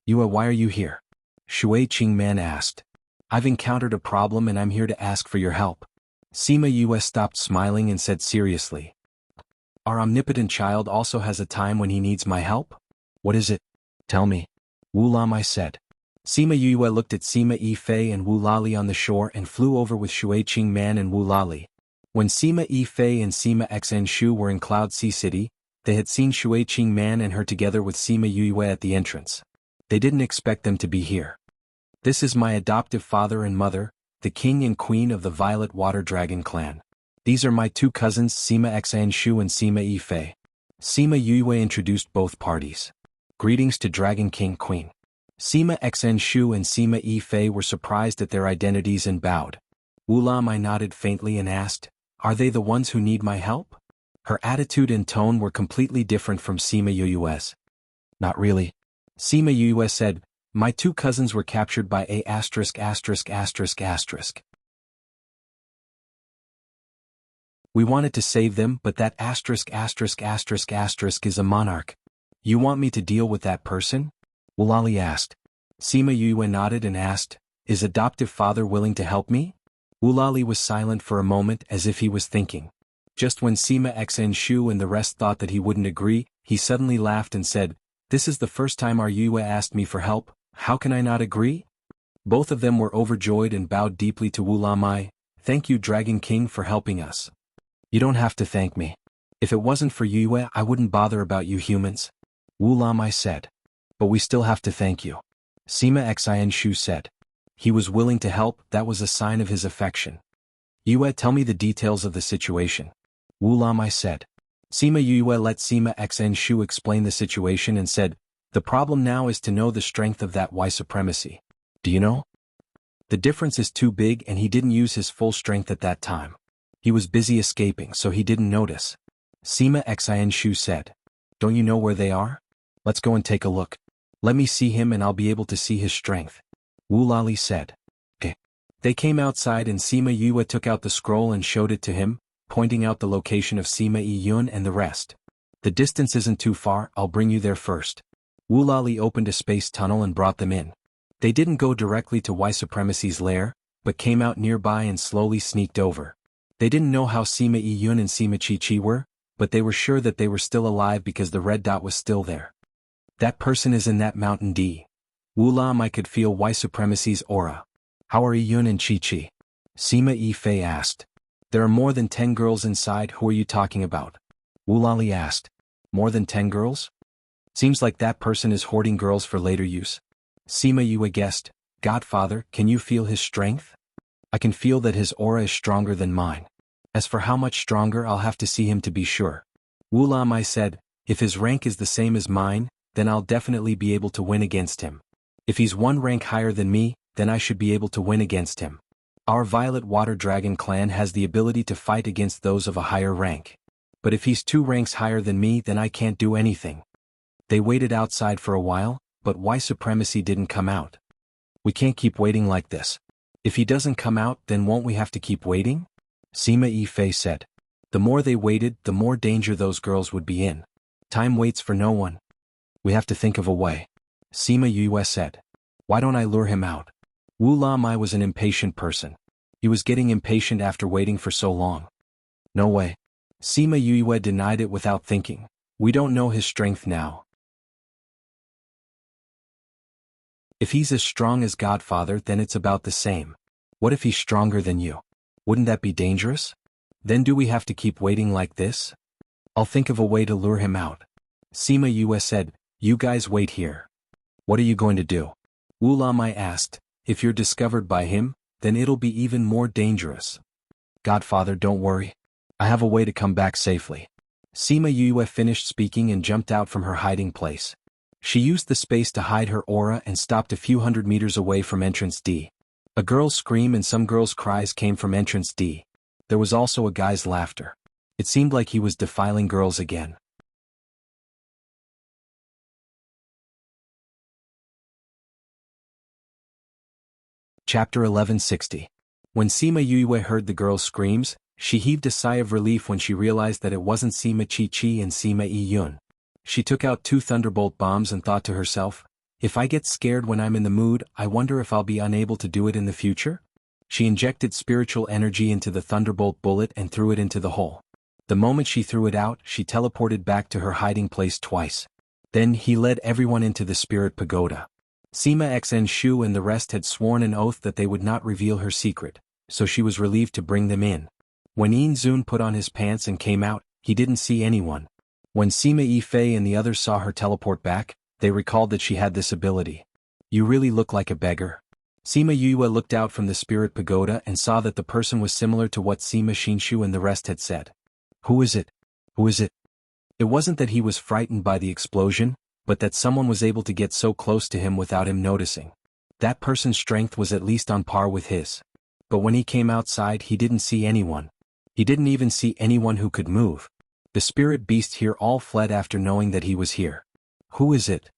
"Yue, why are you here?" Shui Qingman asked. "I've encountered a problem and I'm here to ask for your help." Sima Yue stopped smiling and said seriously, "Our omnipotent child also has a time when he needs my help?" "What is it? Tell me," Wu Lamai said. Sima Yue looked at Sima Yifei and Wu Lali on the shore and flew over with Shui Qingman and Wu Lali. When Sima Yifei and Sima Xianshu were in Cloud Sea City, they had seen Shui Qingman and her together with Sima Yue at the entrance. They didn't expect them to be here. "This is my adoptive father and mother, the king and queen of the Violet Water Dragon clan. These are my two cousins Sima Xianshu and Sima Yifei." Sima Yue introduced both parties. "Greetings to Dragon King Queen." Sima Xianshu and Sima Yifei were surprised at their identities and bowed. Wu Lamai nodded faintly and asked, "Are they the ones who need my help?" Her attitude and tone were completely different from Sima Yue's. "Not really." Sima Yue said, "My two cousins were captured by a *******. We wanted to save them, but that ****** is a monarch. You want me to deal with that person?" Wu Lali asked. Sima Yue nodded and asked, "Is adoptive father willing to help me?" Wu Lali was silent for a moment as if he was thinking. Just when Sima Xianshu and the rest thought that he wouldn't agree, he suddenly laughed and said, "This is the first time our Yue asked me for help, how can I not agree?" Both of them were overjoyed and bowed deeply to Wu Lamai. "Thank you, Dragon King, for helping us." "You don't have to thank me. If it wasn't for Yue, I wouldn't bother about you humans," Wu Lamai said. "But we still have to thank you," Sima Xianshu said. He was willing to help, that was a sign of his affection. "Yue, tell me the details of the situation," Wu Lamai said. Sima Yue let Sima Xianshu explain the situation and said, "The problem now is to know the strength of that Y supremacy. Do you know? The difference is too big and he didn't use his full strength at that time. He was busy escaping so he didn't notice. Sima Xianshu said. Don't you know where they are? Let's go and take a look. Let me see him and I'll be able to see his strength. Wu Lali said. Okay. They came outside and Sima Yue took out the scroll and showed it to him, pointing out the location of Sima Yun and the rest. The distance isn't too far, I'll bring you there first. Wu Lali opened a space tunnel and brought them in. They didn't go directly to White Supremacy's lair, but came out nearby and slowly sneaked over. They didn't know how Sima Yun and Sima Chi were, but they were sure that they were still alive because the red dot was still there. That person is in that mountain D. Wu Lam could feel White Supremacy's aura. How are Yun and Chi? Sima Fei asked. There are more than 10 girls inside, who are you talking about? Wu Lali asked. More than 10 girls? Seems like that person is hoarding girls for later use. Sima Yue guessed. Godfather, can you feel his strength? I can feel that his aura is stronger than mine. As for how much stronger, I'll have to see him to be sure. Wu Lam said, if his rank is the same as mine, then I'll definitely be able to win against him. If he's one rank higher than me, then I should be able to win against him. Our Violet Water Dragon clan has the ability to fight against those of a higher rank. But if he's 2 ranks higher than me, then I can't do anything. They waited outside for a while, but White Supremacy didn't come out. We can't keep waiting like this. If he doesn't come out, then won't we have to keep waiting? Sima Fei said. The more they waited, the more danger those girls would be in. Time waits for no one. We have to think of a way. Sima Yue said. Why don't I lure him out? Wu Lamai was an impatient person. He was getting impatient after waiting for so long. No way. Sima Yue denied it without thinking. We don't know his strength now. If he's as strong as Godfather, then it's about the same. What if he's stronger than you? Wouldn't that be dangerous? Then do we have to keep waiting like this? I'll think of a way to lure him out. Sima Yue said, you guys wait here. What are you going to do? Wu Lamai asked, if you're discovered by him, then it'll be even more dangerous. Godfather, don't worry. I have a way to come back safely. Sima Yue finished speaking and jumped out from her hiding place. She used the space to hide her aura and stopped a few hundred meters away from entrance D. A girl's scream and some girls' cries came from entrance D. There was also a guy's laughter. It seemed like he was defiling girls again. Chapter 1160. When Sima Yue heard the girls' screams, she heaved a sigh of relief when she realized that it wasn't Sima Chi and Sima Yun. She took out 2 thunderbolt bombs and thought to herself, if I get scared when I'm in the mood, I wonder if I'll be unable to do it in the future? She injected spiritual energy into the thunderbolt bullet and threw it into the hole. The moment she threw it out, she teleported back to her hiding place twice. Then he led everyone into the spirit pagoda. Sima Xianshu and the rest had sworn an oath that they would not reveal her secret, so she was relieved to bring them in. When Yin Zun put on his pants and came out, he didn't see anyone. When Sima Fei and the others saw her teleport back, they recalled that she had this ability. You really look like a beggar. Sima Yue looked out from the spirit pagoda and saw that the person was similar to what Sima Xinshu and the rest had said. Who is it? Who is it? It wasn't that he was frightened by the explosion, but that someone was able to get so close to him without him noticing. That person's strength was at least on par with his. But when he came outside, he didn't see anyone. He didn't even see anyone who could move. The spirit beasts here all fled after knowing that he was here. Who is it?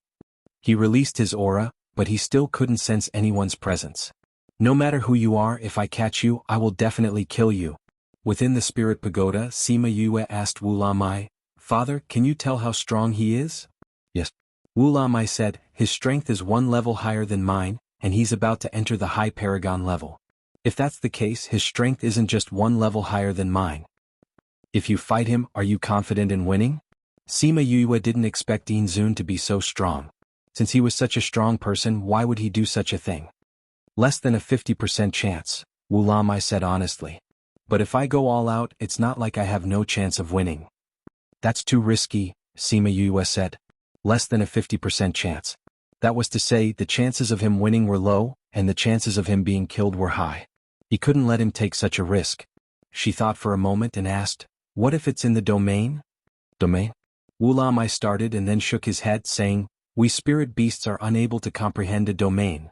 He released his aura, but he still couldn't sense anyone's presence. No matter who you are, if I catch you, I will definitely kill you. Within the spirit pagoda, Sima Yue asked Wu Lamai, Father, can you tell how strong he is? Yes. Wu Lamai said, his strength is 1 level higher than mine, and he's about to enter the high paragon level. If that's the case, his strength isn't just 1 level higher than mine. If you fight him, are you confident in winning? Sima Yue didn't expect Yin Zun to be so strong. Since he was such a strong person, why would he do such a thing? Less than a 50% chance, Wu Lamai said honestly. But if I go all out, it's not like I have no chance of winning. That's too risky, Sima Yue said. Less than a 50% chance. That was to say, the chances of him winning were low, and the chances of him being killed were high. He couldn't let him take such a risk. She thought for a moment and asked, what if it's in the domain? Domain? Wu Lamai started and then shook his head, saying, we spirit beasts are unable to comprehend a domain.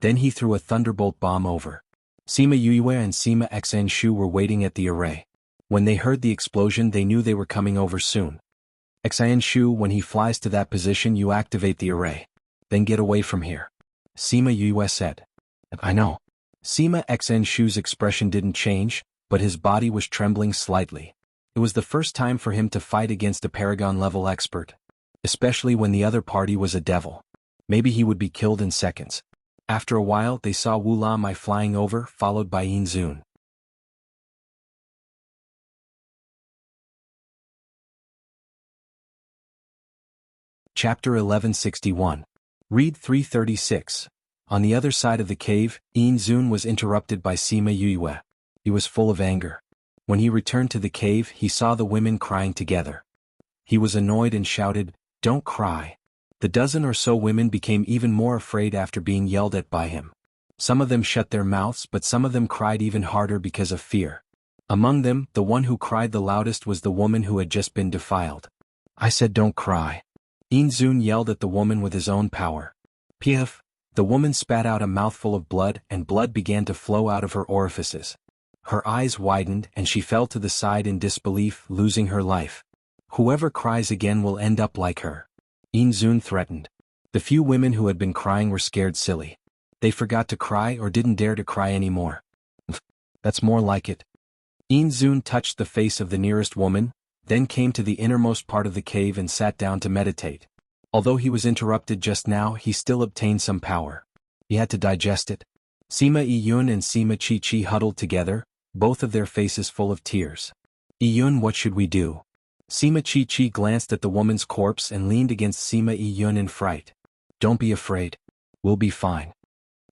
Then he threw a thunderbolt bomb over. Sima Yue and Sima Xn Shu were waiting at the array. When they heard the explosion, they knew they were coming over soon. Xn Shu, when he flies to that position, you activate the array. Then get away from here. Sima Yue said. I know. Sima Xn Shu's expression didn't change, but his body was trembling slightly. It was the first time for him to fight against a Paragon-level expert. Especially when the other party was a devil. Maybe he would be killed in seconds. After a while, they saw Wu La Mai flying over, followed by Yin Zun. Chapter 1161. Read 336. On the other side of the cave, Yin Zun was interrupted by Sima Yue. He was full of anger. When he returned to the cave, he saw the women crying together. He was annoyed and shouted, "Don't cry." The dozen or so women became even more afraid after being yelled at by him. Some of them shut their mouths, but some of them cried even harder because of fear. Among them, the one who cried the loudest was the woman who had just been defiled. I said don't cry. Yin Zun yelled at the woman with his own power. Piaf! The woman spat out a mouthful of blood, and blood began to flow out of her orifices. Her eyes widened and she fell to the side in disbelief, losing her life. Whoever cries again will end up like her. Yin Zun threatened. The few women who had been crying were scared silly. They forgot to cry or didn't dare to cry anymore. That's more like it. Inzun touched the face of the nearest woman, then came to the innermost part of the cave and sat down to meditate. Although he was interrupted just now, he still obtained some power. He had to digest it. Sima Yiyun and Sima Chi-Chi huddled together, both of their faces full of tears. Yiyun, what should we do? Sima Chi-Chi glanced at the woman's corpse and leaned against Sima Yiyun in fright. Don't be afraid. We'll be fine.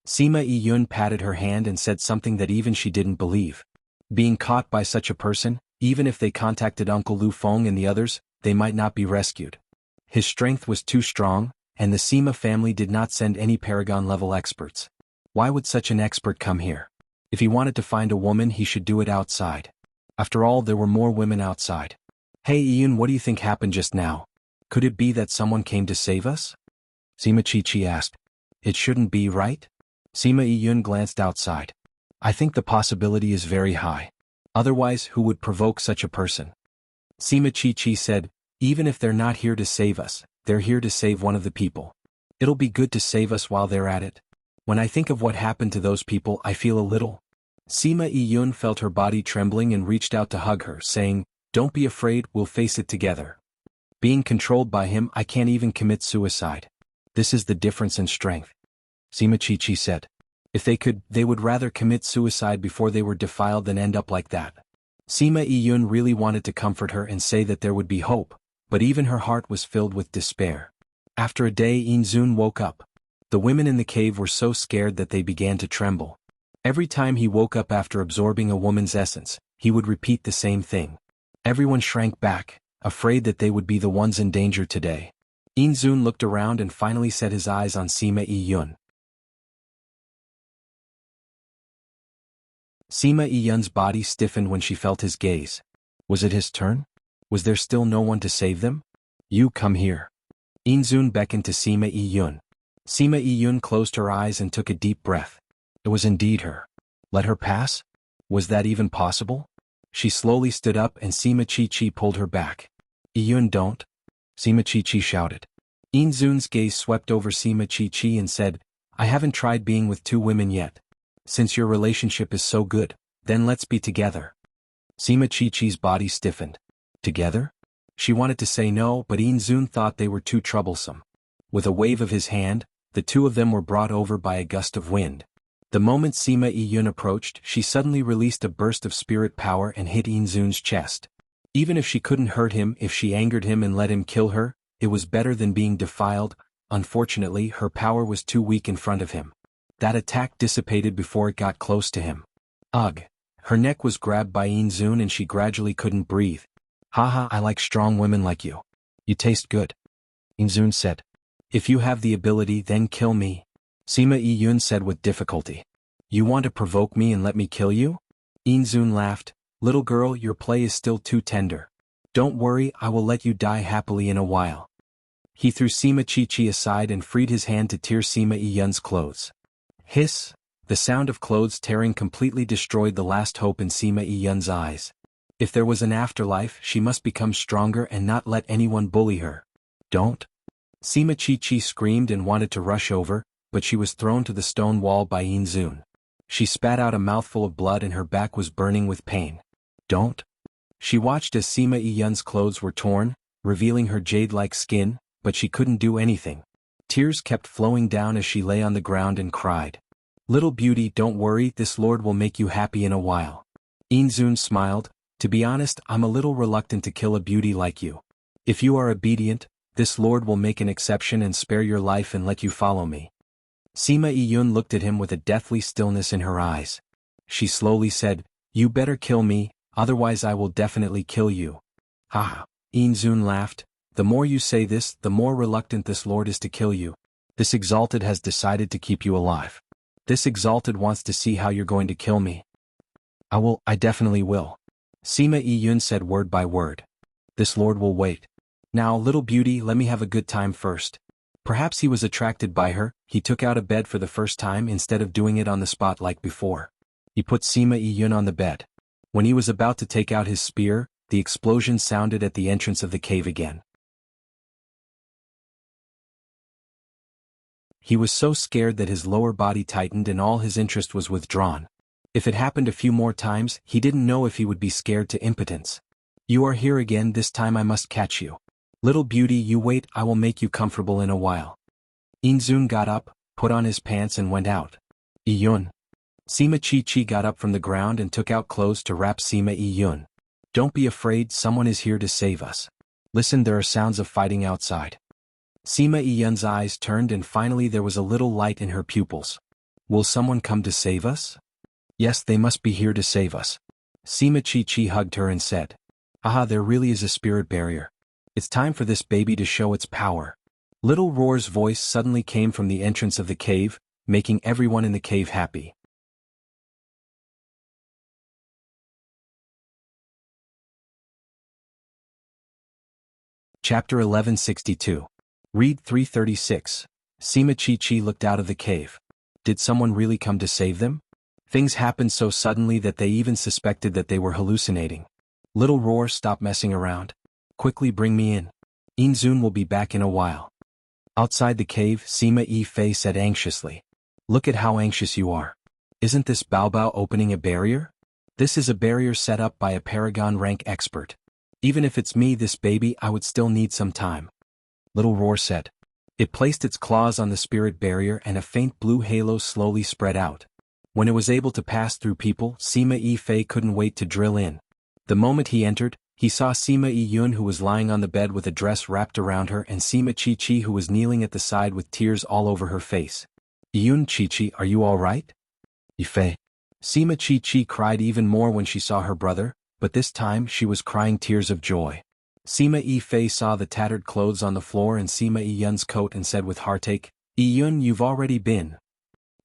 Sima Yiyun patted her hand and said something that even she didn't believe. Being caught by such a person, even if they contacted Uncle Lu Feng and the others, they might not be rescued. His strength was too strong, and the Sima family did not send any Paragon-level experts. Why would such an expert come here? If he wanted to find a woman, he should do it outside. After all, there were more women outside. Hey Ian, what do you think happened just now? Could it be that someone came to save us? Sima Chi-Chi asked. It shouldn't be, right? Sima Yiyun glanced outside. I think the possibility is very high. Otherwise, who would provoke such a person? Sima Chi-Chi said, even if they're not here to save us, they're here to save one of the people. It'll be good to save us while they're at it. When I think of what happened to those people, I feel a little. Sima Yiyun felt her body trembling and reached out to hug her, saying, don't be afraid, we'll face it together. Being controlled by him, I can't even commit suicide. This is the difference in strength. Sima Chi-Chi said. If they could, they would rather commit suicide before they were defiled than end up like that. Sima Yiyun really wanted to comfort her and say that there would be hope, but even her heart was filled with despair. After a day, Inzun woke up. The women in the cave were so scared that they began to tremble. Every time he woke up after absorbing a woman's essence, he would repeat the same thing. Everyone shrank back, afraid that they would be the ones in danger today. Inzun looked around and finally set his eyes on Sima Yiyun. Sima Yiyun's body stiffened when she felt his gaze. Was it his turn? Was there still no one to save them? You come here. Inzun beckoned to Sima Yiyun. Sima Yiyun closed her eyes and took a deep breath. It was indeed her. Let her pass? Was that even possible? She slowly stood up and Sima Chi-Chi pulled her back. Yiyun, don't. Sima Chi-Chi shouted. Inzun's gaze swept over Sima Chi-Chi and said, I haven't tried being with two women yet. Since your relationship is so good, then let's be together. Sima Chi-Chi's body stiffened. Together? She wanted to say no, but Inzun thought they were too troublesome. With a wave of his hand, the two of them were brought over by a gust of wind. The moment Sima Yiyun approached, she suddenly released a burst of spirit power and hit Inzun's chest. Even if she couldn't hurt him, if she angered him and let him kill her, it was better than being defiled. Unfortunately, her power was too weak in front of him. That attack dissipated before it got close to him. Ugh. Her neck was grabbed by Inzun and she gradually couldn't breathe. Haha, I like strong women like you. You taste good. Inzun said. If you have the ability, then kill me. Sima Yiyun said with difficulty. You want to provoke me and let me kill you? Inzun laughed. Little girl, your play is still too tender. Don't worry, I will let you die happily in a while. He threw Sima Chi-Chi aside and freed his hand to tear Sima Yiyun's clothes. Hiss! The sound of clothes tearing completely destroyed the last hope in Sima Yiyun's eyes. If there was an afterlife, she must become stronger and not let anyone bully her. Don't! Sima Chi-Chi screamed and wanted to rush over, but she was thrown to the stone wall by Inzun. She spat out a mouthful of blood and her back was burning with pain. Don't! She watched as Sima Yiyun's clothes were torn, revealing her jade-like skin, but she couldn't do anything. Tears kept flowing down as she lay on the ground and cried. Little beauty, don't worry, this lord will make you happy in a while. Inzun smiled. To be honest, I'm a little reluctant to kill a beauty like you. If you are obedient, this lord will make an exception and spare your life and let you follow me. Sima Yiyun looked at him with a deathly stillness in her eyes. She slowly said, You better kill me, otherwise I will definitely kill you. Ha! Inzun laughed. The more you say this, the more reluctant this lord is to kill you. This exalted has decided to keep you alive. This exalted wants to see how you're going to kill me. I definitely will. Sima Yiyun said word by word. This lord will wait. Now, little beauty, let me have a good time first. Perhaps he was attracted by her, he took out a bed for the first time instead of doing it on the spot like before. He put Sima Yiyun on the bed. When he was about to take out his spear, the explosion sounded at the entrance of the cave again. He was so scared that his lower body tightened and all his interest was withdrawn. If it happened a few more times, he didn't know if he would be scared to impotence. You are here again, this time I must catch you. Little beauty, you wait, I will make you comfortable in a while. Inzun got up, put on his pants and went out. Iyun. Sima Chi got up from the ground and took out clothes to wrap Sima Iyun. Don't be afraid, someone is here to save us. Listen, there are sounds of fighting outside. Sima Iyun's eyes turned and finally there was a little light in her pupils. Will someone come to save us? Yes, they must be here to save us. Sima Chi hugged her and said, Aha, there really is a spirit barrier. It's time for this baby to show its power. Little Roar's voice suddenly came from the entrance of the cave, making everyone in the cave happy. Chapter 1162. Read 336. Sima Chi looked out of the cave. Did someone really come to save them? Things happened so suddenly that they even suspected that they were hallucinating. Little Roar, stop messing around. Quickly bring me in. Inzun will be back in a while. Outside the cave, Sima Fei said anxiously. Look at how anxious you are. Isn't this Baobao opening a barrier? This is a barrier set up by a Paragon rank expert. Even if it's me, this baby, I would still need some time. Little Roar said. It placed its claws on the spirit barrier and a faint blue halo slowly spread out. When it was able to pass through people, Sima Fei couldn't wait to drill in. The moment he entered, he saw Sima Iyun, who was lying on the bed with a dress wrapped around her, and Sima Chi who was kneeling at the side with tears all over her face. Iyun, Chi, are you all right? Fei. Sima Chi cried even more when she saw her brother, but this time she was crying tears of joy. Sima Fei saw the tattered clothes on the floor and Sima Iyun's coat and said with heartache, Iyun, you've already been.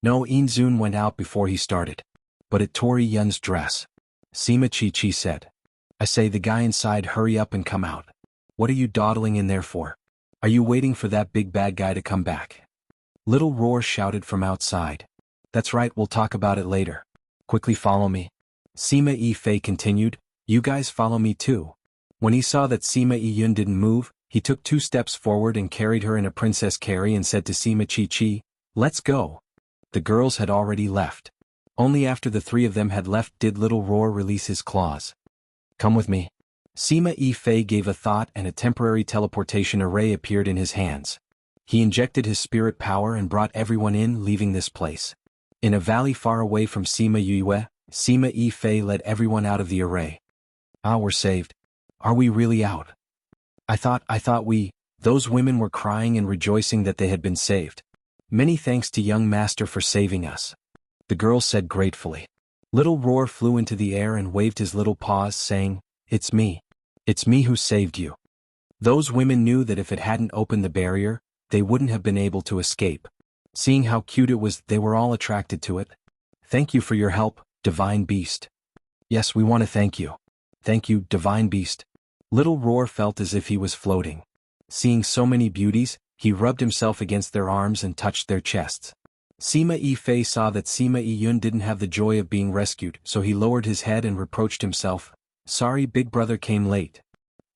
No, Inzun went out before he started. But it tore Iyun's dress. Sima Chi said. I say, the guy inside, hurry up and come out. What are you dawdling in there for? Are you waiting for that big bad guy to come back? Little Roar shouted from outside. That's right, we'll talk about it later. Quickly follow me. Sima Fei continued, you guys follow me too. When he saw that Sima Iyun didn't move, he took 2 steps forward and carried her in a princess carry and said to Sima Chi, let's go. The girls had already left. Only after the 3 of them had left did Little Roar release his claws. Come with me. Sima Fei gave a thought and a temporary teleportation array appeared in his hands. He injected his spirit power and brought everyone in, leaving this place. In a valley far away from Sima Yue, Sima Fei led everyone out of the array. Ah, we're saved. Are we really out? I thought we, those women were crying and rejoicing that they had been saved. Many thanks to young master for saving us. The girl said gratefully. Little Roar flew into the air and waved his little paws, saying, It's me. It's me who saved you. Those women knew that if it hadn't opened the barrier, they wouldn't have been able to escape. Seeing how cute it was, they were all attracted to it. Thank you for your help, Divine Beast. Yes, we want to thank you. Thank you, Divine Beast. Little Roar felt as if he was floating. Seeing so many beauties, he rubbed himself against their arms and touched their chests. Sima Fei saw that Sima Iyun didn't have the joy of being rescued, so he lowered his head and reproached himself. Sorry, big brother came late.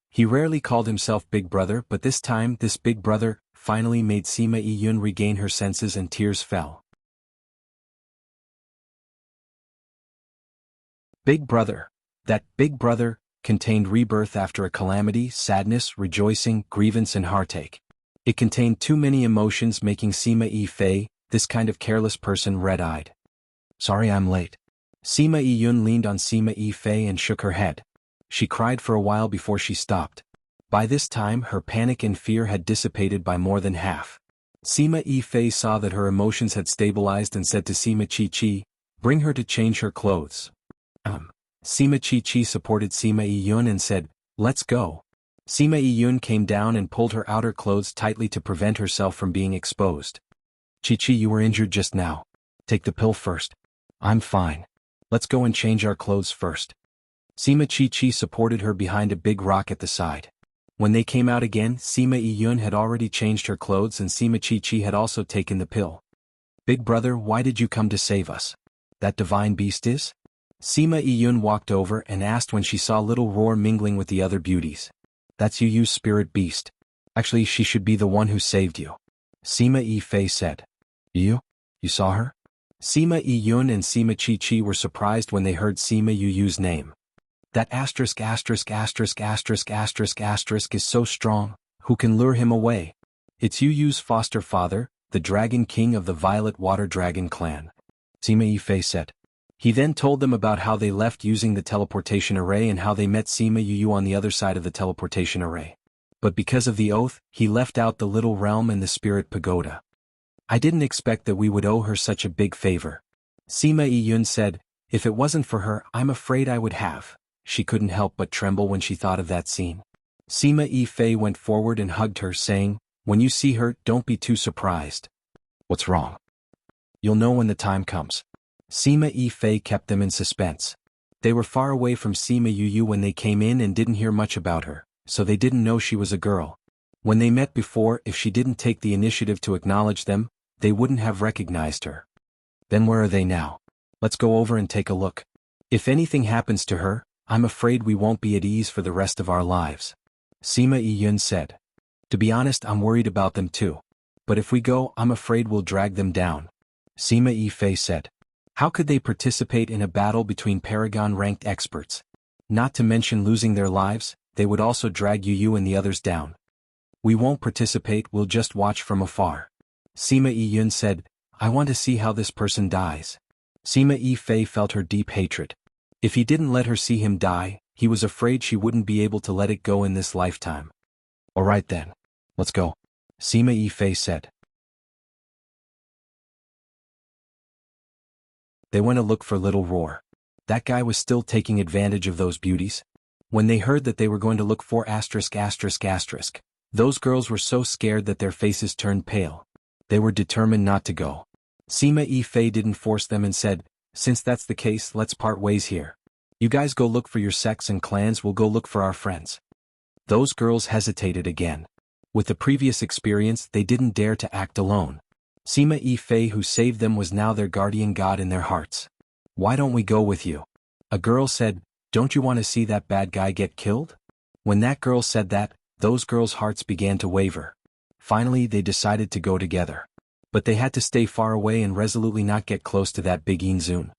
He rarely called himself big brother, but this time this big brother finally made Sima Iyun regain her senses and tears fell. Big brother. That big brother contained rebirth after a calamity, sadness, rejoicing, grievance and heartache. It contained too many emotions, making Sima Fei, this kind of careless person, red-eyed. Sorry I'm late. Sima Iyun leaned on Sima Fei and shook her head. She cried for a while before she stopped. By this time her panic and fear had dissipated by more than half. Sima Fei saw that her emotions had stabilized and said to Sima Chi, bring her to change her clothes. Sima Chi supported Sima Iyun and said, let's go. Sima Iyun came down and pulled her outer clothes tightly to prevent herself from being exposed. Chi, you were injured just now. Take the pill first. I'm fine. Let's go and change our clothes first. Sima Chi supported her behind a big rock at the side. When they came out again, Sima Iyun had already changed her clothes and Sima Chi had also taken the pill. Big brother, why did you come to save us? That divine beast is? Sima Iyun walked over and asked when she saw Little Roar mingling with the other beauties. That's Yu's spirit beast. Actually, she should be the one who saved you. Sima Fei said. You? You saw her? Sima Yun and Sima Chi were surprised when they heard Sima Yu's name. That asterisk is so strong, who can lure him away? It's Yu's foster father, the Dragon King of the Violet Water Dragon clan. Sima Yifei said. He then told them about how they left using the teleportation array and how they met Sima Yu on the other side of the teleportation array. But because of the oath, he left out the little realm and the spirit pagoda. I didn't expect that we would owe her such a big favor. Sima Yun said, if it wasn't for her, I'm afraid I would have. She couldn't help but tremble when she thought of that scene. Sima Yifei went forward and hugged her, saying, when you see her, don't be too surprised. What's wrong? You'll know when the time comes. Sima Yifei kept them in suspense. They were far away from Sima Yu when they came in and didn't hear much about her, so they didn't know she was a girl. When they met before, if she didn't take the initiative to acknowledge them, they wouldn't have recognized her. Then where are they now? Let's go over and take a look. If anything happens to her, I'm afraid we won't be at ease for the rest of our lives. Sima Yun said. To be honest, I'm worried about them too. But if we go, I'm afraid we'll drag them down. Sima Yifei said. How could they participate in a battle between Paragon-ranked experts? Not to mention losing their lives, they would also drag Yu and the others down. We won't participate, we'll just watch from afar. Sima Yun said, I want to see how this person dies. Sima Yifei felt her deep hatred. If he didn't let her see him die, he was afraid she wouldn't be able to let it go in this lifetime. Alright then. Let's go. Sima Yifei said. They went to look for Little Roar. That guy was still taking advantage of those beauties. When they heard that they were going to look for ****, those girls were so scared that their faces turned pale. They were determined not to go. Sima Yifei didn't force them and said, since that's the case, let's part ways here. You guys go look for your sects and clans, we'll go look for our friends. Those girls hesitated again. With the previous experience, they didn't dare to act alone. Sima Yifei, who saved them, was now their guardian god in their hearts. Why don't we go with you? A girl said, don't you want to see that bad guy get killed? When that girl said that, those girls' hearts began to waver. Finally, they decided to go together. But they had to stay far away and resolutely not get close to that big Inzun.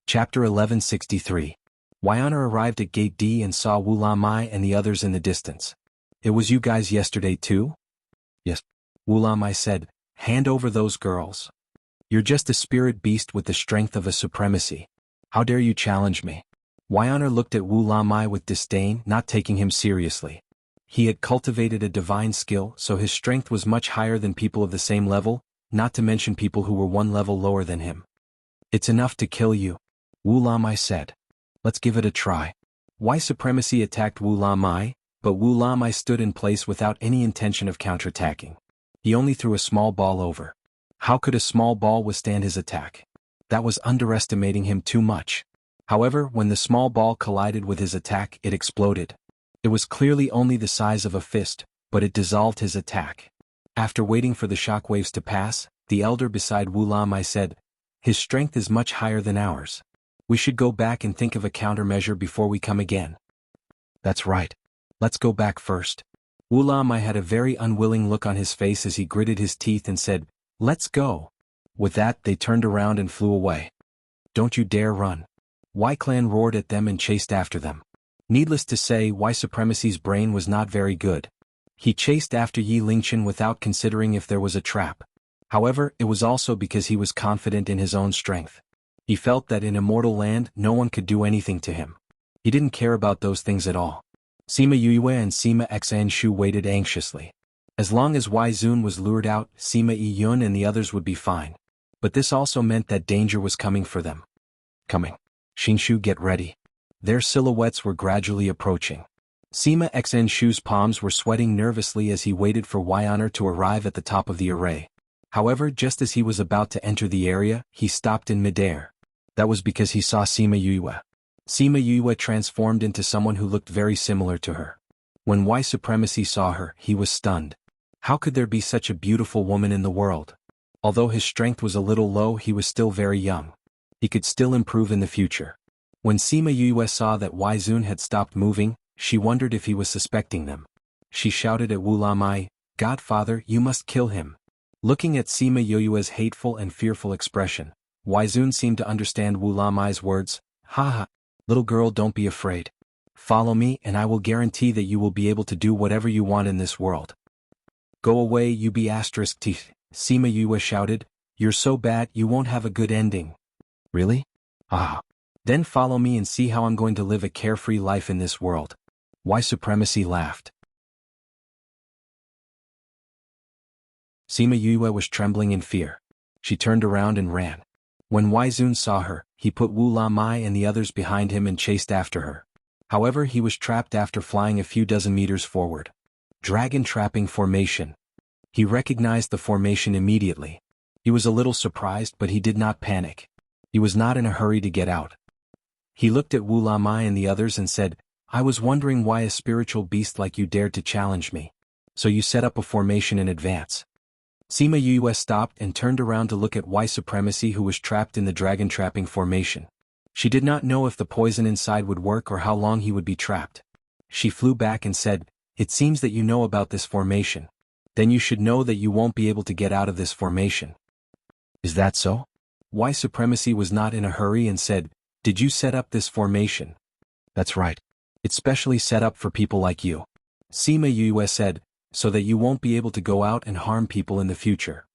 Chapter 1163. Wyanner arrived at Gate D and saw Wu La Mai and the others in the distance. It was you guys yesterday too? Yes. Wu La Mai said, hand over those girls. You're just a spirit beast with the strength of a supremacy. How dare you challenge me? Wyanner looked at Wu La Mai with disdain, not taking him seriously. He had cultivated a divine skill, so his strength was much higher than people of the same level, not to mention people who were one level lower than him. It's enough to kill you, Wu La Mai said. Let's give it a try. Why Supremacy attacked Wu La Mai, but Wu La Mai stood in place without any intention of counterattacking. He only threw a small ball over. How could a small ball withstand his attack? That was underestimating him too much. However, when the small ball collided with his attack, it exploded. It was clearly only the size of a fist, but it dissolved his attack. After waiting for the shockwaves to pass, the elder beside Wu La Mai said, his strength is much higher than ours. We should go back and think of a countermeasure before we come again. That's right. Let's go back first. Wu La Mai had a very unwilling look on his face as he gritted his teeth and said, let's go. With that, they turned around and flew away. Don't you dare run. Y Clan roared at them and chased after them. Needless to say, Y Supremacy's brain was not very good. He chased after Yi Lingchen without considering if there was a trap. However, it was also because he was confident in his own strength. He felt that in Immortal Land no one could do anything to him. He didn't care about those things at all. Sima Yue and Sima Xanshu waited anxiously. As long as Wai Zun was lured out, Sima Yun and the others would be fine. But this also meant that danger was coming for them. Coming. Xingshu, get ready. Their silhouettes were gradually approaching. Sima Xanshu's palms were sweating nervously as he waited for Wyanner to arrive at the top of the array. However, just as he was about to enter the area, he stopped in midair. That was because he saw Sima Yue. Sima Yue transformed into someone who looked very similar to her. When Y Supremacy saw her, he was stunned. How could there be such a beautiful woman in the world? Although his strength was a little low, he was still very young. He could still improve in the future. When Sima Yue saw that Y Zun had stopped moving, She wondered if he was suspecting them. She shouted at Wu Lamai, "Godfather, you must kill him." Looking at Sima Yoyue's hateful and fearful expression, Huizun seemed to understand Wu Lamai's words. "Ha ha, little girl, don't be afraid. Follow me and I will guarantee that you will be able to do whatever you want in this world." "Go away, you be asterisk teeth," Sima Yue shouted. "You're so bad you won't have a good ending." "Really? Ah. Then follow me and see how I'm going to live a carefree life in this world." Why Supremacy laughed. Sima Yue was trembling in fear. She turned around and ran. When Huizun saw her, he put Wu Lamai and the others behind him and chased after her. However, he was trapped after flying a few dozen meters forward. Dragon Trapping Formation. He recognized the formation immediately. He was a little surprised, but he did not panic. He was not in a hurry to get out. He looked at Wu Lamai and the others and said, "I was wondering why a spiritual beast like you dared to challenge me. So you set up a formation in advance." Sima Yue stopped and turned around to look at Why Supremacy, who was trapped in the dragon trapping formation. She did not know if the poison inside would work or how long he would be trapped. She flew back and said, "It seems that you know about this formation. Then you should know that you won't be able to get out of this formation." "Is that so?" Why Supremacy was not in a hurry and said, "Did you set up this formation?" "That's right. It's specially set up for people like you." Sima Yue said, "So that you won't be able to go out and harm people in the future.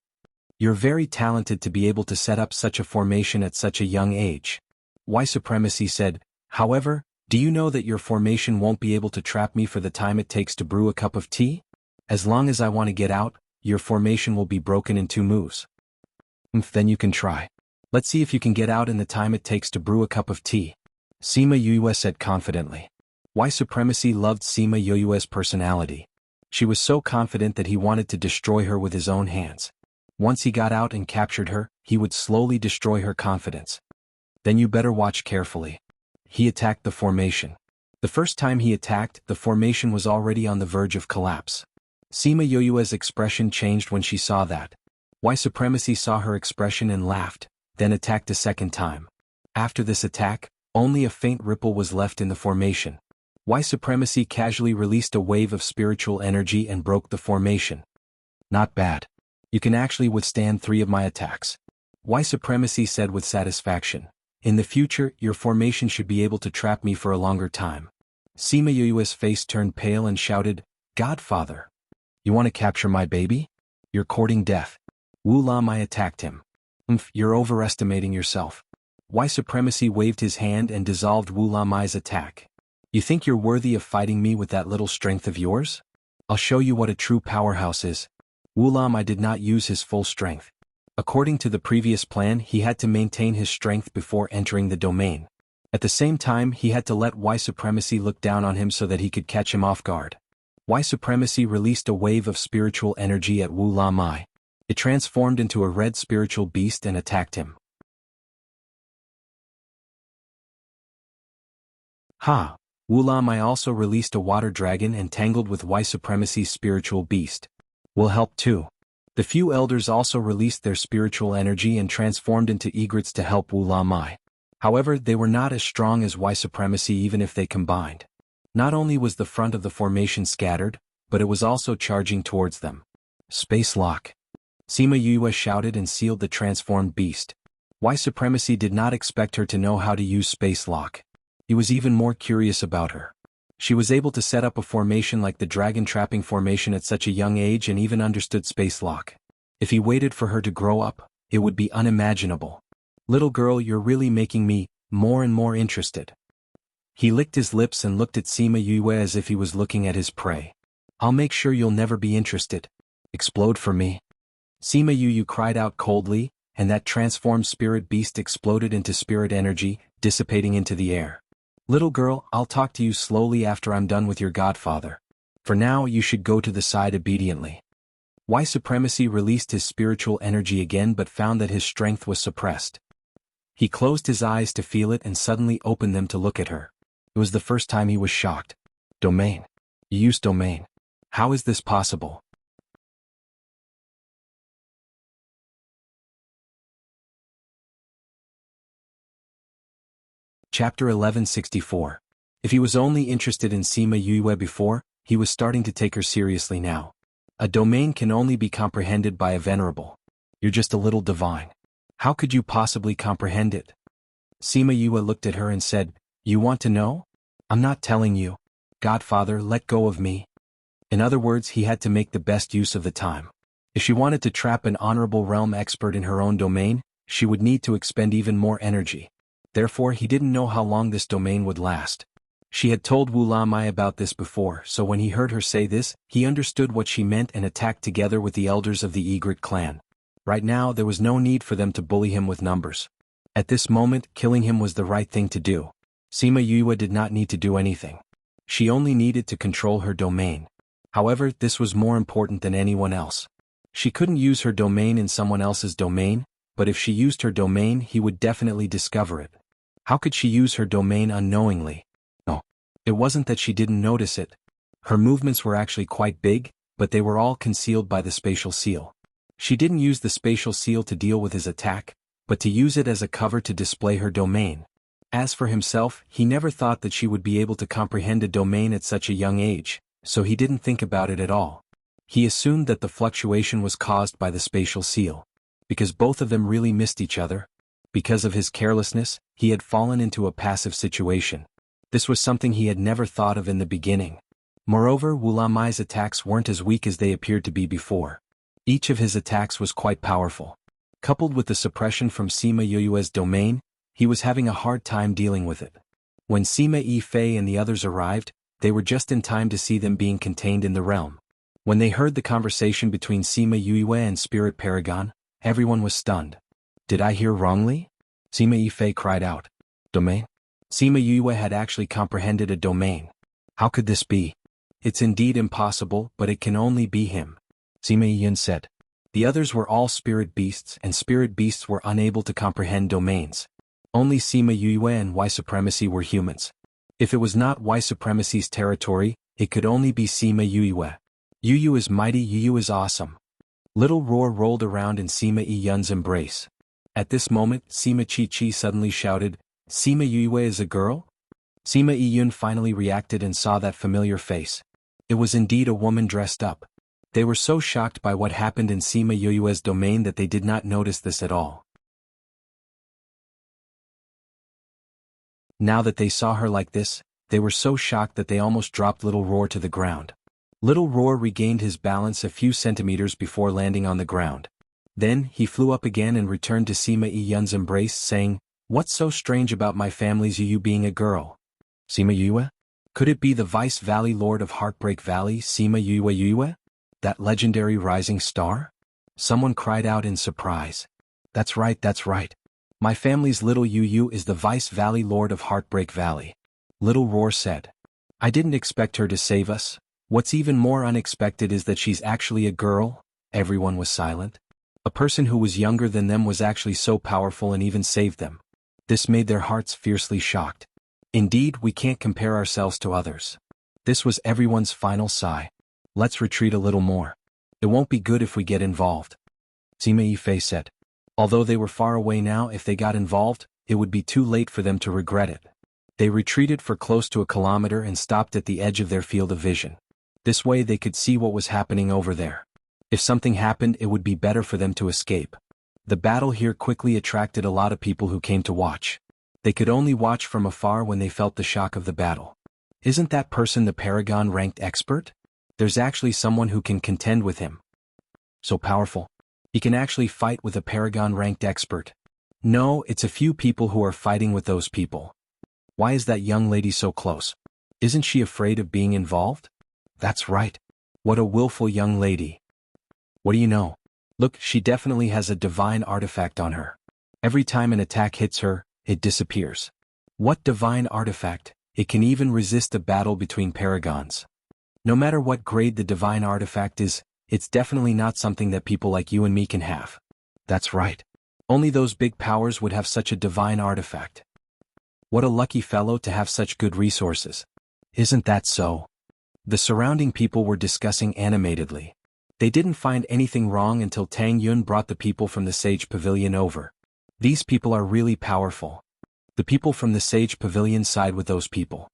You're very talented to be able to set up such a formation at such a young age." Why Supremacy said, "However, do you know that your formation won't be able to trap me for the time it takes to brew a cup of tea? As long as I want to get out, your formation will be broken in 2 moves. Then you can try. Let's see if you can get out in the time it takes to brew a cup of tea." Sima Yue said confidently. Why Supremacy loved Sima Yue's personality. She was so confident that he wanted to destroy her with his own hands. Once he got out and captured her, he would slowly destroy her confidence. "Then you better watch carefully." He attacked the formation. The first time he attacked, the formation was already on the verge of collapse. Sima Yue's expression changed when she saw that. Why Supremacy saw her expression and laughed, then attacked a second time. After this attack, only a faint ripple was left in the formation. Why Supremacy casually released a wave of spiritual energy and broke the formation. "Not bad. You can actually withstand 3 of my attacks." Why Supremacy said with satisfaction. "In the future, your formation should be able to trap me for a longer time." Sima Yue's face turned pale and shouted, "Godfather! You want to capture my baby? You're courting death." Wu Lamai attacked him. You're overestimating yourself." Why Supremacy waved his hand and dissolved Wu Lamai's attack. "You think you're worthy of fighting me with that little strength of yours? I'll show you what a true powerhouse is." Wu Lamai did not use his full strength. According to the previous plan, he had to maintain his strength before entering the domain. At the same time, he had to let Why Supremacy look down on him so that he could catch him off guard. Why Supremacy released a wave of spiritual energy at Wu Lamai. It transformed into a red spiritual beast and attacked him. Ha! Wu Lamai also released a water dragon and tangled with Why Supremacy's spiritual beast. Will help too. The few elders also released their spiritual energy and transformed into egrets to help Wu Lamai. However, they were not as strong as Why Supremacy even if they combined. Not only was the front of the formation scattered, but it was also charging towards them. Space lock. Sima Yue shouted and sealed the transformed beast. Why Supremacy did not expect her to know how to use space lock. He was even more curious about her. She was able to set up a formation like the dragon trapping formation at such a young age and even understood space lock. If he waited for her to grow up, it would be unimaginable. "Little girl, you're really making me more and more interested." He licked his lips and looked at Sima Yue as if he was looking at his prey. "I'll make sure you'll never be interested. Explode for me." Sima Yue cried out coldly, and that transformed spirit beast exploded into spirit energy, dissipating into the air. "Little girl, I'll talk to you slowly after I'm done with your godfather. For now, you should go to the side obediently." Why Supremacy released his spiritual energy again but found that his strength was suppressed. He closed his eyes to feel it and suddenly opened them to look at her. It was the first time he was shocked. "Domain. You used domain. How is this possible?" Chapter 1164. If he was only interested in Sima Yue before, he was starting to take her seriously now. A domain can only be comprehended by a venerable. You're just a little divine. How could you possibly comprehend it? Sima Yue looked at her and said, You want to know? I'm not telling you. Godfather, let go of me. In other words, he had to make the best use of the time. If she wanted to trap an honorable realm expert in her own domain, she would need to expend even more energy. Therefore, he didn't know how long this domain would last. She had told Wu Lamai about this before, so when he heard her say this, he understood what she meant and attacked together with the elders of the Egret clan. Right now, there was no need for them to bully him with numbers. At this moment, killing him was the right thing to do. Sima Yue did not need to do anything. She only needed to control her domain. However, this was more important than anyone else. She couldn't use her domain in someone else's domain, but if she used her domain, he would definitely discover it. How could she use her domain unknowingly? No. It wasn't that she didn't notice it. Her movements were actually quite big, but they were all concealed by the spatial seal. She didn't use the spatial seal to deal with his attack, but to use it as a cover to display her domain. As for himself, he never thought that she would be able to comprehend a domain at such a young age, so he didn't think about it at all. He assumed that the fluctuation was caused by the spatial seal. Because both of them really missed each other. Because of his carelessness, he had fallen into a passive situation. This was something he had never thought of in the beginning. Moreover, Wu Lamai's attacks weren't as weak as they appeared to be before. Each of his attacks was quite powerful. Coupled with the suppression from Sima Yue's domain, he was having a hard time dealing with it. When Sima Yifei and the others arrived, they were just in time to see them being contained in the realm. When they heard the conversation between Sima Yue and Spirit Paragon, everyone was stunned. Did I hear wrongly? Sima Yifei cried out. Domain? Sima Yue had actually comprehended a domain. How could this be? It's indeed impossible, but it can only be him. Sima Yun said. The others were all spirit beasts, and spirit beasts were unable to comprehend domains. Only Sima Yue and Y Supremacy were humans. If it was not Y Supremacy's territory, it could only be Sima Yue. Yu is mighty, Yu is awesome. Little roar rolled around in Sima Yun's embrace. At this moment, Sima Chi suddenly shouted, Sima Yue is a girl? Sima Yun finally reacted and saw that familiar face. It was indeed a woman dressed up. They were so shocked by what happened in Sima Yue's domain that they did not notice this at all. Now that they saw her like this, they were so shocked that they almost dropped Little Roar to the ground. Little Roar regained his balance a few centimeters before landing on the ground. Then, he flew up again and returned to Sima Yun's embrace, saying, What's so strange about my family's Yu being a girl? Sima Yue? Could it be the Vice Valley Lord of Heartbreak Valley, Sima Yue? That legendary rising star? Someone cried out in surprise. That's right. My family's little Yu is the Vice Valley Lord of Heartbreak Valley. Little Roar said. I didn't expect her to save us. What's even more unexpected is that she's actually a girl. Everyone was silent. A person who was younger than them was actually so powerful and even saved them. This made their hearts fiercely shocked. Indeed, we can't compare ourselves to others. This was everyone's final sigh. Let's retreat a little more. It won't be good if we get involved. Sima Yifei said. Although they were far away now, if they got involved, it would be too late for them to regret it. They retreated for close to a kilometer and stopped at the edge of their field of vision. This way they could see what was happening over there. If something happened, it would be better for them to escape. The battle here quickly attracted a lot of people who came to watch. They could only watch from afar when they felt the shock of the battle. Isn't that person the Paragon-ranked expert? There's actually someone who can contend with him. So powerful. He can actually fight with a Paragon-ranked expert. No, it's a few people who are fighting with those people. Why is that young lady so close? Isn't she afraid of being involved? That's right. What a willful young lady. What do you know? Look, she definitely has a divine artifact on her. Every time an attack hits her, it disappears. What divine artifact? It can even resist a battle between paragons. No matter what grade the divine artifact is, it's definitely not something that people like you and me can have. That's right. Only those big powers would have such a divine artifact. What a lucky fellow to have such good resources. Isn't that so? The surrounding people were discussing animatedly. They didn't find anything wrong until Tang Yun brought the people from the Sage Pavilion over. These people are really powerful. The people from the Sage Pavilion side with those people.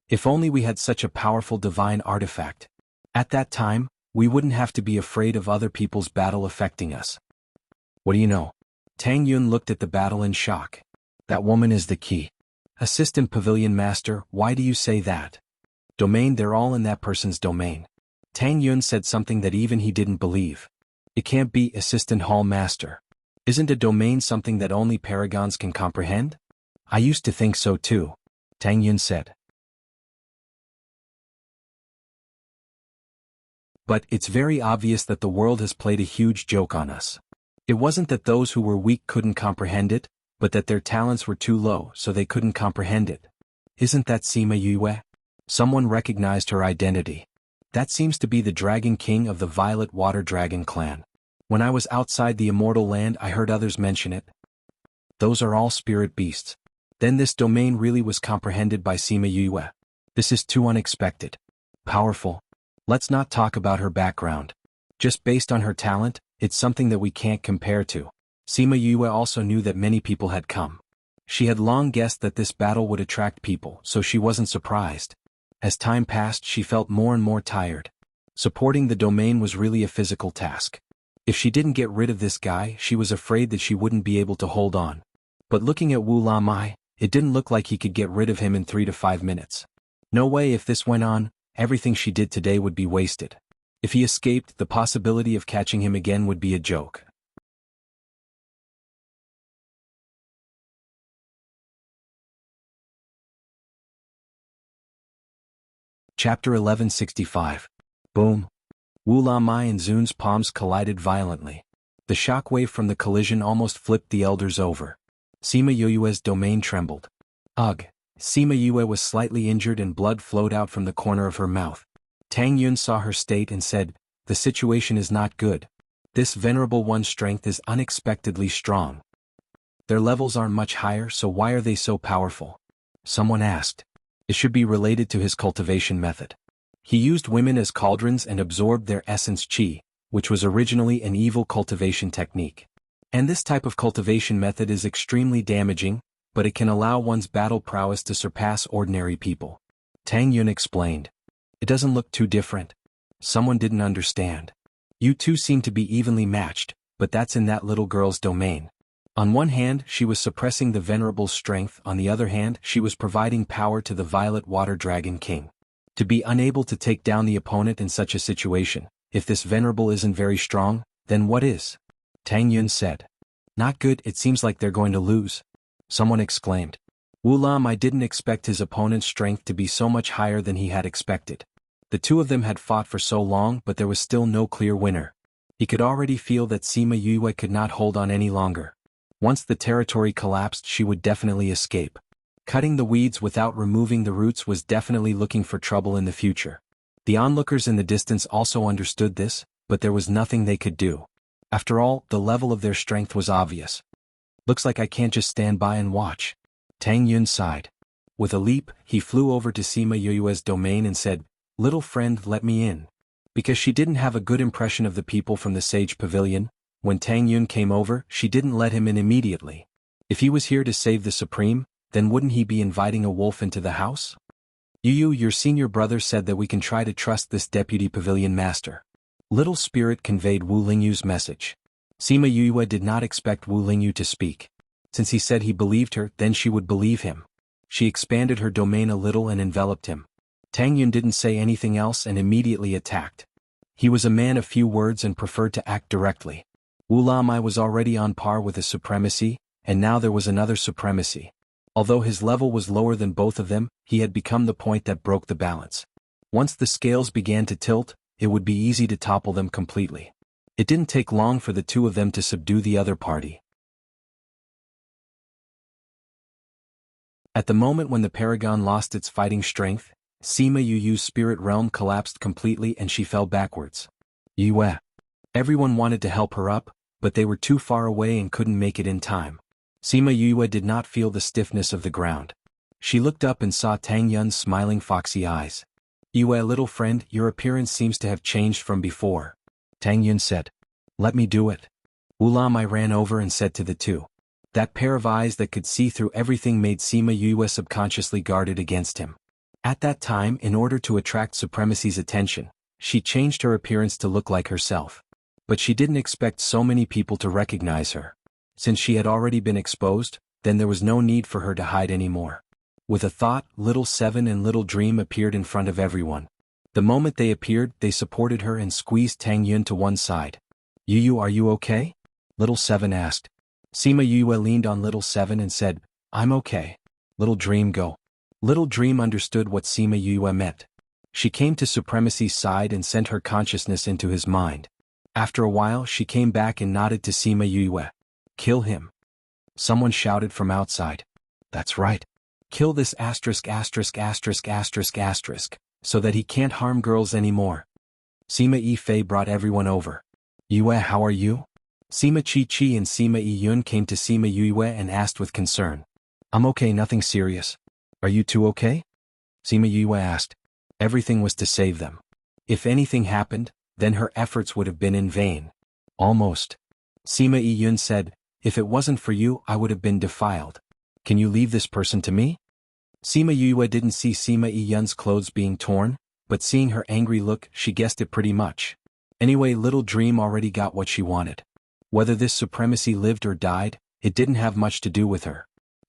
If only we had such a powerful divine artifact. At that time, we wouldn't have to be afraid of other people's battle affecting us. What do you know? Tang Yun looked at the battle in shock. That woman is the key. Assistant Pavilion Master, why do you say that? Domain, they're all in that person's domain. Tang Yun said something that even he didn't believe. It can't be Assistant Hall Master. Isn't a domain something that only paragons can comprehend? I used to think so too, Tang Yun said. But it's very obvious that the world has played a huge joke on us. It wasn't that those who were weak couldn't comprehend it, but that their talents were too low so they couldn't comprehend it. Isn't that Sima Yue? Someone recognized her identity. That seems to be the Dragon King of the Violet Water Dragon clan. When I was outside the Immortal Land I heard others mention it. Those are all spirit beasts. Then this domain really was comprehended by Sima Yue. This is too unexpected. Powerful. Let's not talk about her background. Just based on her talent, it's something that we can't compare to. Sima Yue also knew that many people had come. She had long guessed that this battle would attract people, so she wasn't surprised. As time passed she felt more and more tired. Supporting the domain was really a physical task. If she didn't get rid of this guy she was afraid that she wouldn't be able to hold on. But looking at Wu La Mai, it didn't look like he could get rid of him in 3 to 5 minutes. No way, if this went on, everything she did today would be wasted. If he escaped, the possibility of catching him again would be a joke. Chapter 1165. Boom. Wu La Mai and Zun's palms collided violently. The shockwave from the collision almost flipped the elders over. Sima Yue's domain trembled. Ugh. Sima Yue was slightly injured and blood flowed out from the corner of her mouth. Tang Yun saw her state and said, "The situation is not good. This venerable one's strength is unexpectedly strong. Their levels aren't much higher, so why are they so powerful?" Someone asked. It should be related to his cultivation method. He used women as cauldrons and absorbed their essence qi, which was originally an evil cultivation technique. And this type of cultivation method is extremely damaging, but it can allow one's battle prowess to surpass ordinary people. Tang Yun explained. It doesn't look too different. Someone didn't understand. You two seem to be evenly matched, but that's in that little girl's domain. On one hand, she was suppressing the Venerable's strength, on the other hand, she was providing power to the Violet Water Dragon King. To be unable to take down the opponent in such a situation, if this Venerable isn't very strong, then what is? Tang Yun said. Not good, it seems like they're going to lose. Someone exclaimed. Wu Lam, I didn't expect his opponent's strength to be so much higher than he had expected. The two of them had fought for so long, but there was still no clear winner. He could already feel that Sima Yue could not hold on any longer. Once the territory collapsed she would definitely escape. Cutting the weeds without removing the roots was definitely looking for trouble in the future. The onlookers in the distance also understood this, but there was nothing they could do. After all, the level of their strength was obvious. Looks like I can't just stand by and watch. Tang Yun sighed. With a leap, he flew over to Sima Yue's domain and said, "Little friend, let me in." Because she didn't have a good impression of the people from the Sage Pavilion, when Tang Yun came over, she didn't let him in immediately. If he was here to save the Supreme, then wouldn't he be inviting a wolf into the house? Yu, your senior brother said that we can try to trust this Deputy Pavilion Master. Little Spirit conveyed Wu Lingyu's message. Sima Yue did not expect Wu Lingyu to speak. Since he said he believed her, then she would believe him. She expanded her domain a little and enveloped him. Tang Yun didn't say anything else and immediately attacked. He was a man of few words and preferred to act directly. Wu Lamai was already on par with his supremacy, and now there was another supremacy. Although his level was lower than both of them, he had become the point that broke the balance. Once the scales began to tilt, it would be easy to topple them completely. It didn't take long for the two of them to subdue the other party. At the moment when the Paragon lost its fighting strength, Sima Yu's spirit realm collapsed completely and she fell backwards. Yue. Everyone wanted to help her up, but they were too far away and couldn't make it in time. Sima Yue did not feel the stiffness of the ground. She looked up and saw Tang Yun's smiling foxy eyes. Yue, little friend, your appearance seems to have changed from before. Tang Yun said. Let me do it. Wu Lamai ran over and said to the two. That pair of eyes that could see through everything made Sima Yue subconsciously guarded against him. At that time, in order to attract Supremacy's attention, she changed her appearance to look like herself. But she didn't expect so many people to recognize her. Since she had already been exposed, then there was no need for her to hide anymore. With a thought, Little Seven and Little Dream appeared in front of everyone. The moment they appeared, they supported her and squeezed Tang Yun to one side. Yu, are you okay? Little Seven asked. Sima Yue leaned on Little Seven and said, I'm okay. Little Dream, go. Little Dream understood what Sima Yue meant. She came to Supremacy's side and sent her consciousness into his mind. After a while, she came back and nodded to Sima Yue. Kill him. Someone shouted from outside. That's right. Kill this *********, so that he can't harm girls anymore. Sima Yifei brought everyone over. Yue, how are you? Sima Chi and Sima Yun came to Sima Yue and asked with concern. I'm okay, nothing serious. Are you two okay? Sima Yue asked. Everything was to save them. If anything happened, then her efforts would have been in vain. Almost. Sima Yun said, if it wasn't for you, I would have been defiled. Can you leave this person to me? Sima Yue didn't see Sima Yun's clothes being torn, but seeing her angry look, she guessed it pretty much. Anyway, Little Dream already got what she wanted. Whether this Supremacy lived or died, it didn't have much to do with her.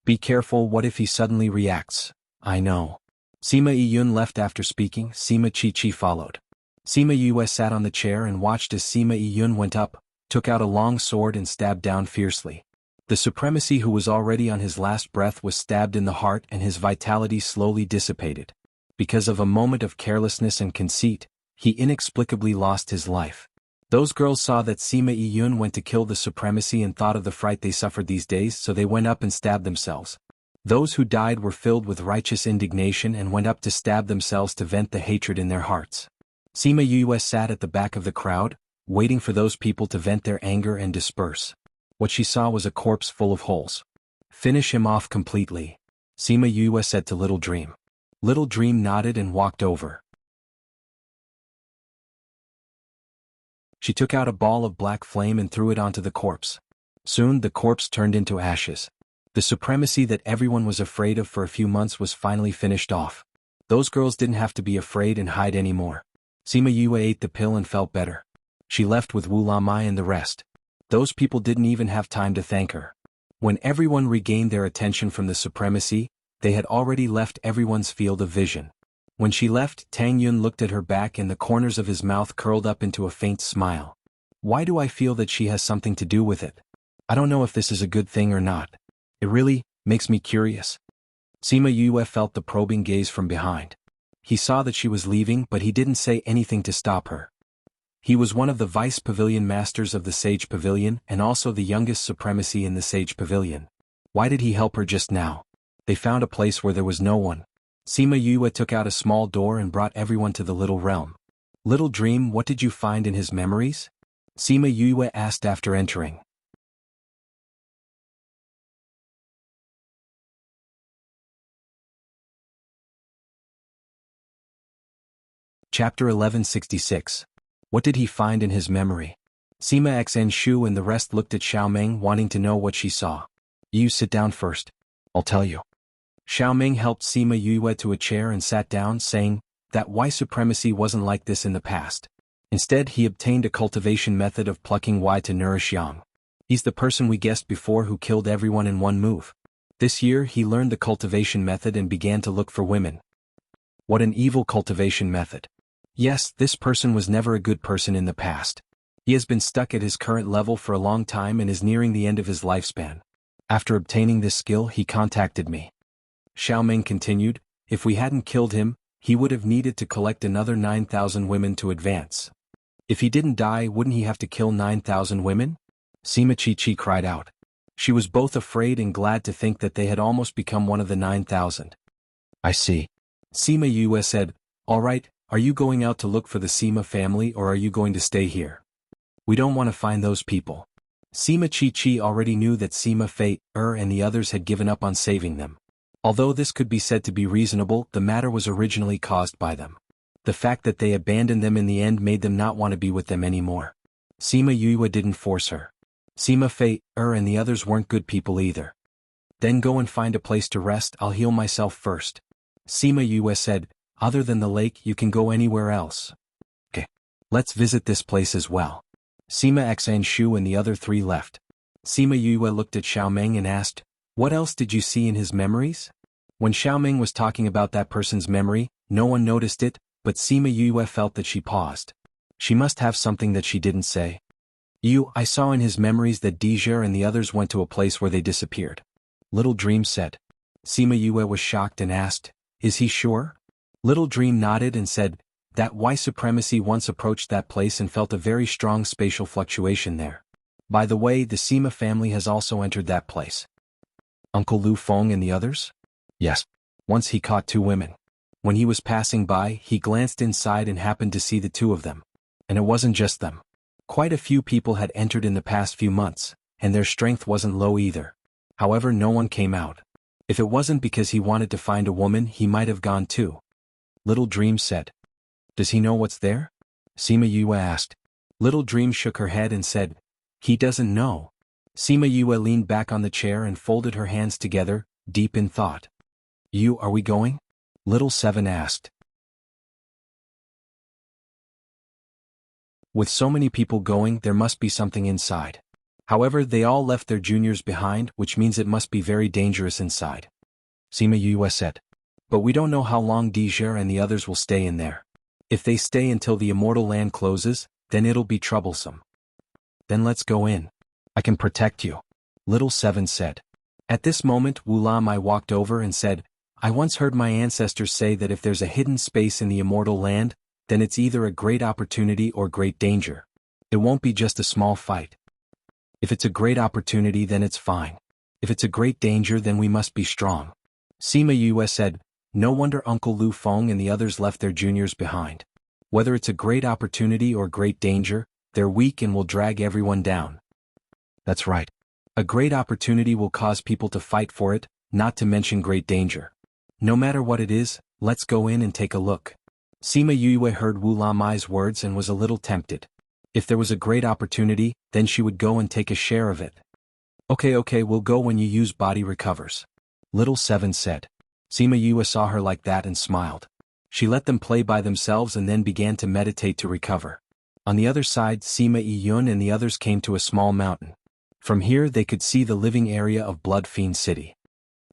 Be careful, what if he suddenly reacts? I know. Sima Yun left after speaking, Sima Chi followed. Sima Yue sat on the chair and watched as Sima Yun went up, took out a long sword and stabbed down fiercely. The Supremacy who was already on his last breath was stabbed in the heart and his vitality slowly dissipated. Because of a moment of carelessness and conceit, he inexplicably lost his life. Those girls saw that Sima Yun went to kill the Supremacy and thought of the fright they suffered these days, so they went up and stabbed themselves. Those who died were filled with righteous indignation and went up to stab themselves to vent the hatred in their hearts. Sima Yue sat at the back of the crowd, waiting for those people to vent their anger and disperse. What she saw was a corpse full of holes. Finish him off completely, Sima Yue said to Little Dream. Little Dream nodded and walked over. She took out a ball of black flame and threw it onto the corpse. Soon the corpse turned into ashes. The Supremacy that everyone was afraid of for a few months was finally finished off. Those girls didn't have to be afraid and hide anymore. Sima Yue ate the pill and felt better. She left with Wu Lamai and the rest. Those people didn't even have time to thank her. When everyone regained their attention from the Supremacy, they had already left everyone's field of vision. When she left, Tang Yun looked at her back and the corners of his mouth curled up into a faint smile. Why do I feel that she has something to do with it? I don't know if this is a good thing or not. It really makes me curious. Sima Yue felt the probing gaze from behind. He saw that she was leaving, but he didn't say anything to stop her. He was one of the vice pavilion masters of the Sage Pavilion and also the youngest Supremacy in the Sage Pavilion. Why did he help her just now? They found a place where there was no one. Sima Yue took out a small door and brought everyone to the little realm. Little Dream, what did you find in his memories? Sima Yue asked after entering. Chapter 1166. What did he find in his memory? Sima Xn Shu and the rest looked at Xiaomeng, wanting to know what she saw. You sit down first. I'll tell you. Xiaomeng helped Sima Yue to a chair and sat down, saying that Y Supremacy wasn't like this in the past. Instead, he obtained a cultivation method of plucking Y to nourish Yang. He's the person we guessed before who killed everyone in one move. This year, he learned the cultivation method and began to look for women. What an evil cultivation method. Yes, this person was never a good person in the past. He has been stuck at his current level for a long time and is nearing the end of his lifespan. After obtaining this skill, he contacted me. Xiaomeng continued, if we hadn't killed him, he would have needed to collect another 9,000 women to advance. If he didn't die, wouldn't he have to kill 9,000 women? Sima Chi cried out. She was both afraid and glad to think that they had almost become one of the 9,000. I see. Sima Yue said, all right, are you going out to look for the Sima family or are you going to stay here? We don't want to find those people. Sima Chi already knew that Sima Fei, and the others had given up on saving them. Although this could be said to be reasonable, the matter was originally caused by them. The fact that they abandoned them in the end made them not want to be with them anymore. Sima Yue didn't force her. Sima Fei, and the others weren't good people either. Then go and find a place to rest, I'll heal myself first. Sima Yue said, other than the lake you can go anywhere else. Okay. Let's visit this place as well. Sima Xan Shu and the other three left. Sima Yue looked at Xiaomeng and asked, what else did you see in his memories? When Xiaomeng was talking about that person's memory, no one noticed it, but Sima Yue felt that she paused. She must have something that she didn't say. I saw in his memories that Dijia and the others went to a place where they disappeared. Little Dream said. Sima Yue was shocked and asked, is he sure? Little Dream nodded and said, that white supremacy once approached that place and felt a very strong spatial fluctuation there. By the way, the Sima family has also entered that place. Uncle Lu Feng and the others? Yes. Once he caught two women. When he was passing by, he glanced inside and happened to see the two of them. And it wasn't just them. Quite a few people had entered in the past few months, and their strength wasn't low either. However, no one came out. If it wasn't because he wanted to find a woman, he might have gone too. Little Dream said. Does he know what's there? Sima Yue asked. Little Dream shook her head and said, he doesn't know. Sima Yue leaned back on the chair and folded her hands together, deep in thought. Are we going? Little Seven asked. With so many people going, there must be something inside. However, they all left their juniors behind, which means it must be very dangerous inside. Sima Yue said. But we don't know how long Dijia and the others will stay in there. If they stay until the immortal land closes, then it'll be troublesome. Then let's go in. I can protect you. Little Seven said. At this moment Wu Lamai walked over and said, I once heard my ancestors say that if there's a hidden space in the immortal land, then it's either a great opportunity or great danger. It won't be just a small fight. If it's a great opportunity, then it's fine. If it's a great danger, then we must be strong. Sima Yue said, no wonder Uncle Lu Feng and the others left their juniors behind. Whether it's a great opportunity or great danger, they're weak and will drag everyone down. That's right. A great opportunity will cause people to fight for it, not to mention great danger. No matter what it is, let's go in and take a look. Sima Yue heard Wu Lamai's words and was a little tempted. If there was a great opportunity, then she would go and take a share of it. Okay, we'll go when you use body recovers. Little Seven said. Sima Yue saw her like that and smiled. She let them play by themselves and then began to meditate to recover. On the other side, Sima Yun and the others came to a small mountain. From here they could see the living area of Blood Fiend City.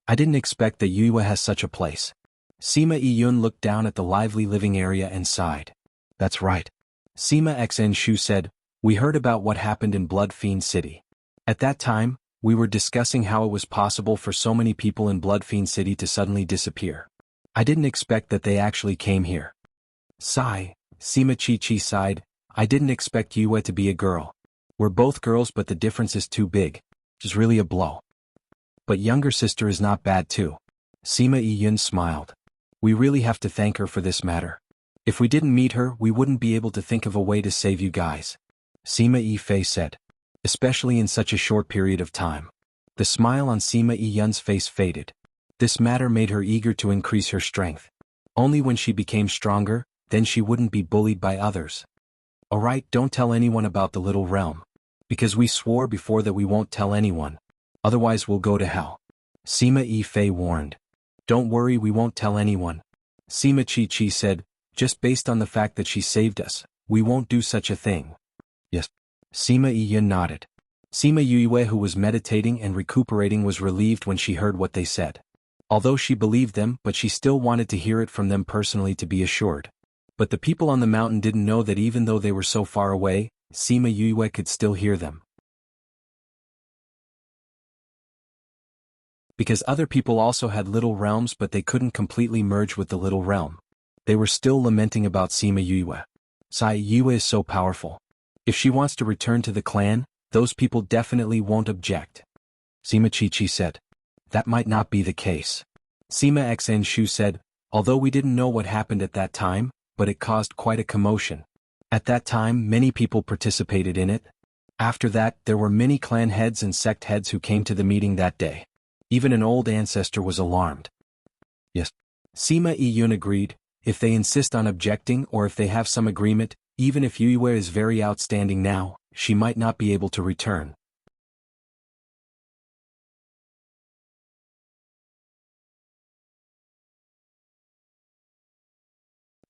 I didn't expect that Yue has such a place. Sima Yun looked down at the lively living area and sighed. That's right. Sima Xn Shu said, we heard about what happened in Blood Fiend City. At that time, we were discussing how it was possible for so many people in Blood Fiend City to suddenly disappear. I didn't expect that they actually came here. Sigh, Sima Chi sighed, I didn't expect Yue to be a girl. We're both girls, but the difference is too big. It's really a blow. But younger sister is not bad too. Sima Yun smiled. We really have to thank her for this matter. If we didn't meet her, we wouldn't be able to think of a way to save you guys. Sima Fei said. Especially in such a short period of time. The smile on Sima Yun's face faded. This matter made her eager to increase her strength. Only when she became stronger, then she wouldn't be bullied by others. Alright, don't tell anyone about the little realm. Because we swore before that we won't tell anyone. Otherwise we'll go to hell. Sima Fei warned. Don't worry, we won't tell anyone. Sima Chi said, just based on the fact that she saved us, we won't do such a thing. Yes. Sima Yun nodded. Sima Yue, who was meditating and recuperating, was relieved when she heard what they said. Although she believed them, but she still wanted to hear it from them personally to be assured. But the people on the mountain didn't know that even though they were so far away, Sima Yue could still hear them. Because other people also had little realms, but they couldn't completely merge with the little realm. They were still lamenting about Sima Yue. Sai Yue is so powerful. If she wants to return to the clan, those people definitely won't object. Sima Chi said. That might not be the case. Sima Xn Shu said, although we didn't know what happened at that time, but it caused quite a commotion. At that time, many people participated in it. After that, there were many clan heads and sect heads who came to the meeting that day. Even an old ancestor was alarmed. Yes. Sima Yun agreed, if they insist on objecting or if they have some agreement, even if Yue is very outstanding now, she might not be able to return.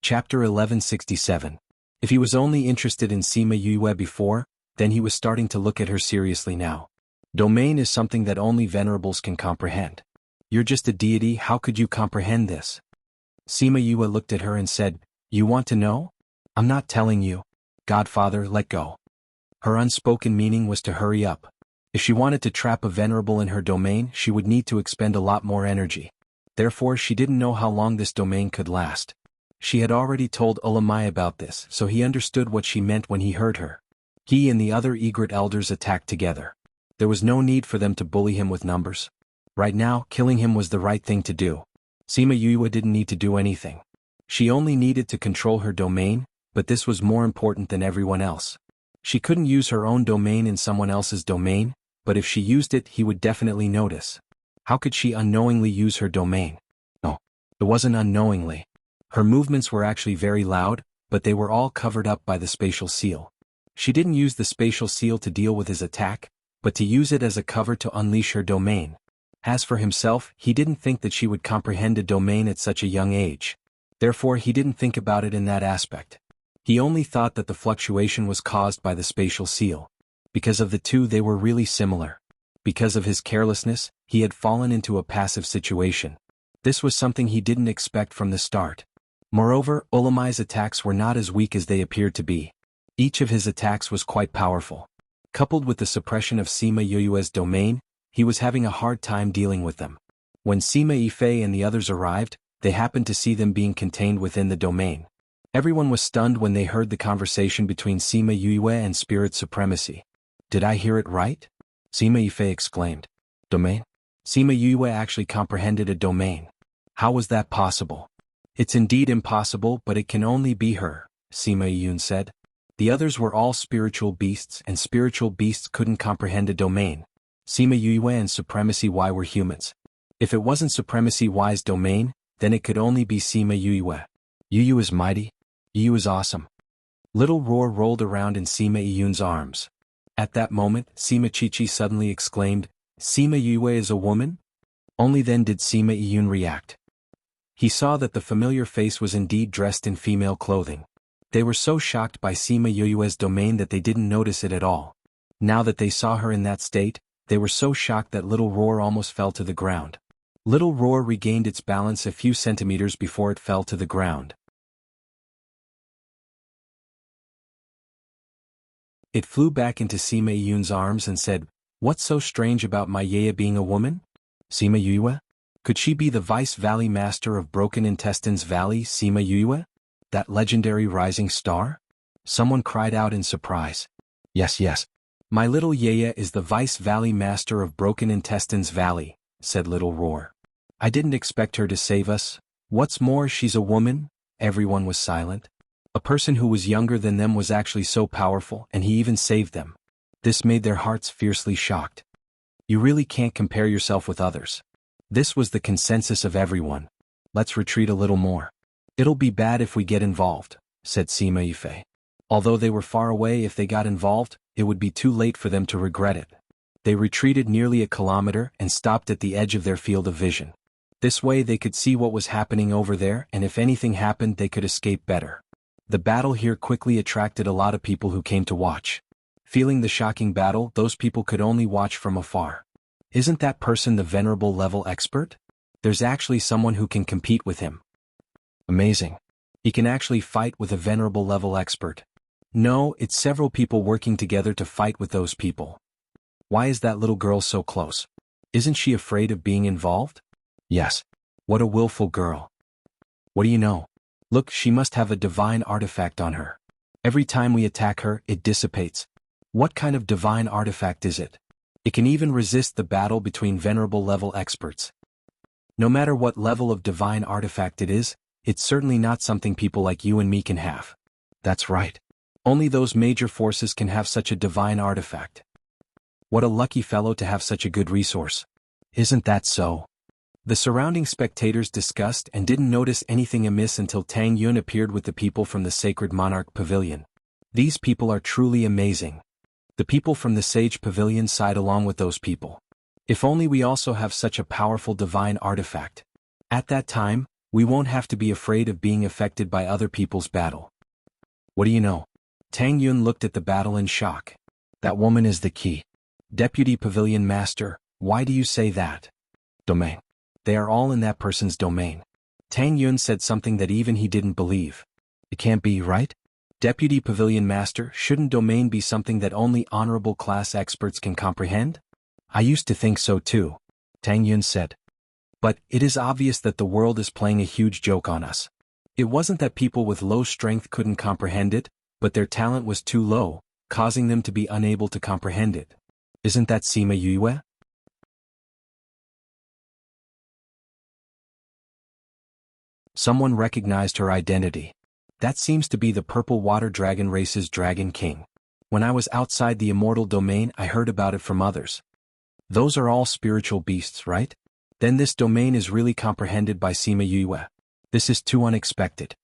Chapter 1167. If he was only interested in Sima Yue before, then he was starting to look at her seriously now. Domain is something that only venerables can comprehend. You're just a deity, how could you comprehend this? Sima Yue looked at her and said, You want to know? I'm not telling you. Godfather, let go. Her unspoken meaning was to hurry up. If she wanted to trap a venerable in her domain, she would need to expend a lot more energy. Therefore, she didn't know how long this domain could last. She had already told Ulamai about this, so he understood what she meant when he heard her. He and the other egret elders attacked together. There was no need for them to bully him with numbers. Right now, killing him was the right thing to do. Sima Yue didn't need to do anything. She only needed to control her domain, but this was more important than everyone else. She couldn't use her own domain in someone else's domain, but if she used it, he would definitely notice. How could she unknowingly use her domain? No, it wasn't unknowingly. Her movements were actually very loud, but they were all covered up by the spatial seal. She didn't use the spatial seal to deal with his attack, but to use it as a cover to unleash her domain. As for himself, he didn't think that she would comprehend a domain at such a young age. Therefore, he didn't think about it in that aspect. He only thought that the fluctuation was caused by the spatial seal. Because of the two, they were really similar. Because of his carelessness, he had fallen into a passive situation. This was something he didn't expect from the start. Moreover, Ulamai's attacks were not as weak as they appeared to be. Each of his attacks was quite powerful. Coupled with the suppression of Sima Yue's domain, he was having a hard time dealing with them. When Sima Yifei and the others arrived, they happened to see them being contained within the domain. Everyone was stunned when they heard the conversation between Sima Yue and Spirit Supremacy. Did I hear it right? Sima Yifei exclaimed. Domain? Sima Yue actually comprehended a domain. How was that possible? It's indeed impossible, but it can only be her, Sima Yun said. The others were all spiritual beasts, and spiritual beasts couldn't comprehend a domain. Sima Yue and Supremacy Y were humans. If it wasn't Supremacy Y's domain, then it could only be Sima Yue. Yu is mighty. Yu is awesome. Little Roar rolled around in Sima Yun's arms. At that moment, Sima Chichi suddenly exclaimed, Sima Yue is a woman? Only then did Sima Yun react. He saw that the familiar face was indeed dressed in female clothing. They were so shocked by Sima Yue's domain that they didn't notice it at all. Now that they saw her in that state, they were so shocked that Little Roar almost fell to the ground. Little Roar regained its balance a few centimeters before it fell to the ground. It flew back into Sima Yun's arms and said, What's so strange about my Yaya being a woman? Sima Yue? Could she be the Vice Valley Master of Broken Intestines Valley, Sima Yue? That legendary rising star? Someone cried out in surprise. Yes. My little Yaya is the Vice Valley Master of Broken Intestines Valley, said Little Roar. I didn't expect her to save us. What's more, she's a woman? Everyone was silent. A person who was younger than them was actually so powerful, and he even saved them. This made their hearts fiercely shocked. You really can't compare yourself with others. This was the consensus of everyone. Let's retreat a little more. It'll be bad if we get involved, said Sima Yifei. Although they were far away, if they got involved, it would be too late for them to regret it. They retreated nearly a kilometer and stopped at the edge of their field of vision. This way they could see what was happening over there, and if anything happened they could escape better. The battle here quickly attracted a lot of people who came to watch. Feeling the shocking battle, those people could only watch from afar. Isn't that person the venerable level expert? There's actually someone who can compete with him. Amazing. He can actually fight with a venerable level expert. No, it's several people working together to fight with those people. Why is that little girl so close? Isn't she afraid of being involved? Yes. What a willful girl. What do you know? Look, she must have a divine artifact on her. Every time we attack her, it dissipates. What kind of divine artifact is it? It can even resist the battle between venerable level experts. No matter what level of divine artifact it is, it's certainly not something people like you and me can have. That's right. Only those major forces can have such a divine artifact. What a lucky fellow to have such a good resource. Isn't that so? The surrounding spectators discussed and didn't notice anything amiss until Tang Yun appeared with the people from the Sacred Monarch Pavilion. These people are truly amazing. The people from the Sage Pavilion sighed along with those people. If only we also have such a powerful divine artifact. At that time, We won't have to be afraid of being affected by other people's battle. What do you know? Tang Yun looked at the battle in shock. That woman is the key. Deputy Pavilion Master, why do you say that? Domain. They are all in that person's domain. Tang Yun said something that even he didn't believe. It can't be, right? Deputy Pavilion Master, shouldn't domain be something that only honorable class experts can comprehend? I used to think so too, Tang Yun said. But it is obvious that the world is playing a huge joke on us. It wasn't that people with low strength couldn't comprehend it, but their talent was too low, causing them to be unable to comprehend it. Isn't that Sima Yue? Someone recognized her identity. That seems to be the Purple Water Dragon race's Dragon King. When I was outside the immortal domain, I heard about it from others. Those are all spiritual beasts, right? Then this domain is really comprehended by Sima Yue. This is too unexpected.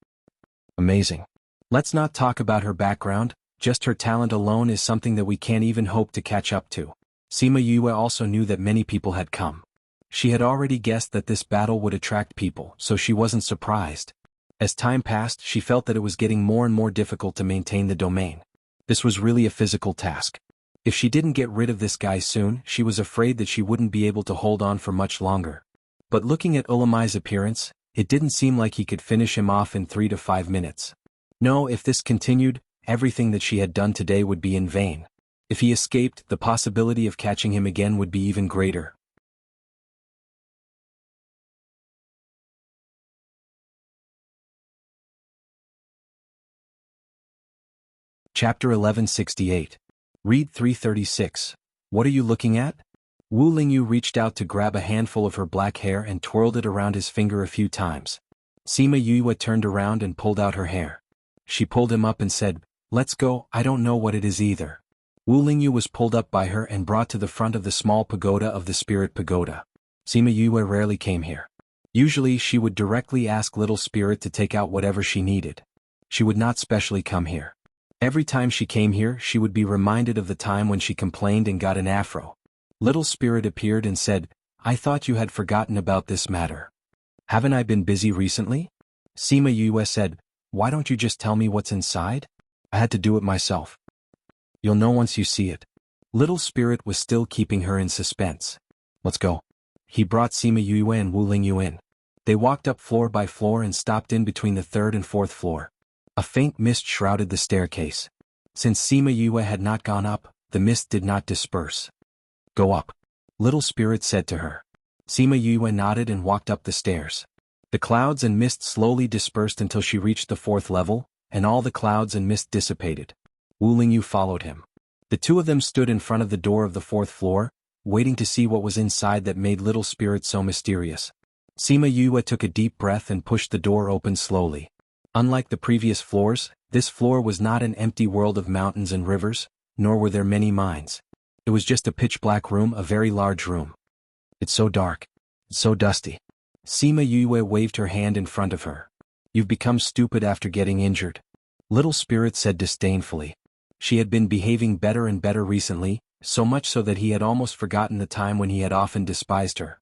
Amazing. Let's not talk about her background, just her talent alone is something that we can't even hope to catch up to. Sima Yue also knew that many people had come. She had already guessed that this battle would attract people, so she wasn't surprised. As time passed, she felt that it was getting more and more difficult to maintain the domain. This was really a physical task. If she didn't get rid of this guy soon, she was afraid that she wouldn't be able to hold on for much longer. But looking at Ulamai's appearance, it didn't seem like he could finish him off in 3 to 5 minutes. No, if this continued, everything that she had done today would be in vain. If he escaped, the possibility of catching him again would be even greater. Chapter 1168. Read 336. What are you looking at? Wu Lingyu reached out to grab a handful of her black hair and twirled it around his finger a few times. Sima Yue turned around and pulled out her hair. She pulled him up and said, "Let's go, I don't know what it is either." Wu Lingyu was pulled up by her and brought to the front of the small pagoda of the Spirit Pagoda. Sima Yue rarely came here. Usually she would directly ask Little Spirit to take out whatever she needed. She would not specially come here. Every time she came here, she would be reminded of the time when she complained and got an afro. Little Spirit appeared and said, "I thought you had forgotten about this matter. Haven't I been busy recently?" Sima Yue said, "Why don't you just tell me what's inside? I had to do it myself." "You'll know once you see it." Little Spirit was still keeping her in suspense. "Let's go." He brought Sima Yue and Wu Lingyu in. They walked up floor by floor and stopped in between the 3rd and 4th floor. A faint mist shrouded the staircase. Since Sima Yue had not gone up, the mist did not disperse. "Go up," Little Spirit said to her. Sima Yue nodded and walked up the stairs. The clouds and mist slowly dispersed until she reached the 4th level, and all the clouds and mist dissipated. Wu Lingyu followed him. The two of them stood in front of the door of the 4th floor, waiting to see what was inside that made Little Spirit so mysterious. Sima Yue took a deep breath and pushed the door open slowly. Unlike the previous floors, this floor was not an empty world of mountains and rivers, nor were there many mines. It was just a pitch-black room, a very large room. "It's so dark. It's so dusty." Sima Yue waved her hand in front of her. "You've become stupid after getting injured," Little Spirit said disdainfully. She had been behaving better and better recently, so much so that he had almost forgotten the time when he had often despised her.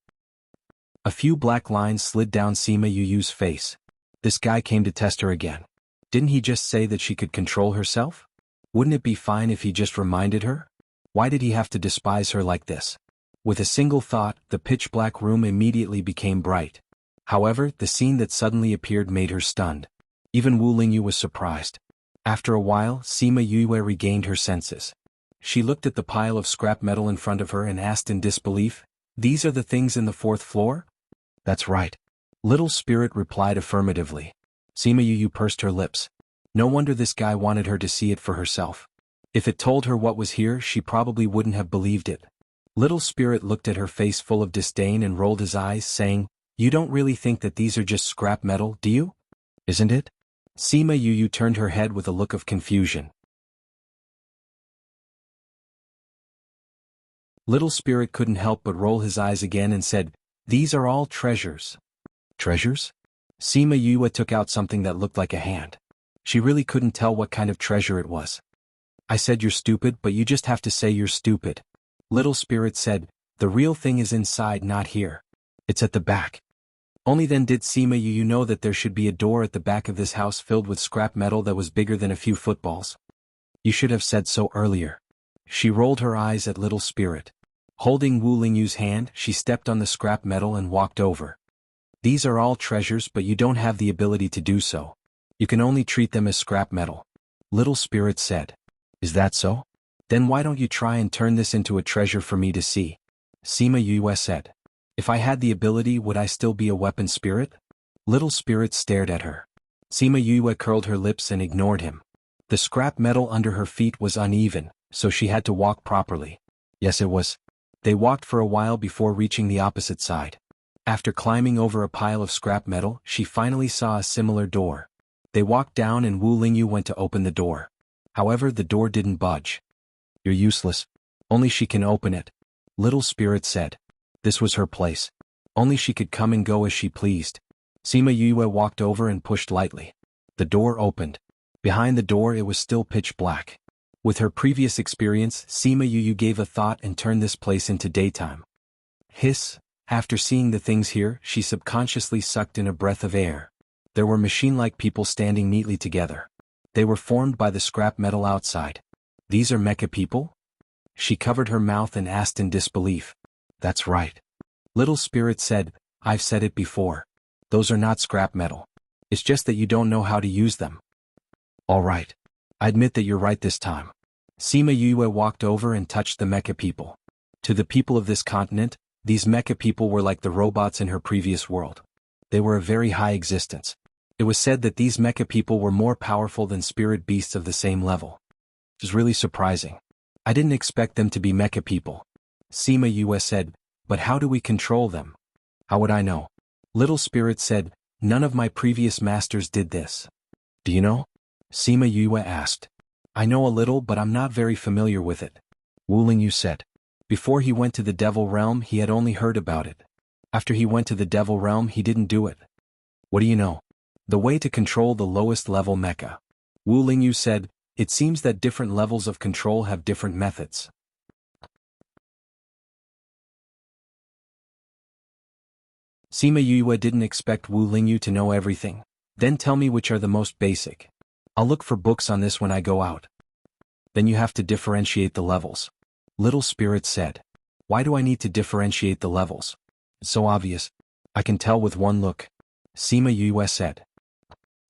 A few black lines slid down Sima Yu's face. This guy came to test her again. Didn't he just say that she could control herself? Wouldn't it be fine if he just reminded her? Why did he have to despise her like this? With a single thought, the pitch-black room immediately became bright. However, the scene that suddenly appeared made her stunned. Even Wu Lingyu was surprised. After a while, Sima Yue regained her senses. She looked at the pile of scrap metal in front of her and asked in disbelief, "These are the things in the 4th floor?" "That's right." Little Spirit replied affirmatively. Sima Yu pursed her lips. No wonder this guy wanted her to see it for herself. If it told her what was here, she probably wouldn't have believed it. Little Spirit looked at her face full of disdain and rolled his eyes, saying, "You don't really think that these are just scrap metal, do you? Isn't it?" Sima Yu turned her head with a look of confusion. Little Spirit couldn't help but roll his eyes again and said, "These are all treasures." "Treasures?" Sima Yue took out something that looked like a hand. She really couldn't tell what kind of treasure it was. "I said you're stupid, but you just have to say you're stupid." Little Spirit said, "The real thing is inside, not here. It's at the back." Only then did Sima Yu know that there should be a door at the back of this house filled with scrap metal that was bigger than a few footballs. You should have said so earlier. She rolled her eyes at Little Spirit. Holding Wu Lingyu's hand, she stepped on the scrap metal and walked over. These are all treasures, but you don't have the ability to do so. You can only treat them as scrap metal. Little Spirit said. Is that so? Then why don't you try and turn this into a treasure for me to see? Sima Yue said. If I had the ability, would I still be a weapon spirit? Little Spirit stared at her. Sima Yue curled her lips and ignored him. The scrap metal under her feet was uneven, so she had to walk properly. Yes, it was. They walked for a while before reaching the opposite side. After climbing over a pile of scrap metal, she finally saw a similar door. They walked down and Wu Lingyu went to open the door. However, the door didn't budge. You're useless. Only she can open it. Little Spirit said. This was her place. Only she could come and go as she pleased. Sima Yue walked over and pushed lightly. The door opened. Behind the door it was still pitch black. With her previous experience, Sima Yue gave a thought and turned this place into daytime. Hiss. After seeing the things here, she subconsciously sucked in a breath of air. There were machine-like people standing neatly together. They were formed by the scrap metal outside. These are mecha people? She covered her mouth and asked in disbelief. That's right. Little Spirit said, I've said it before. Those are not scrap metal. It's just that you don't know how to use them. All right. I admit that you're right this time. Sima Yue walked over and touched the mecha people. To the people of this continent, these mecha people were like the robots in her previous world. They were a very high existence. It was said that these mecha people were more powerful than spirit beasts of the same level. It was really surprising. I didn't expect them to be mecha people. Sima Yue said, but how do we control them? How would I know? Little Spirit said, none of my previous masters did this. Do you know? Sima Yue asked. I know a little, but I'm not very familiar with it. Wu Lingyu said. Before he went to the Devil Realm, he had only heard about it. After he went to the Devil Realm, he didn't do it. What do you know? The way to control the lowest level mecha. Wu Lingyu said, it seems that different levels of control have different methods. Sima Yue didn't expect Wu Lingyu to know everything. Then tell me which are the most basic. I'll look for books on this when I go out. Then you have to differentiate the levels. Little Spirit said. Why do I need to differentiate the levels? It's so obvious. I can tell with one look. Sima Yue said.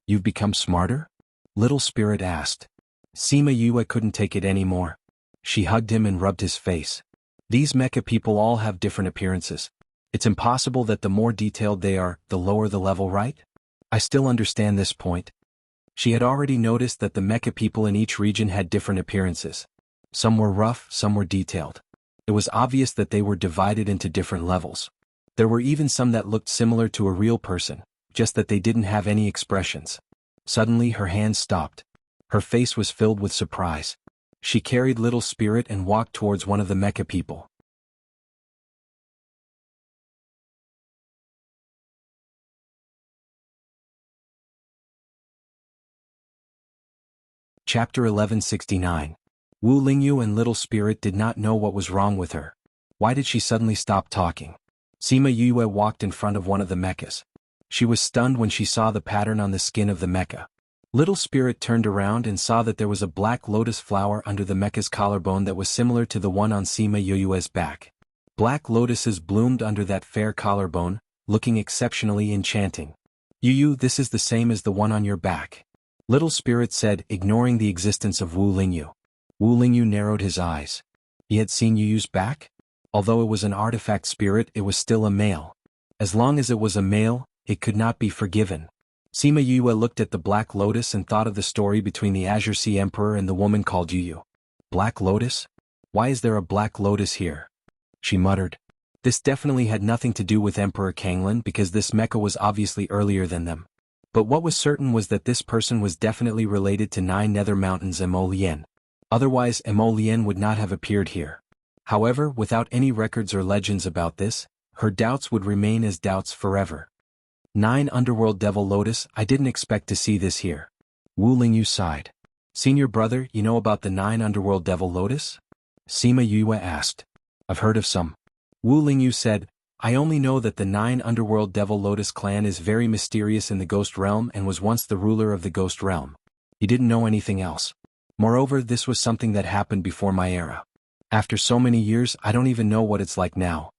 You've become smarter? Little Spirit asked. Sima Yue couldn't take it anymore. She hugged him and rubbed his face. These mecha people all have different appearances. It's impossible that the more detailed they are, the lower the level, right? I still understand this point. She had already noticed that the mecha people in each region had different appearances. Some were rough, some were detailed. It was obvious that they were divided into different levels. There were even some that looked similar to a real person, just that they didn't have any expressions. Suddenly her hands stopped. Her face was filled with surprise. She carried Little Spirit and walked towards one of the mecha people. Chapter 1169. Wu Lingyu and Little Spirit did not know what was wrong with her. Why did she suddenly stop talking? Sima Yue walked in front of one of the mechas. She was stunned when she saw the pattern on the skin of the mecha. Little Spirit turned around and saw that there was a black lotus flower under the mecha's collarbone that was similar to the one on Sima Yue's back. Black lotuses bloomed under that fair collarbone, looking exceptionally enchanting. Yu, this is the same as the one on your back. Little Spirit said, ignoring the existence of Wu Lingyu. Wu Lingyu narrowed his eyes. He had seen Yu's back? Although it was an artifact spirit, it was still a male. As long as it was a male, it could not be forgiven. Sima Yue looked at the Black Lotus and thought of the story between the Azure Sea Emperor and the woman called Yu. Black Lotus? Why is there a Black Lotus here? She muttered. This definitely had nothing to do with Emperor Kanglan because this mecha was obviously earlier than them. But what was certain was that this person was definitely related to 9 Nether Mountains Emolien. Otherwise Emolien would not have appeared here. However, without any records or legends about this, her doubts would remain as doubts forever. 9 Underworld Devil Lotus, I didn't expect to see this here. Wu Lingyu sighed. Senior brother, you know about the 9 Underworld Devil Lotus? Sima Yue asked. I've heard of some. Wu Lingyu said, I only know that the 9 underworld Devil Lotus clan is very mysterious in the Ghost Realm and was once the ruler of the Ghost Realm. He didn't know anything else. Moreover, this was something that happened before my era. After so many years, I don't even know what it's like now.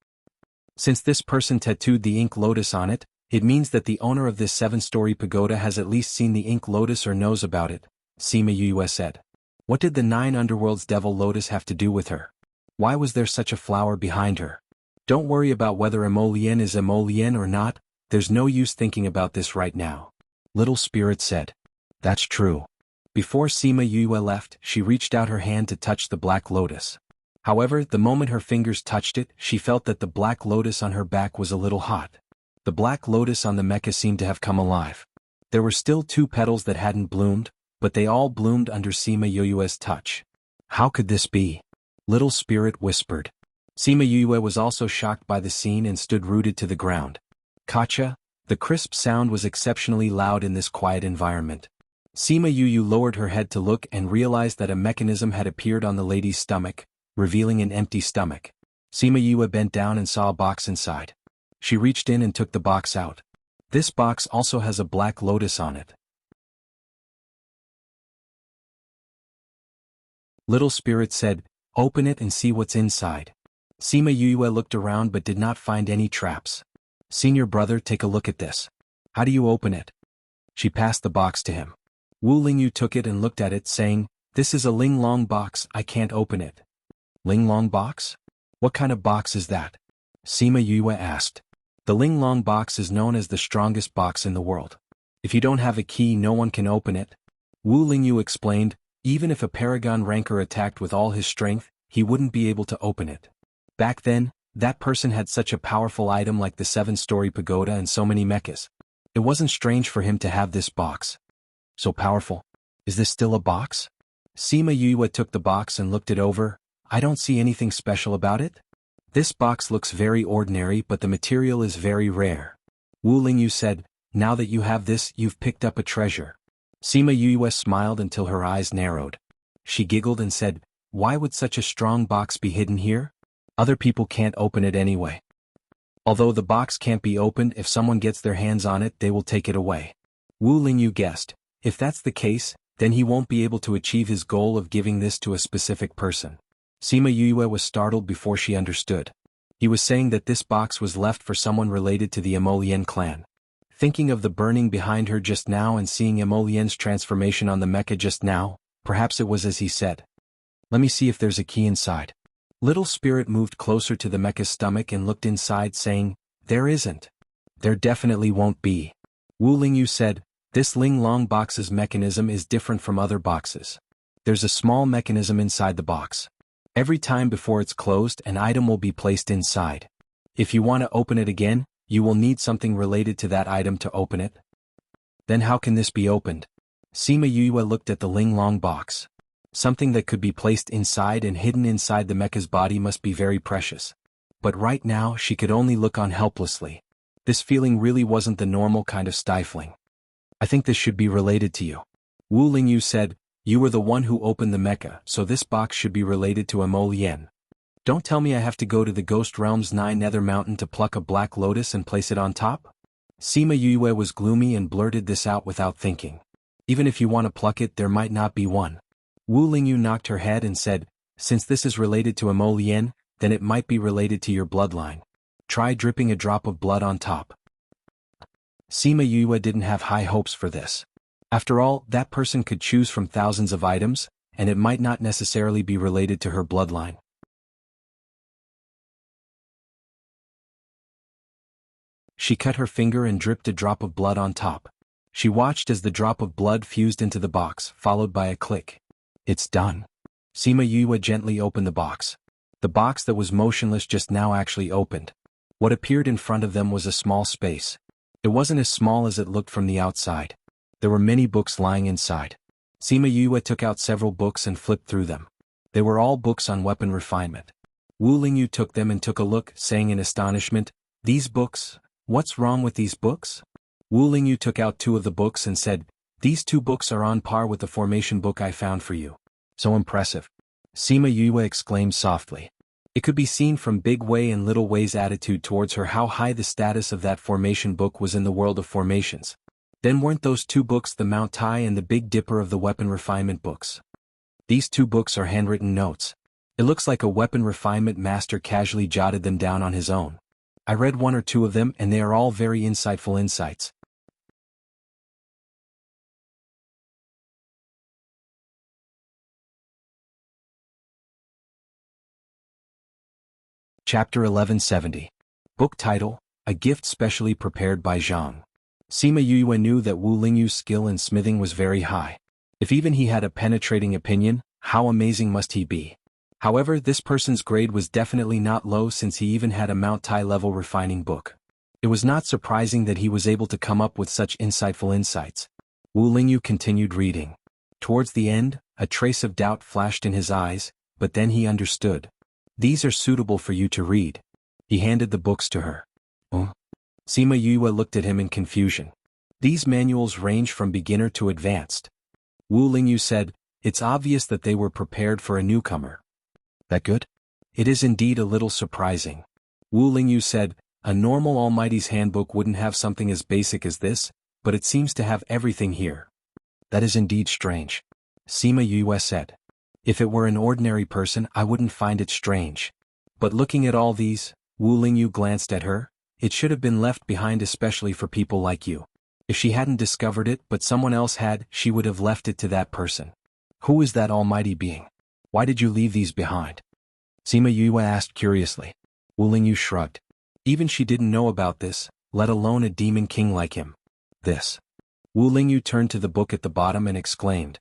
Since this person tattooed the ink lotus on it, it means that the owner of this 7-story pagoda has at least seen the ink lotus or knows about it, Sima Yue said. What did the 9 underworld's Devil Lotus have to do with her? Why was there such a flower behind her? Don't worry about whether Emollient is Emollient or not, there's no use thinking about this right now. Little Spirit said. That's true. Before Sima Yue left, she reached out her hand to touch the black lotus. However, the moment her fingers touched it, she felt that the black lotus on her back was a little hot. The black lotus on the mecha seemed to have come alive. There were still 2 petals that hadn't bloomed, but they all bloomed under Sima Yue's touch. How could this be? Little Spirit whispered. Sima Yue was also shocked by the scene and stood rooted to the ground. Kacha, the crisp sound was exceptionally loud in this quiet environment. Sima Yue lowered her head to look and realized that a mechanism had appeared on the lady's stomach, revealing an empty stomach. Sima Yue bent down and saw a box inside. She reached in and took the box out. This box also has a black lotus on it. Little Spirit said, "Open it and see what's inside." Sima Yue looked around but did not find any traps. "Senior brother, take a look at this. How do you open it?" She passed the box to him. Wu Lingyu took it and looked at it, saying, "This is a Linglong box, I can't open it." Linglong box? What kind of box is that? Sima Yue asked. The Linglong box is known as the strongest box in the world. If you don't have a key, no one can open it. Wu Lingyu explained, even if a paragon ranker attacked with all his strength, he wouldn't be able to open it. Back then, that person had such a powerful item like the 7-story pagoda and so many mechas. It wasn't strange for him to have this box. So powerful. Is this still a box? Sima Yue took the box and looked it over. I don't see anything special about it. This box looks very ordinary, but the material is very rare. Wu Lingyu said, now that you have this, you've picked up a treasure. Sima Yue smiled until her eyes narrowed. She giggled and said, why would such a strong box be hidden here? Other people can't open it anyway. Although the box can't be opened, if someone gets their hands on it, they will take it away. Wu Lingyu guessed, if that's the case, then he won't be able to achieve his goal of giving this to a specific person. Sima Yue was startled before she understood. He was saying that this box was left for someone related to the Emollient clan. Thinking of the burning behind her just now and seeing Emollient's transformation on the mecha just now, perhaps it was as he said. Let me see if there's a key inside. Little Spirit moved closer to the mecha's stomach and looked inside, saying, there isn't. There definitely won't be. Wu Lingyu said, this Linglong box's mechanism is different from other boxes. There's a small mechanism inside the box. Every time before it's closed, an item will be placed inside. If you want to open it again, you will need something related to that item to open it. Then how can this be opened? Sima Yue looked at the Linglong box. Something that could be placed inside and hidden inside the mecha's body must be very precious. But right now she could only look on helplessly. This feeling really wasn't the normal kind of stifling. I think this should be related to you. Wu Lingyu said, you were the one who opened the mecha, so this box should be related to Emollient. Don't tell me I have to go to the Ghost Realm's 9 Nether Mountain to pluck a black lotus and place it on top? Sima Yue was gloomy and blurted this out without thinking. Even if you want to pluck it, there might not be one. Wu Lingyu knocked her head and said, since this is related to Emollient, then it might be related to your bloodline. Try dripping a drop of blood on top. Sima Yue didn't have high hopes for this. After all, that person could choose from thousands of items, and it might not necessarily be related to her bloodline. She cut her finger and dripped a drop of blood on top. She watched as the drop of blood fused into the box, followed by a click. It's done. Sima Yue gently opened the box. The box that was motionless just now actually opened. What appeared in front of them was a small space. It wasn't as small as it looked from the outside. There were many books lying inside. Sima Yue took out several books and flipped through them. They were all books on weapon refinement. Wu Lingyu took them and took a look, saying in astonishment, these books? What's wrong with these books? Wu Lingyu took out 2 of the books and said, these 2 books are on par with the formation book I found for you. So impressive. Sima Yue exclaimed softly. It could be seen from Big Wei and Little Wei's attitude towards her how high the status of that formation book was in the world of formations. Then weren't those two books the Mount Tai and the Big Dipper of the weapon refinement books? These two books are handwritten notes. It looks like a weapon refinement master casually jotted them down on his own. I read one or two of them and they are all very insightful insights. Chapter 1170. Book title, A Gift Specially Prepared by Jianghu. Sima Yue knew that Wu Lingyu's skill in smithing was very high. If even he had a penetrating opinion, how amazing must he be? However, this person's grade was definitely not low since he even had a Mount Tai level refining book. It was not surprising that he was able to come up with such insightful insights. Wu Lingyu continued reading. Towards the end, a trace of doubt flashed in his eyes, but then he understood. These are suitable for you to read. He handed the books to her. Oh. Sima Yue looked at him in confusion. These manuals range from beginner to advanced. Wu Lingyu said, it's obvious that they were prepared for a newcomer. That good? It is indeed a little surprising. Wu Lingyu said, a normal Almighty's handbook wouldn't have something as basic as this, but it seems to have everything here. That is indeed strange. Sima Yue said. If it were an ordinary person I wouldn't find it strange. But looking at all these, Wu Lingyu glanced at her, it should have been left behind especially for people like you. If she hadn't discovered it but someone else had, she would have left it to that person. Who is that almighty being? Why did you leave these behind? Sima Yue asked curiously. Wu Lingyu shrugged. Even she didn't know about this, let alone a demon king like him. This. Wu Lingyu turned to the book at the bottom and exclaimed.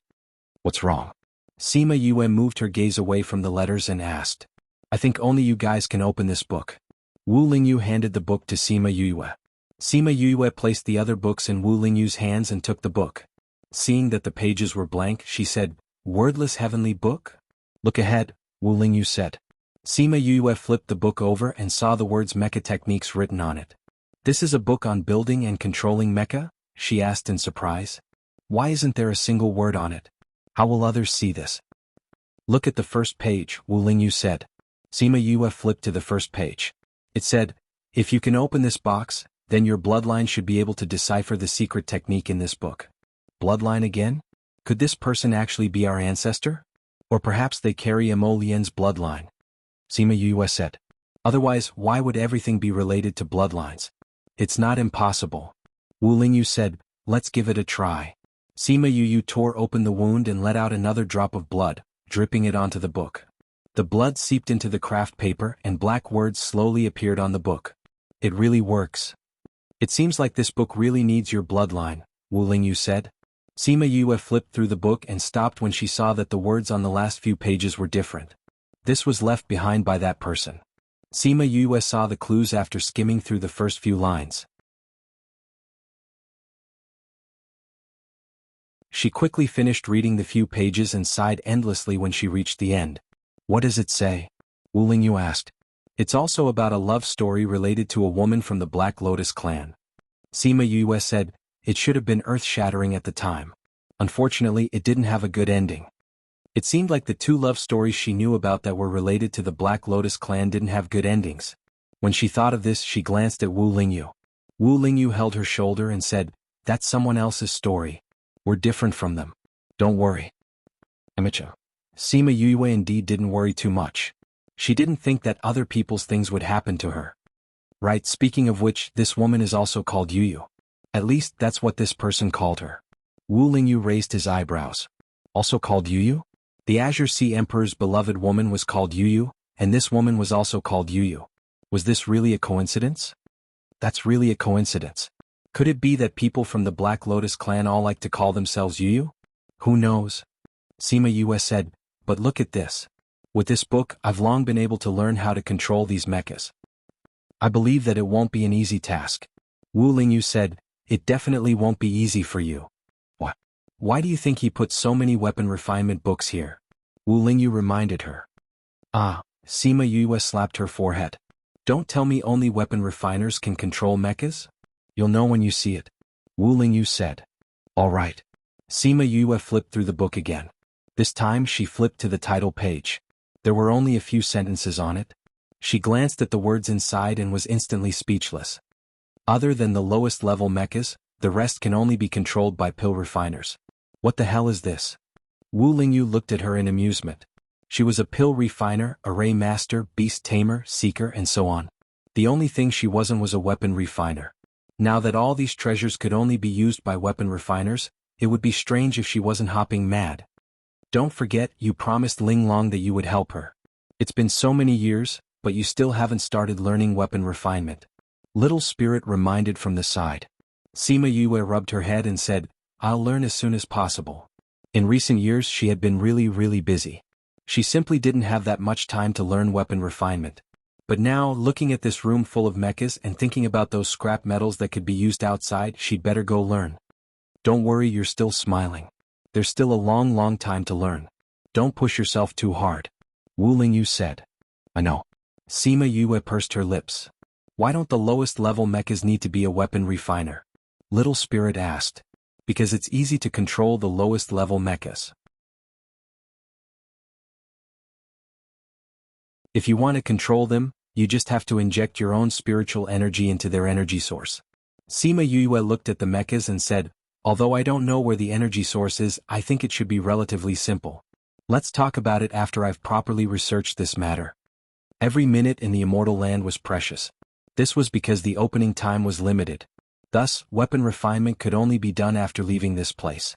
What's wrong? Sima Yue moved her gaze away from the letters and asked. I think only you guys can open this book. Wu Lingyu handed the book to Sima Yue. Sima Yue placed the other books in Wu Lingyu's hands and took the book. Seeing that the pages were blank, she said, Wordless heavenly book? Look ahead, Wu Lingyu said. Sima Yue flipped the book over and saw the words mecha techniques written on it. This is a book on building and controlling mecha? She asked in surprise. Why isn't there a single word on it? How will others see this? Look at the first page, Wu Lingyu said. Sima Yue flipped to the first page. It said, if you can open this box, then your bloodline should be able to decipher the secret technique in this book. Bloodline again? Could this person actually be our ancestor? Or perhaps they carry Mo Lian's bloodline? Sima Yue said. Otherwise, why would everything be related to bloodlines? It's not impossible. Wu Lingyu said, let's give it a try. Sima Yue tore open the wound and let out another drop of blood, dripping it onto the book. The blood seeped into the craft paper and black words slowly appeared on the book. It really works. It seems like this book really needs your bloodline, Wu Lingyu said. Sima Yue flipped through the book and stopped when she saw that the words on the last few pages were different. This was left behind by that person. Sima Yue saw the clues after skimming through the first few lines. She quickly finished reading the few pages and sighed endlessly when she reached the end. What does it say? Wu Lingyu asked. It's also about a love story related to a woman from the Black Lotus clan. Sima Yue said, it should have been earth-shattering at the time. Unfortunately, it didn't have a good ending. It seemed like the two love stories she knew about that were related to the Black Lotus clan didn't have good endings. When she thought of this, she glanced at Wu Lingyu. Wu Lingyu held her shoulder and said, that's someone else's story. We're different from them. Don't worry. Amicha. Sima Yue indeed didn't worry too much. She didn't think that other people's things would happen to her. Right, speaking of which, this woman is also called Yu. At least, that's what this person called her. Wu Lingyu raised his eyebrows. Also called Yu? The Azure Sea Emperor's beloved woman was called Yu, and this woman was also called Yu. Was this really a coincidence? That's really a coincidence. Could it be that people from the Black Lotus clan all like to call themselves Yu? Who knows? Sima Yue said, but look at this. With this book, I've long been able to learn how to control these mechas. I believe that it won't be an easy task. Wu Lingyu said, it definitely won't be easy for you. What? Why do you think he put so many weapon refinement books here? Wu Lingyu reminded her. Ah, Sima Yue slapped her forehead. Don't tell me only weapon refiners can control mechas? You'll know when you see it. Wu Lingyu said. All right. Sima Yue flipped through the book again. This time she flipped to the title page. There were only a few sentences on it. She glanced at the words inside and was instantly speechless. Other than the lowest level mechas, the rest can only be controlled by pill refiners. What the hell is this? Wu Lingyu looked at her in amusement. She was a pill refiner, array master, beast tamer, seeker, and so on. The only thing she wasn't was a weapon refiner. Now that all these treasures could only be used by weapon refiners, it would be strange if she wasn't hopping mad. Don't forget, you promised Ling Long that you would help her. It's been so many years, but you still haven't started learning weapon refinement. Little Spirit reminded from the side. Sima Yue rubbed her head and said, I'll learn as soon as possible. In recent years she had been really busy. She simply didn't have that much time to learn weapon refinement. But now, looking at this room full of mechas and thinking about those scrap metals that could be used outside, she'd better go learn. Don't worry, you're still smiling. There's still a long time to learn. Don't push yourself too hard. Wu Lingyu said. I know. Sima Yue pursed her lips. Why don't the lowest level mechas need to be a weapon refiner? Little Spirit asked. Because it's easy to control the lowest level mechas. If you want to control them, you just have to inject your own spiritual energy into their energy source. Sima Yue looked at the mechas and said, although I don't know where the energy source is, I think it should be relatively simple. Let's talk about it after I've properly researched this matter. Every minute in the immortal land was precious. This was because the opening time was limited. Thus, weapon refinement could only be done after leaving this place.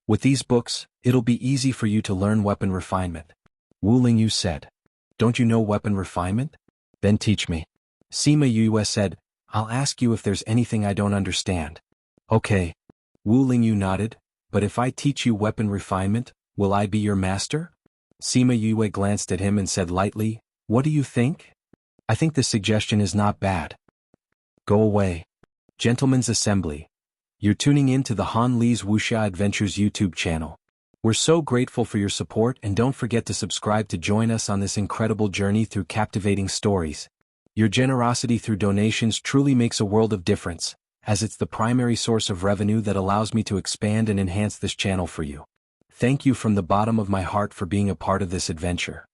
With these books, it'll be easy for you to learn weapon refinement. Wu Lingyu said. Don't you know weapon refinement? Then teach me. Sima Yue said, I'll ask you if there's anything I don't understand. Okay. Wu Lingyu nodded, but if I teach you weapon refinement, will I be your master? Sima Yue glanced at him and said lightly, what do you think? I think this suggestion is not bad. Go away. Gentlemen's Assembly. You're tuning in to the Han Li's Wuxia Adventures YouTube channel. We're so grateful for your support, and don't forget to subscribe to join us on this incredible journey through captivating stories. Your generosity through donations truly makes a world of difference, as it's the primary source of revenue that allows me to expand and enhance this channel for you. Thank you from the bottom of my heart for being a part of this adventure.